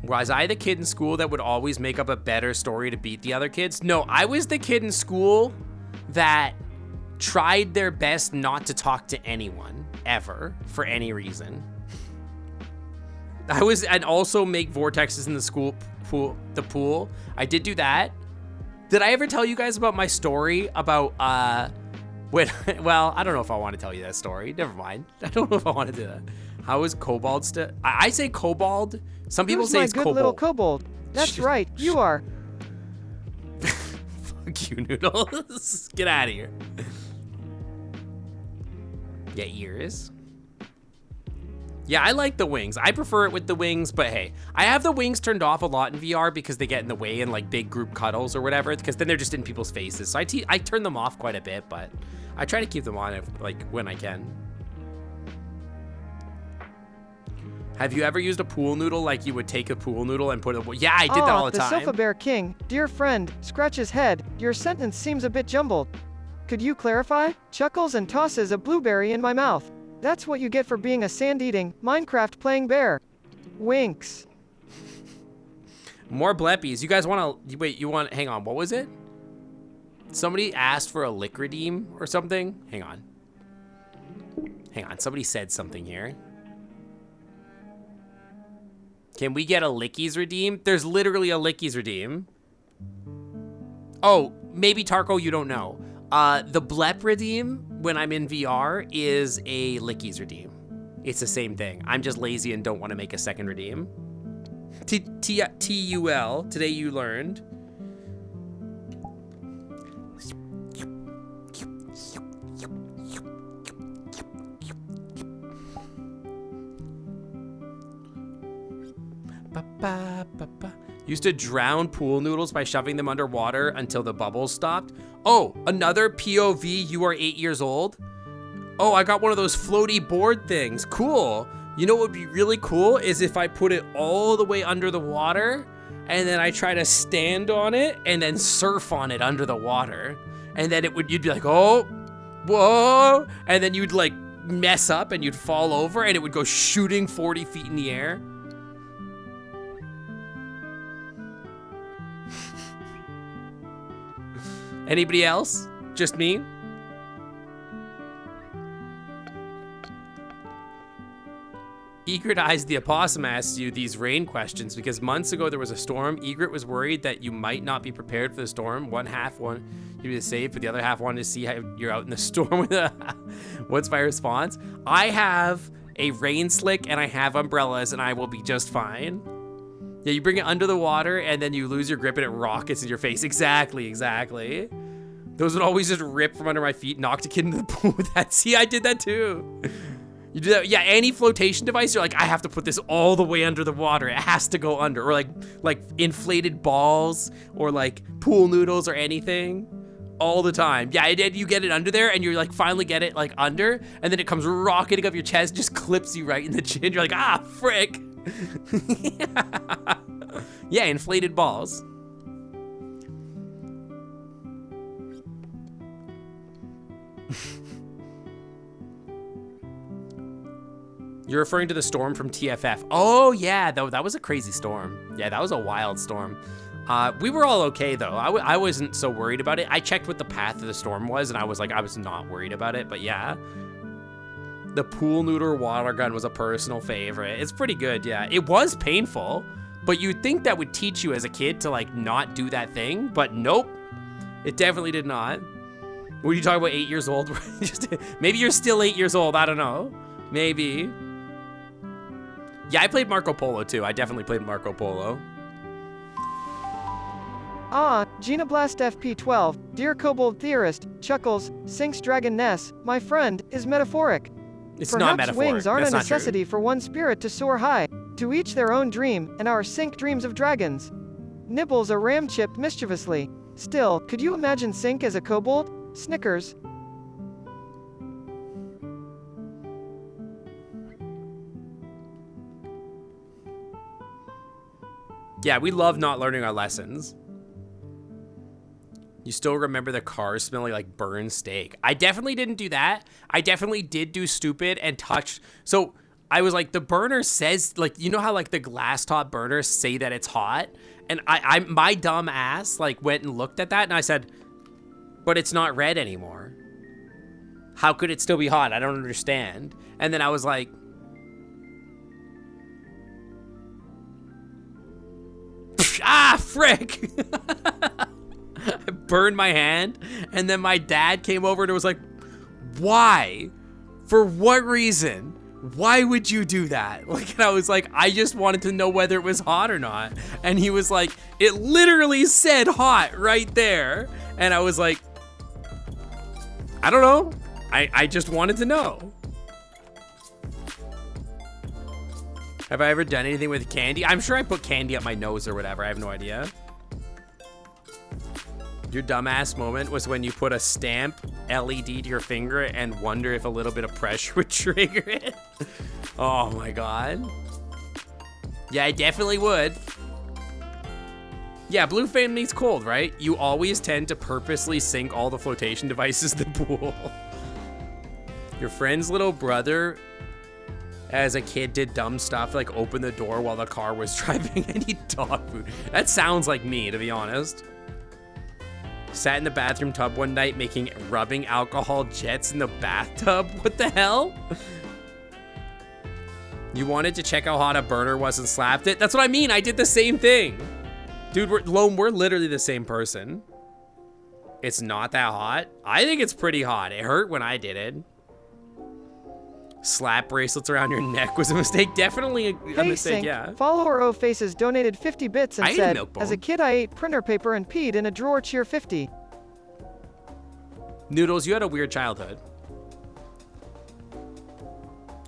Was I the kid in school that would always make up a better story to beat the other kids? No, I was the kid in school that tried their best not to talk to anyone, ever, for any reason. I'd also make vortexes in the pool. I did do that. Did I ever tell you guys about my story about, well, I don't know if I want to tell you that story. Never mind. I don't know if I want to do that. How is kobold still? I say kobold. Some people say it's good kobold. Little kobold. That's right, you are. Fuck you, Noodles. Get out of here. Yeah, ears. Yeah, I like the wings. I prefer it with the wings, but hey, I have the wings turned off a lot in VR because they get in the way in like big group cuddles or whatever, because then they're just in people's faces. So I turn them off quite a bit, but I try to keep them on when I can. Have you ever used a pool noodle like you would take a pool noodle and put it? Yeah, I did that all the time. The Sofa Bear King, dear friend, scratches head. Your sentence seems a bit jumbled. Could you clarify? Chuckles and tosses a blueberry in my mouth. That's what you get for being a sand-eating, Minecraft-playing bear. Winks. More bleppies. You guys want to... Wait, hang on. What was it? Somebody asked for a lick redeem or something? Hang on. Somebody said something here. Can we get a lickies redeem? There's literally a lickies redeem. Oh, maybe Tarko, you don't know. The blep redeem when I'm in VR is a lickies redeem. It's the same thing. I'm just lazy and don't want to make a second redeem. TUL, today you learned. Used to drown pool noodles by shoving them underwater until the bubbles stopped. Oh, another POV, you are 8 years old. Oh, I got one of those floaty board things. Cool. You know what would be really cool is if I put it all the way under the water and then I try to stand on it and then surf on it under the water. And then you'd be like, oh, whoa. And then you'd like mess up and you'd fall over and it would go shooting 40 feet in the air. Anybody else? Just me? Egret Eyes the Opossum asks you these rain questions because months ago there was a storm. Egret was worried that you might not be prepared for the storm. One half wanted you to be safe, but the other half wanted to see how you're out in the storm with a... What's my response? I have a rain slick and I have umbrellas and I will be just fine. Yeah, you bring it under the water and then you lose your grip and it rockets in your face. Exactly, exactly. Those would always just rip from under my feet, knocked a kid into the pool with that. See, I did that too. You do that, yeah, any flotation device, you're like, I have to put this all the way under the water. It has to go under. Or like inflated balls or like pool noodles or anything. All the time. Yeah, you get it under there and you're like, finally get it like under and then it comes rocketing up your chest, just clips you right in the chin. You're like, ah, frick. Yeah, inflated balls. You're referring to the storm from TFF. Oh yeah, that was a crazy storm. Yeah, that was a wild storm. We were all okay though. I wasn't so worried about it. I checked what the path of the storm was and I was not worried about it, but yeah. The pool noodle water gun was a personal favorite. It's pretty good, yeah. It was painful, but you'd think that would teach you as a kid to like not do that thing, but nope. It definitely did not. Were you talking about 8 years old? Maybe you're still 8 years old, I don't know. Maybe. Yeah, I played Marco Polo too. I definitely played Marco Polo. Ah, Genoblast FP12, dear Kobold Theorist, Chuckles, Sinks Dragon Ness, my friend, is metaphoric. It's Perhaps not metaphoric. wings aren't That's a not true. necessity for one spirit to soar high, to each their own dream, and our Sink dreams of dragons. Nibbles a ram chip mischievously. Still, could you imagine Sink as a kobold? Snickers. Yeah, we love not learning our lessons. You still remember the cars smelling like burned steak. I definitely didn't do that. I definitely did do stupid and touch. So I was like, the burner says, like, you know how like the glass top burners say that it's hot? And my dumb ass like went and looked at that and I said, but it's not red anymore. How could it still be hot? I don't understand. And then I was like, ah, frick. I burned my hand, and then my dad came over and was like, why? For what reason? Why would you do that? Like, and I was like, I just wanted to know whether it was hot or not. And he was like, it literally said hot right there. And I was like, I don't know. I just wanted to know. Have I ever done anything with candy? I'm sure I put candy up my nose or whatever. I have no idea. Your dumbass moment was when you put a stamp LED to your finger and wonder if a little bit of pressure would trigger it. Oh my God. Yeah, I definitely would. Yeah, blue flame means cold, right? You always tend to purposely sink all the flotation devices in the pool. Your friend's little brother as a kid did dumb stuff like open the door while the car was driving and eat dog food. That sounds like me, to be honest. Sat in the bathroom tub one night making rubbing alcohol jets in the bathtub. What the hell? You wanted to check how hot a burner was and slapped it? That's what I mean. I did the same thing. Dude, we're literally the same person. It's not that hot. I think it's pretty hot. It hurt when I did it. Slap bracelets around your neck was a mistake. Definitely a Hey, mistake, Sink, yeah. follower O Faces donated 50 bits and I ate a said, milk bone. as a kid I ate printer paper and peed in a drawer, cheer 50. Noodles, you had a weird childhood.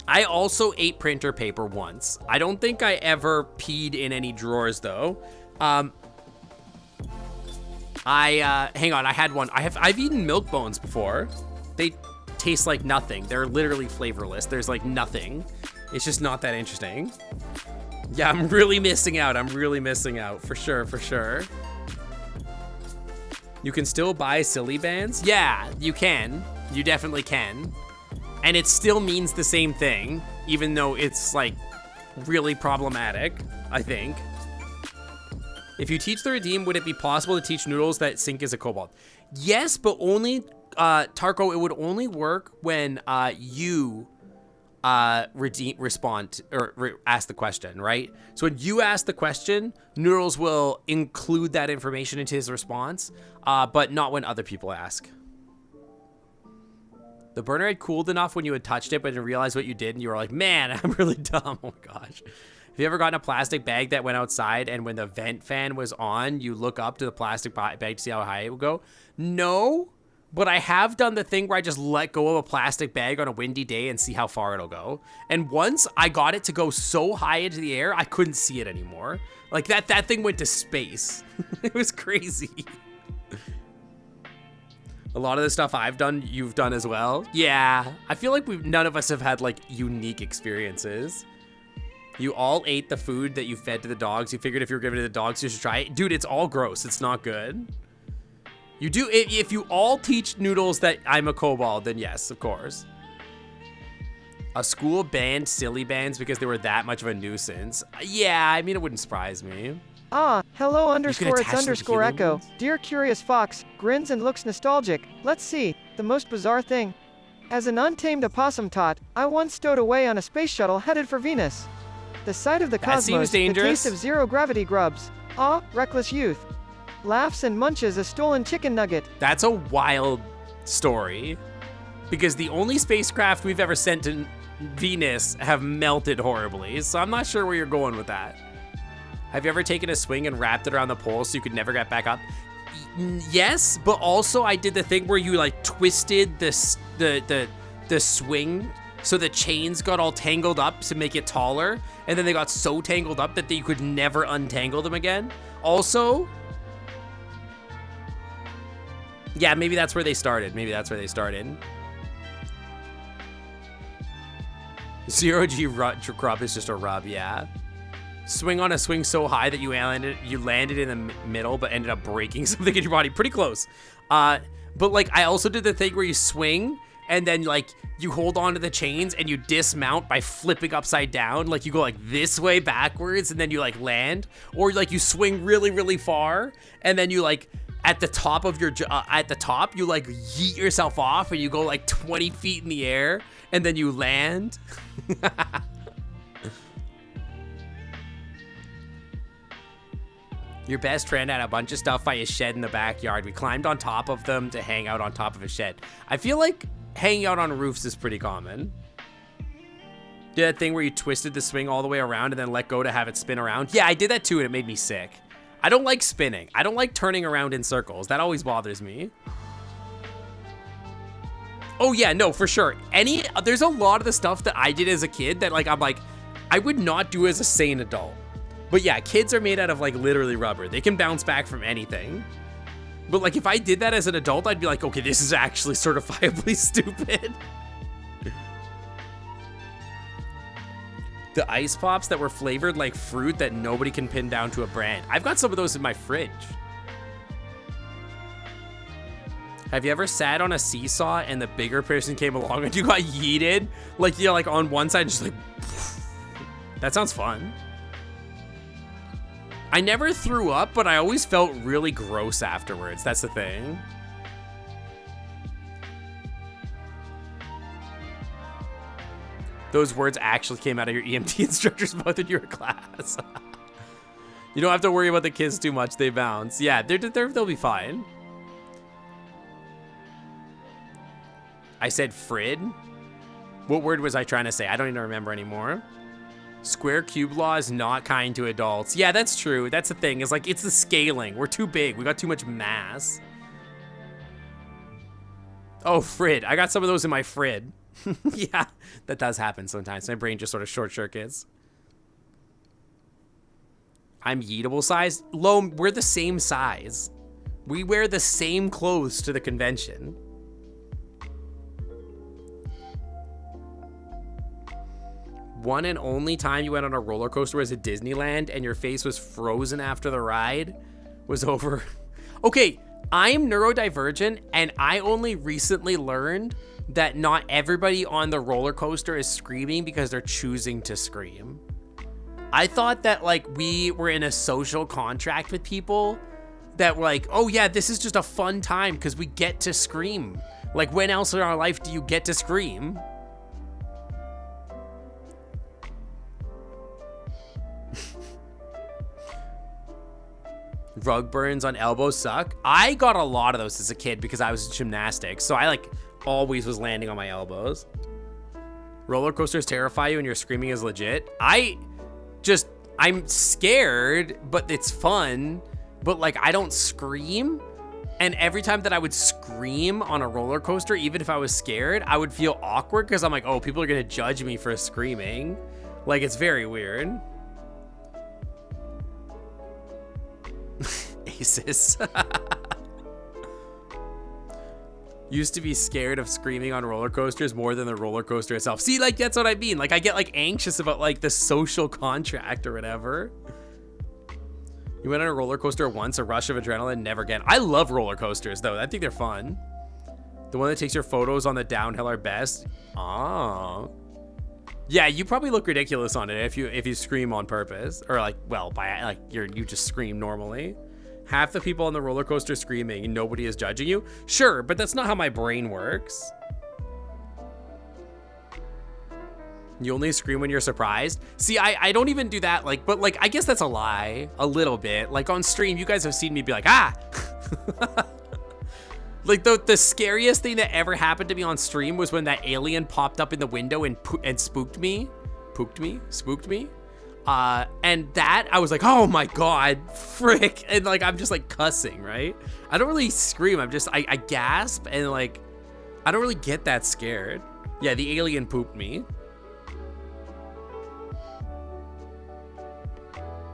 I also ate printer paper once. I don't think I ever peed in any drawers though. Hang on, I had one. I've eaten milk bones before. They taste like nothing. They're literally flavorless. There's like nothing. It's just not that interesting. Yeah, I'm really missing out. I'm really missing out for sure, for sure. You can still buy silly bands? Yeah, you can. You definitely can. And it still means the same thing, even though it's like really problematic, I think. If you teach the redeem, would it be possible to teach Noodles that Sink is a kobold? Yes, but only, Tarko, it would only work when you respond or ask the question, right? So when you ask the question, Noodles will include that information into his response, but not when other people ask. The burner had cooled enough when you had touched it, but didn't realize what you did, and you were like, man, I'm really dumb. Oh my gosh. Have you ever gotten a plastic bag that went outside, and when the vent fan was on, you look up to the plastic bag to see how high it would go? No, but I have done the thing where I just let go of a plastic bag on a windy day and see how far it'll go. And once I got it to go so high into the air, I couldn't see it anymore. Like that thing went to space. It was crazy. A lot of the stuff I've done, you've done as well. Yeah, I feel like none of us have had like unique experiences. You all ate the food that you fed to the dogs. You figured if you were giving it to the dogs, you should try it. Dude, it's all gross. It's not good. You do, if you all teach Noodles that I'm a kobold, then yes, of course. A school banned silly bands because they were that much of a nuisance. Yeah, I mean, it wouldn't surprise me. Ah, hello underscore it's attach them to underscore healing echo. wounds? Dear Curious Fox, grins and looks nostalgic. Let's see, the most bizarre thing. As an untamed opossum tot, I once stowed away on a space shuttle headed for Venus. The sight of the That cosmos, seems the dangerous. taste of zero-gravity grubs. Ah, reckless youth. Laughs and munches a stolen chicken nugget. That's a wild story. Because the only spacecraft we've ever sent to Venus have melted horribly, so I'm not sure where you're going with that. Have you ever taken a swing and wrapped it around the pole so you could never get back up? Yes, but also I did the thing where you like twisted the swing so the chains got all tangled up to make it taller, and then they got so tangled up that you could never untangle them again. Also, yeah, maybe that's where they started. Maybe that's where they started. Zero G crop is just a rub, yeah. Swing on a swing so high that you landed in the middle, but ended up breaking something in your body. Pretty close. But like, I also did the thing where you swing and then like you hold on to the chains and you dismount by flipping upside down. Like you go like this way backwards and then you like land, or like you swing really, really far and then you like at the top of your, you like yeet yourself off and you go like 20 feet in the air and then you land. Your best friend had a bunch of stuff by his shed in the backyard. We climbed on top of them to hang out on top of his shed. I feel like hanging out on roofs is pretty common. Did that thing where you twisted the swing all the way around and then let go to have it spin around? Yeah, I did that too and it made me sick. I don't like spinning. I don't like turning around in circles. That always bothers me. Oh yeah, no, for sure. There's a lot of the stuff that I did as a kid that like, I'm like, I would not do as a sane adult. But yeah, kids are made out of like literally rubber. They can bounce back from anything. But like if I did that as an adult, I'd be like, okay, this is actually certifiably stupid. The ice pops that were flavored like fruit that nobody can pin down to a brand. I've got some of those in my fridge. Have you ever sat on a seesaw and the bigger person came along and you got yeeted? Like, you're like on one side, just like, that sounds fun. I never threw up, but I always felt really gross afterwards. That's the thing. Those words actually came out of your EMT instructor's mouth in your class. You don't have to worry about the kids too much. They bounce. Yeah, they'll be fine. I said Frid. What word was I trying to say? I don't even remember anymore. Square cube law is not kind to adults. Yeah, that's true. That's the thing. It's like, it's the scaling. We're too big. We got too much mass. Oh, Frid. I got some of those in my Frid. Yeah, that does happen sometimes. My brain just sort of short circuits. I'm yeetable size. Loam, we're the same size. We wear the same clothes to the convention. One and only time you went on a roller coaster was at Disneyland and your face was frozen after the ride was over. Okay, I'm neurodivergent and I only recently learned that not everybody on the roller coaster is screaming because they're choosing to scream. I thought that like we were in a social contract with people that were like, oh yeah, this is just a fun time because we get to scream. Like when else in our life do you get to scream? Rug burns on elbows suck. I got a lot of those as a kid because I was in gymnastics. So I like always was landing on my elbows. Roller coasters terrify you and your screaming is legit. I'm scared, but it's fun. But like, I don't scream. And every time that I would scream on a roller coaster, even if I was scared, I would feel awkward because I'm like, oh, people are going to judge me for screaming. Like, it's very weird. Aces. Used to be scared of screaming on roller coasters more than the roller coaster itself. See, like, that's what I mean. Like, I get, like, anxious about, like, the social contract or whatever. You went on a roller coaster once, a rush of adrenaline, never again. I love roller coasters, though. I think they're fun. The one that takes your photos on the downhill are best. Ah. Yeah, you probably look ridiculous on it if you scream on purpose. Or, like, well, you just scream normally. Half the people on the roller coaster screaming and nobody is judging you. Sure, but that's not how my brain works. You only scream when you're surprised. See, I don't even do that. Like, but like, I guess that's a lie a little bit. Like on stream, you guys have seen me be like, ah. Like the scariest thing that ever happened to me on stream was when that alien popped up in the window and spooked me. Spooked me. And that, I was like, oh my God, frick. And like, I'm just like cussing, right? I don't really scream. I gasp and like, I don't really get that scared. Yeah, the alien pooped me.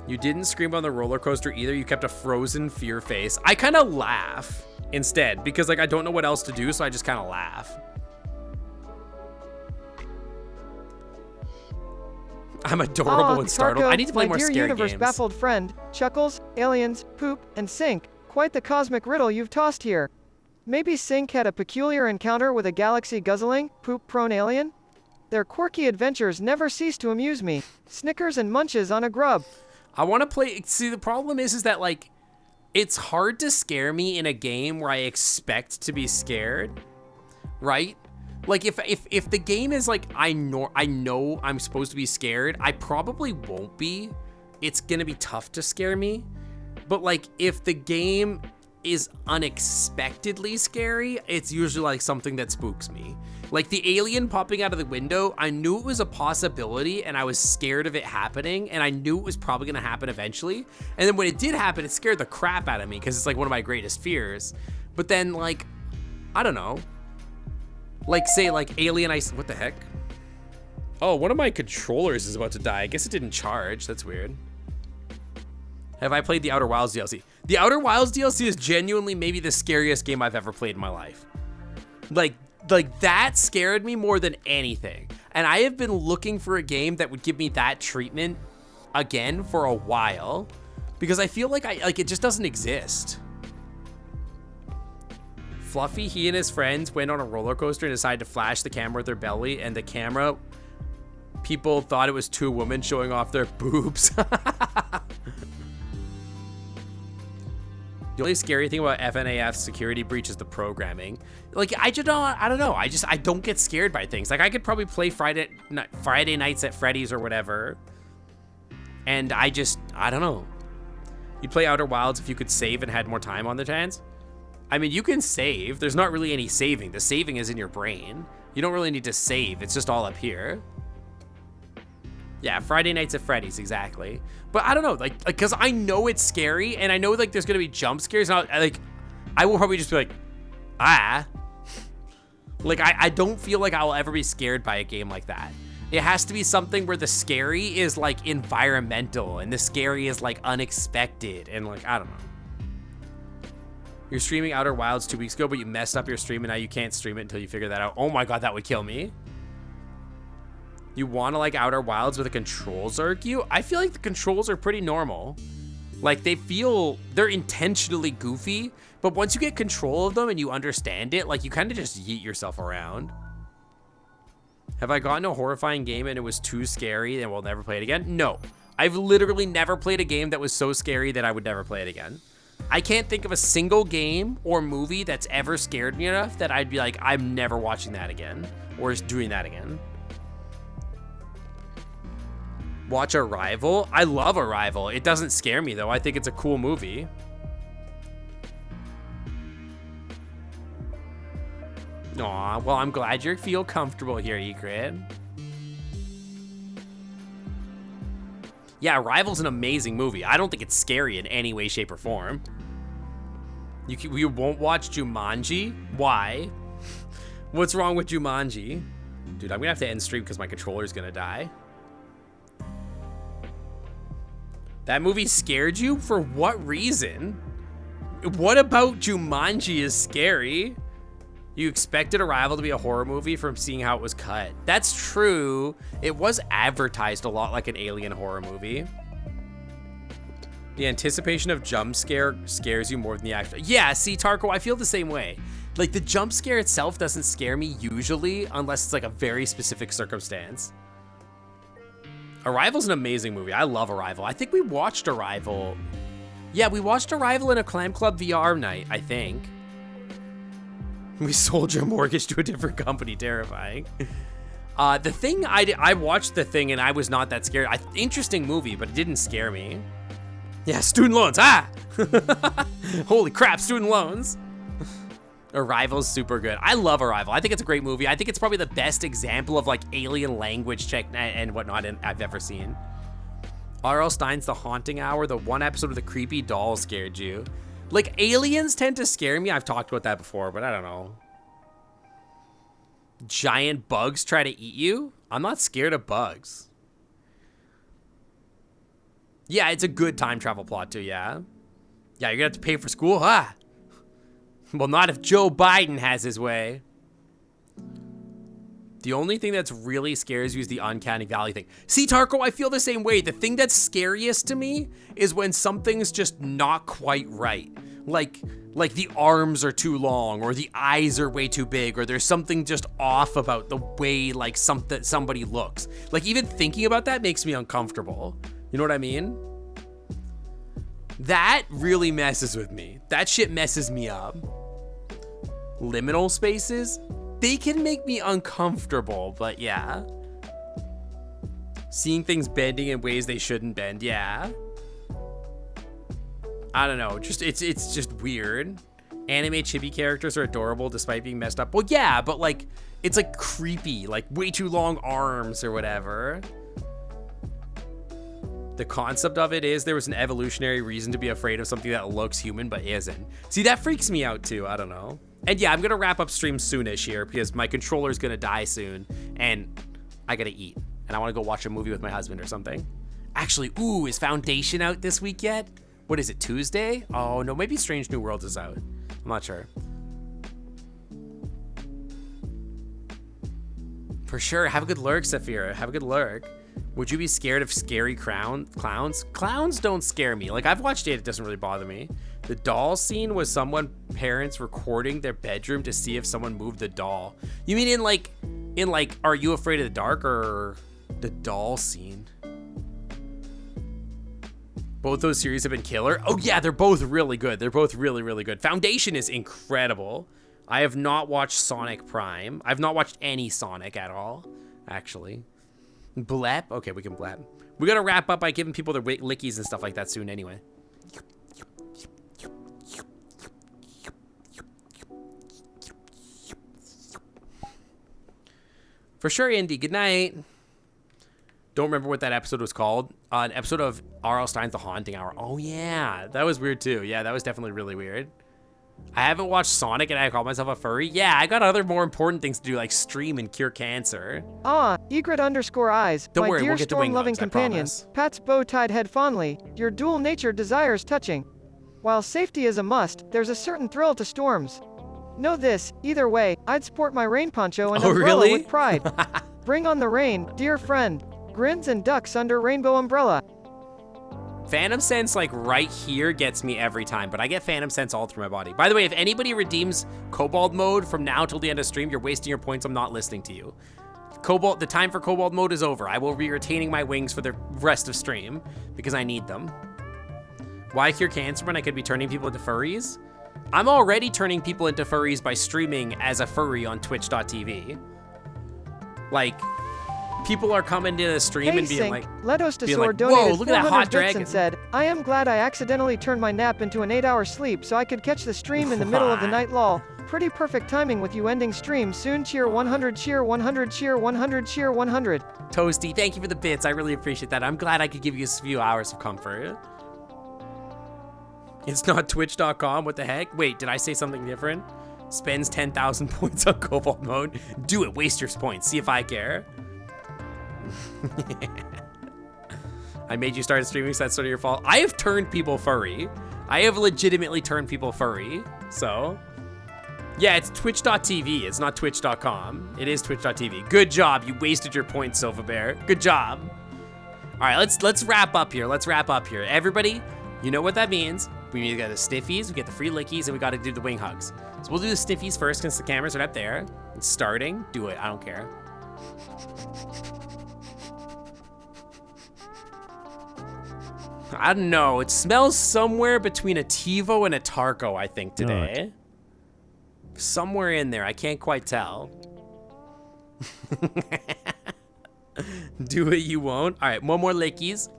You didn't scream on the roller coaster either. You kept a frozen fear face. I kind of laugh instead because like, I don't know what else to do. So I just kind of laugh. I'm adorable and startled. I need to play more scary games. My dear universe baffled friend, Chuckles, aliens, poop, and Sink. Quite the cosmic riddle you've tossed here. Maybe Sink had a peculiar encounter with a galaxy-guzzling, poop-prone alien? Their quirky adventures never cease to amuse me. Snickers and munches on a grub. I want to play... See, the problem is that, like, it's hard to scare me in a game where I expect to be scared, right? Like, if the game is like, I know I'm supposed to be scared, I probably won't be. It's gonna be tough to scare me. But like, if the game is unexpectedly scary, it's usually like something that spooks me. Like the alien popping out of the window, I knew it was a possibility and I was scared of it happening and I knew it was probably gonna happen eventually. And then when it did happen, it scared the crap out of me because it's like one of my greatest fears. But then like, I don't know. Like say like Alien Ice, what the heck? Oh, one of my controllers is about to die. I guess it didn't charge, that's weird. Have I played the Outer Wilds DLC? The Outer Wilds DLC is genuinely maybe the scariest game I've ever played in my life. Like that scared me more than anything. And I have been looking for a game that would give me that treatment again for a while because I feel like it just doesn't exist. Fluffy, he and his friends went on a roller coaster and decided to flash the camera with their belly, and the camera, people thought it was two women showing off their boobs. The only scary thing about FNAF's security breach is the programming. Like, I don't know. I don't get scared by things. Like, I could probably play Friday nights at Freddy's or whatever. And I don't know. You'd play Outer Wilds if you could save and had more time on the hands. I mean, you can save. There's not really any saving. The saving is in your brain. You don't really need to save. It's just all up here. Yeah, Friday Nights at Freddy's, exactly. But I don't know, like, because I know it's scary, and I know, like, there's gonna be jump scares, and I will probably just be like, ah. Like, I don't feel like I will ever be scared by a game like that. It has to be something where the scary is, like, environmental, and the scary is, like, unexpected, and, like, I don't know. You're streaming Outer Wilds 2 weeks ago, but you messed up your stream, and now you can't stream it until you figure that out. Oh my god, that would kill me. You want to like Outer Wilds where the controls irk you? I feel like the controls are pretty normal. Like, they're intentionally goofy, but once you get control of them and you understand it, like, you kind of just yeet yourself around. Have I gotten a horrifying game and it was too scary and we'll never play it again? No. I've literally never played a game that was so scary that I would never play it again. I can't think of a single game or movie that's ever scared me enough that I'd be like, I'm never watching that again or doing that again. Watch Arrival? I love Arrival. It doesn't scare me though. I think it's a cool movie. Aw, well, I'm glad you feel comfortable here, Egrid. Yeah, Arrival's an amazing movie. I don't think it's scary in any way, shape, or form. You won't watch Jumanji? Why? What's wrong with Jumanji? Dude, I'm gonna have to end stream because my controller's gonna die. That movie scared you? For what reason? What about Jumanji is scary? You expected Arrival to be a horror movie from seeing how it was cut. That's true. It was advertised a lot like an alien horror movie. The anticipation of jump scare scares you more than the actual. Yeah, see, Tarko, I feel the same way. Like, the jump scare itself doesn't scare me usually unless it's like a very specific circumstance. Arrival's an amazing movie. I love Arrival. I think we watched Arrival. Yeah, we watched Arrival in a Clam Club VR night, I think. We sold your mortgage to a different company. Terrifying. The Thing, I watched The Thing and I was not that scared. Interesting movie, but it didn't scare me. Yeah, student loans. Ah! Holy crap, student loans. Arrival's super good. I love Arrival. I think it's a great movie. I think it's probably the best example of like alien language check and whatnot I've ever seen. R.L. Stein's The Haunting Hour, the one episode with the creepy doll scared you. Like, aliens tend to scare me. I've talked about that before, but I don't know. Giant bugs try to eat you? I'm not scared of bugs. Yeah, it's a good time travel plot too, yeah. Yeah, you're gonna have to pay for school, huh? Well, not if Joe Biden has his way. The only thing that's really scares you is the uncanny valley thing. See, Tarko, I feel the same way. The thing that's scariest to me is when something's just not quite right. Like the arms are too long, or the eyes are way too big, or there's something just off about the way like somebody looks. Like, even thinking about that makes me uncomfortable. You know what I mean? That really messes with me. That shit messes me up. Liminal spaces, they can make me uncomfortable, but yeah. Seeing things bending in ways they shouldn't bend, yeah. I don't know, just it's just weird. Anime chibi characters are adorable despite being messed up. Well, yeah, but like, it's like creepy, like way too long arms or whatever. The concept of it is there was an evolutionary reason to be afraid of something that looks human but isn't. See, that freaks me out too, I don't know. And yeah, I'm gonna wrap up stream soonish here because my controller's gonna die soon and I gotta eat. And I wanna go watch a movie with my husband or something. Actually, ooh, is Foundation out this week yet? What is it, Tuesday? Oh no, maybe Strange New Worlds is out. I'm not sure. For sure, have a good lurk, Saphira, have a good lurk. Would you be scared of scary clowns? Clowns don't scare me. Like, I've watched it doesn't really bother me. The doll scene was parents recording their bedroom to see if someone moved the doll. You mean in like, Are You Afraid of the Dark, or the doll scene? Both those series have been killer. Oh yeah, they're both really good. They're both really, really good. Foundation is incredible. I have not watched Sonic Prime. I've not watched any Sonic at all, actually. Blep? Okay, we can blep. We gotta wrap up by giving people their lickies and stuff like that soon anyway. For sure, Indy. Good night. Don't remember what that episode was called. An episode of R.L. Stein's The Haunting Hour. Oh, yeah. That was weird, too. Yeah, that was definitely really weird. I haven't watched Sonic and I call myself a furry. Yeah, I got other more important things to do, like stream and cure cancer. Egret_eyes. Don't worry, dear we'll get to wing storm-loving hugs, I companion. promise. Pats bow-tied head fondly. Your dual-natured desires touching. While safety is a must, there's a certain thrill to storms. Know this, either way, I'd sport my rain poncho and umbrella really? with pride. Bring on the rain, dear friend. Grins and ducks under rainbow umbrella. Phantom Sense, like, right here gets me every time, but I get Phantom Sense all through my body. By the way, if anybody redeems Kobold mode from now till the end of stream, you're wasting your points. I'm not listening to you. The time for Kobold mode is over. I will be retaining my wings for the rest of stream because I need them. Why cure cancer when I could be turning people into furries? I'm already turning people into furries by streaming as a furry on twitch.tv. Like, people are coming to the stream and being like, Ledostosaur donated whoa, look at that 400 hot bits dragon. and said, I am glad I accidentally turned my nap into an 8-hour sleep so I could catch the stream in the middle of the night lol. Pretty perfect timing with you ending stream soon. Cheer 100, cheer 100, cheer 100, cheer 100. Toasty, thank you for the bits. I really appreciate that. I'm glad I could give you a few hours of comfort. It's not twitch.com. What the heck? Wait, did I say something different? Spends 10,000 points on Kobold mode. Do it. Waste your points. See if I care. I made you start streaming, so that's sort of your fault. I have turned people furry. I have legitimately turned people furry. So, yeah, it's twitch.tv. It's not twitch.com. It is twitch.tv. Good job. You wasted your points, Sofa Bear. Good job. All right, let's wrap up here. Let's wrap up here. Everybody, you know what that means. We need to get the stiffies, we get the free lickies, and we got to do the wing hugs. So we'll do the stiffies first since the cameras are up there. It's starting. Do it. I don't care. I don't know. It smells somewhere between a TiVo and a Tarko, I think, today. Somewhere in there. I can't quite tell. Do it, you won't. All right, one more lickies.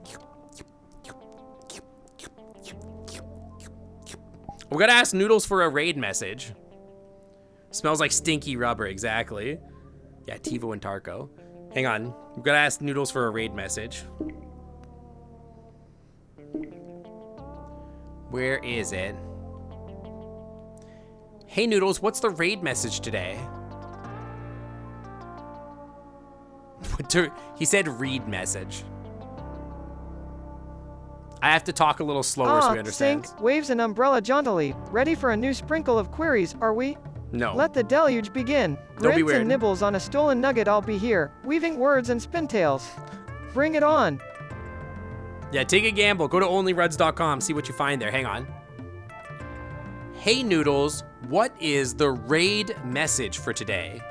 We gotta ask Noodles for a raid message. Smells like stinky rubber, exactly. Yeah, TiVo and Tarko. Hang on. We gotta ask Noodles for a raid message. Where is it? Hey Noodles, what's the raid message today? He said read message. I have to talk a little slower so we understand. Sink, waves an umbrella jauntily, ready for a new sprinkle of queries, are we? No. Let the deluge begin. Don't be Grins weird. and nibbles on a stolen nugget, I'll be here, weaving words and spintails. Bring it on. Yeah, take a gamble. Go to onlyruds.com, see what you find there. Hang on. Hey Noodles, what is the raid message for today?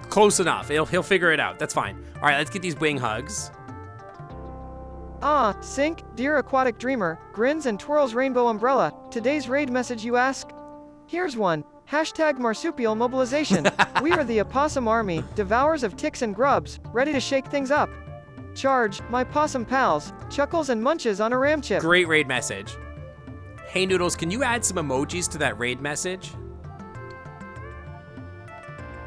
Close enough. He'll figure it out. That's fine. All right, let's get these wing hugs. Sink, dear aquatic dreamer, grins and twirls rainbow umbrella. Today's raid message, you ask? Here's one. Hashtag marsupial mobilization. We are the opossum army, devourers of ticks and grubs, ready to shake things up. Charge, my possum pals, chuckles and munches on a ram chip. Great raid message. Hey Noodles, can you add some emojis to that raid message?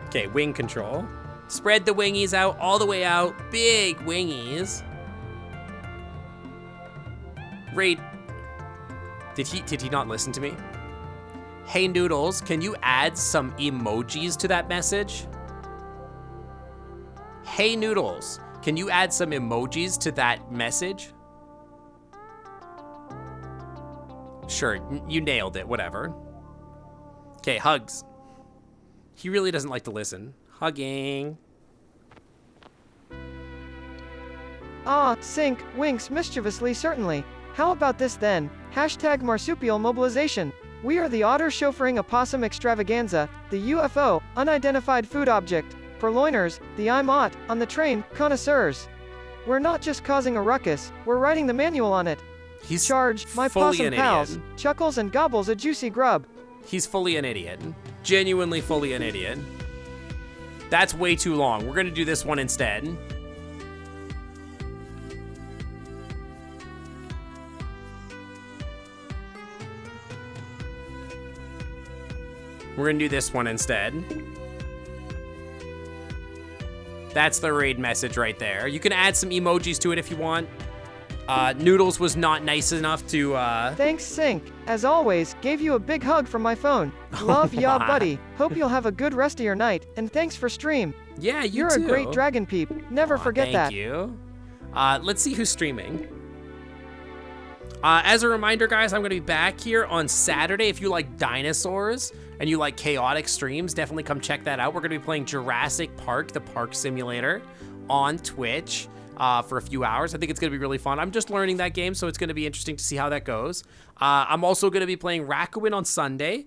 Okay, wing control. Spread the wingies out, all the way out. Big wingies. Raid. Did he not listen to me? Hey Noodles, can you add some emojis to that message? Hey Noodles, can you add some emojis to that message? Sure, you nailed it, whatever. Okay, hugs. He really doesn't like to listen. Hugging. Sink, winks mischievously certainly. How about this then? Hashtag marsupial mobilization. We are the otter chauffeuring opossum extravaganza, the UFO, unidentified food object, purloiners, the I'm Ot, on the train, connoisseurs. We're not just causing a ruckus, we're writing the manual on it. He's Charge, my fully possum an pals, idiot. chuckles and gobbles a juicy grub. He's fully an idiot. Genuinely fully an idiot. That's way too long. We're gonna do this one instead. We're gonna do this one instead. That's the raid message right there. You can add some emojis to it if you want. Noodles was not nice enough to, Thanks, Sync. As always, gave you a big hug from my phone. Love ya, buddy. Hope you'll have a good rest of your night, and thanks for stream. Yeah, You're too. a great dragon peep. Never forget that. Thank you. Let's see who's streaming. As a reminder, guys, I'm going to be back here on Saturday. If you like dinosaurs and you like chaotic streams, definitely come check that out. We're going to be playing Jurassic Park, the park simulator, on Twitch for a few hours. I think it's going to be really fun. I'm just learning that game, so it's going to be interesting to see how that goes. I'm also going to be playing Raccoon on Sunday,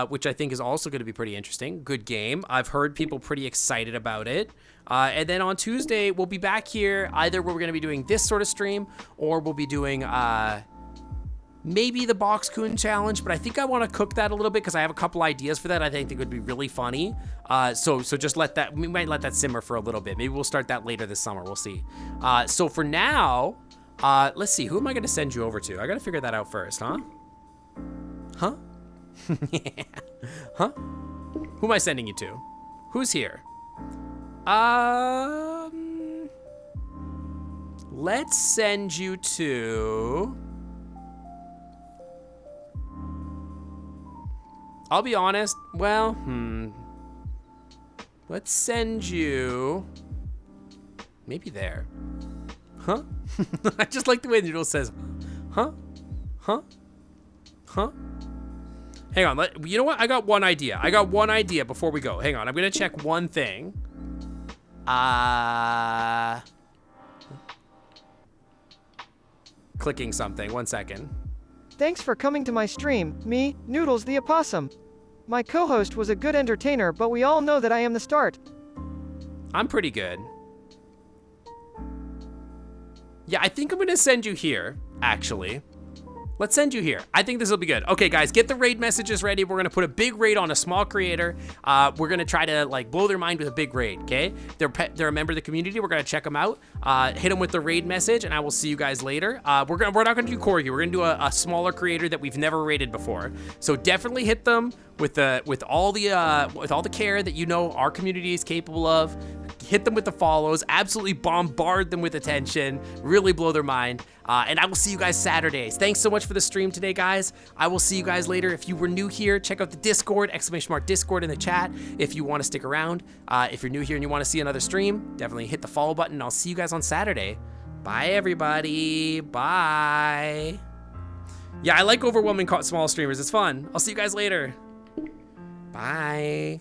which I think is also going to be pretty interesting. Good game. I've heard people pretty excited about it. And then on Tuesday, we'll be back here either where we're going to be doing this sort of stream or we'll be doing maybe the Box Coon Challenge, but I think I want to cook that a little bit because I have a couple ideas for that I think it would be really funny. So just let that, we might let that simmer for a little bit. Maybe we'll start that later this summer. We'll see. So for now, let's see. Who am I going to send you over to? I got to figure that out first, huh? Huh? Yeah. Huh? Who am I sending you to? Who's here? Let's send you to... I'll be honest, well, let's send you, maybe there. Huh? I just like the way Noodle says, huh? Huh? Huh? Hang on, you know what? I got one idea. I got one idea before we go. Hang on, I'm gonna check one thing. Clicking something, 1 second. Thanks for coming to my stream, me, Noodles the Opossum. My co-host was a good entertainer, but we all know that I am the start. I'm pretty good. Yeah, I think I'm gonna send you here, actually. Let's send you here. I think this will be good. Okay, guys, get the raid messages ready. We're gonna put a big raid on a small creator. We're gonna try to like blow their mind with a big raid, okay? They're a member of the community. We're gonna check them out. Hit them with the raid message, and I will see you guys later. We're not gonna do Corgi. We're gonna do a smaller creator that we've never raided before. So definitely hit them with all the care that you know our community is capable of. Hit them with the follows, absolutely bombard them with attention, really blow their mind, and I will see you guys Saturdays. Thanks so much for the stream today, guys. I will see you guys later. If you were new here, check out the Discord, ! Discord in the chat if you want to stick around. If you're new here and you want to see another stream, definitely hit the follow button. I'll see you guys on Saturday. Bye, everybody. Bye. Yeah, I like overwhelming small streamers. It's fun. I'll see you guys later. Bye.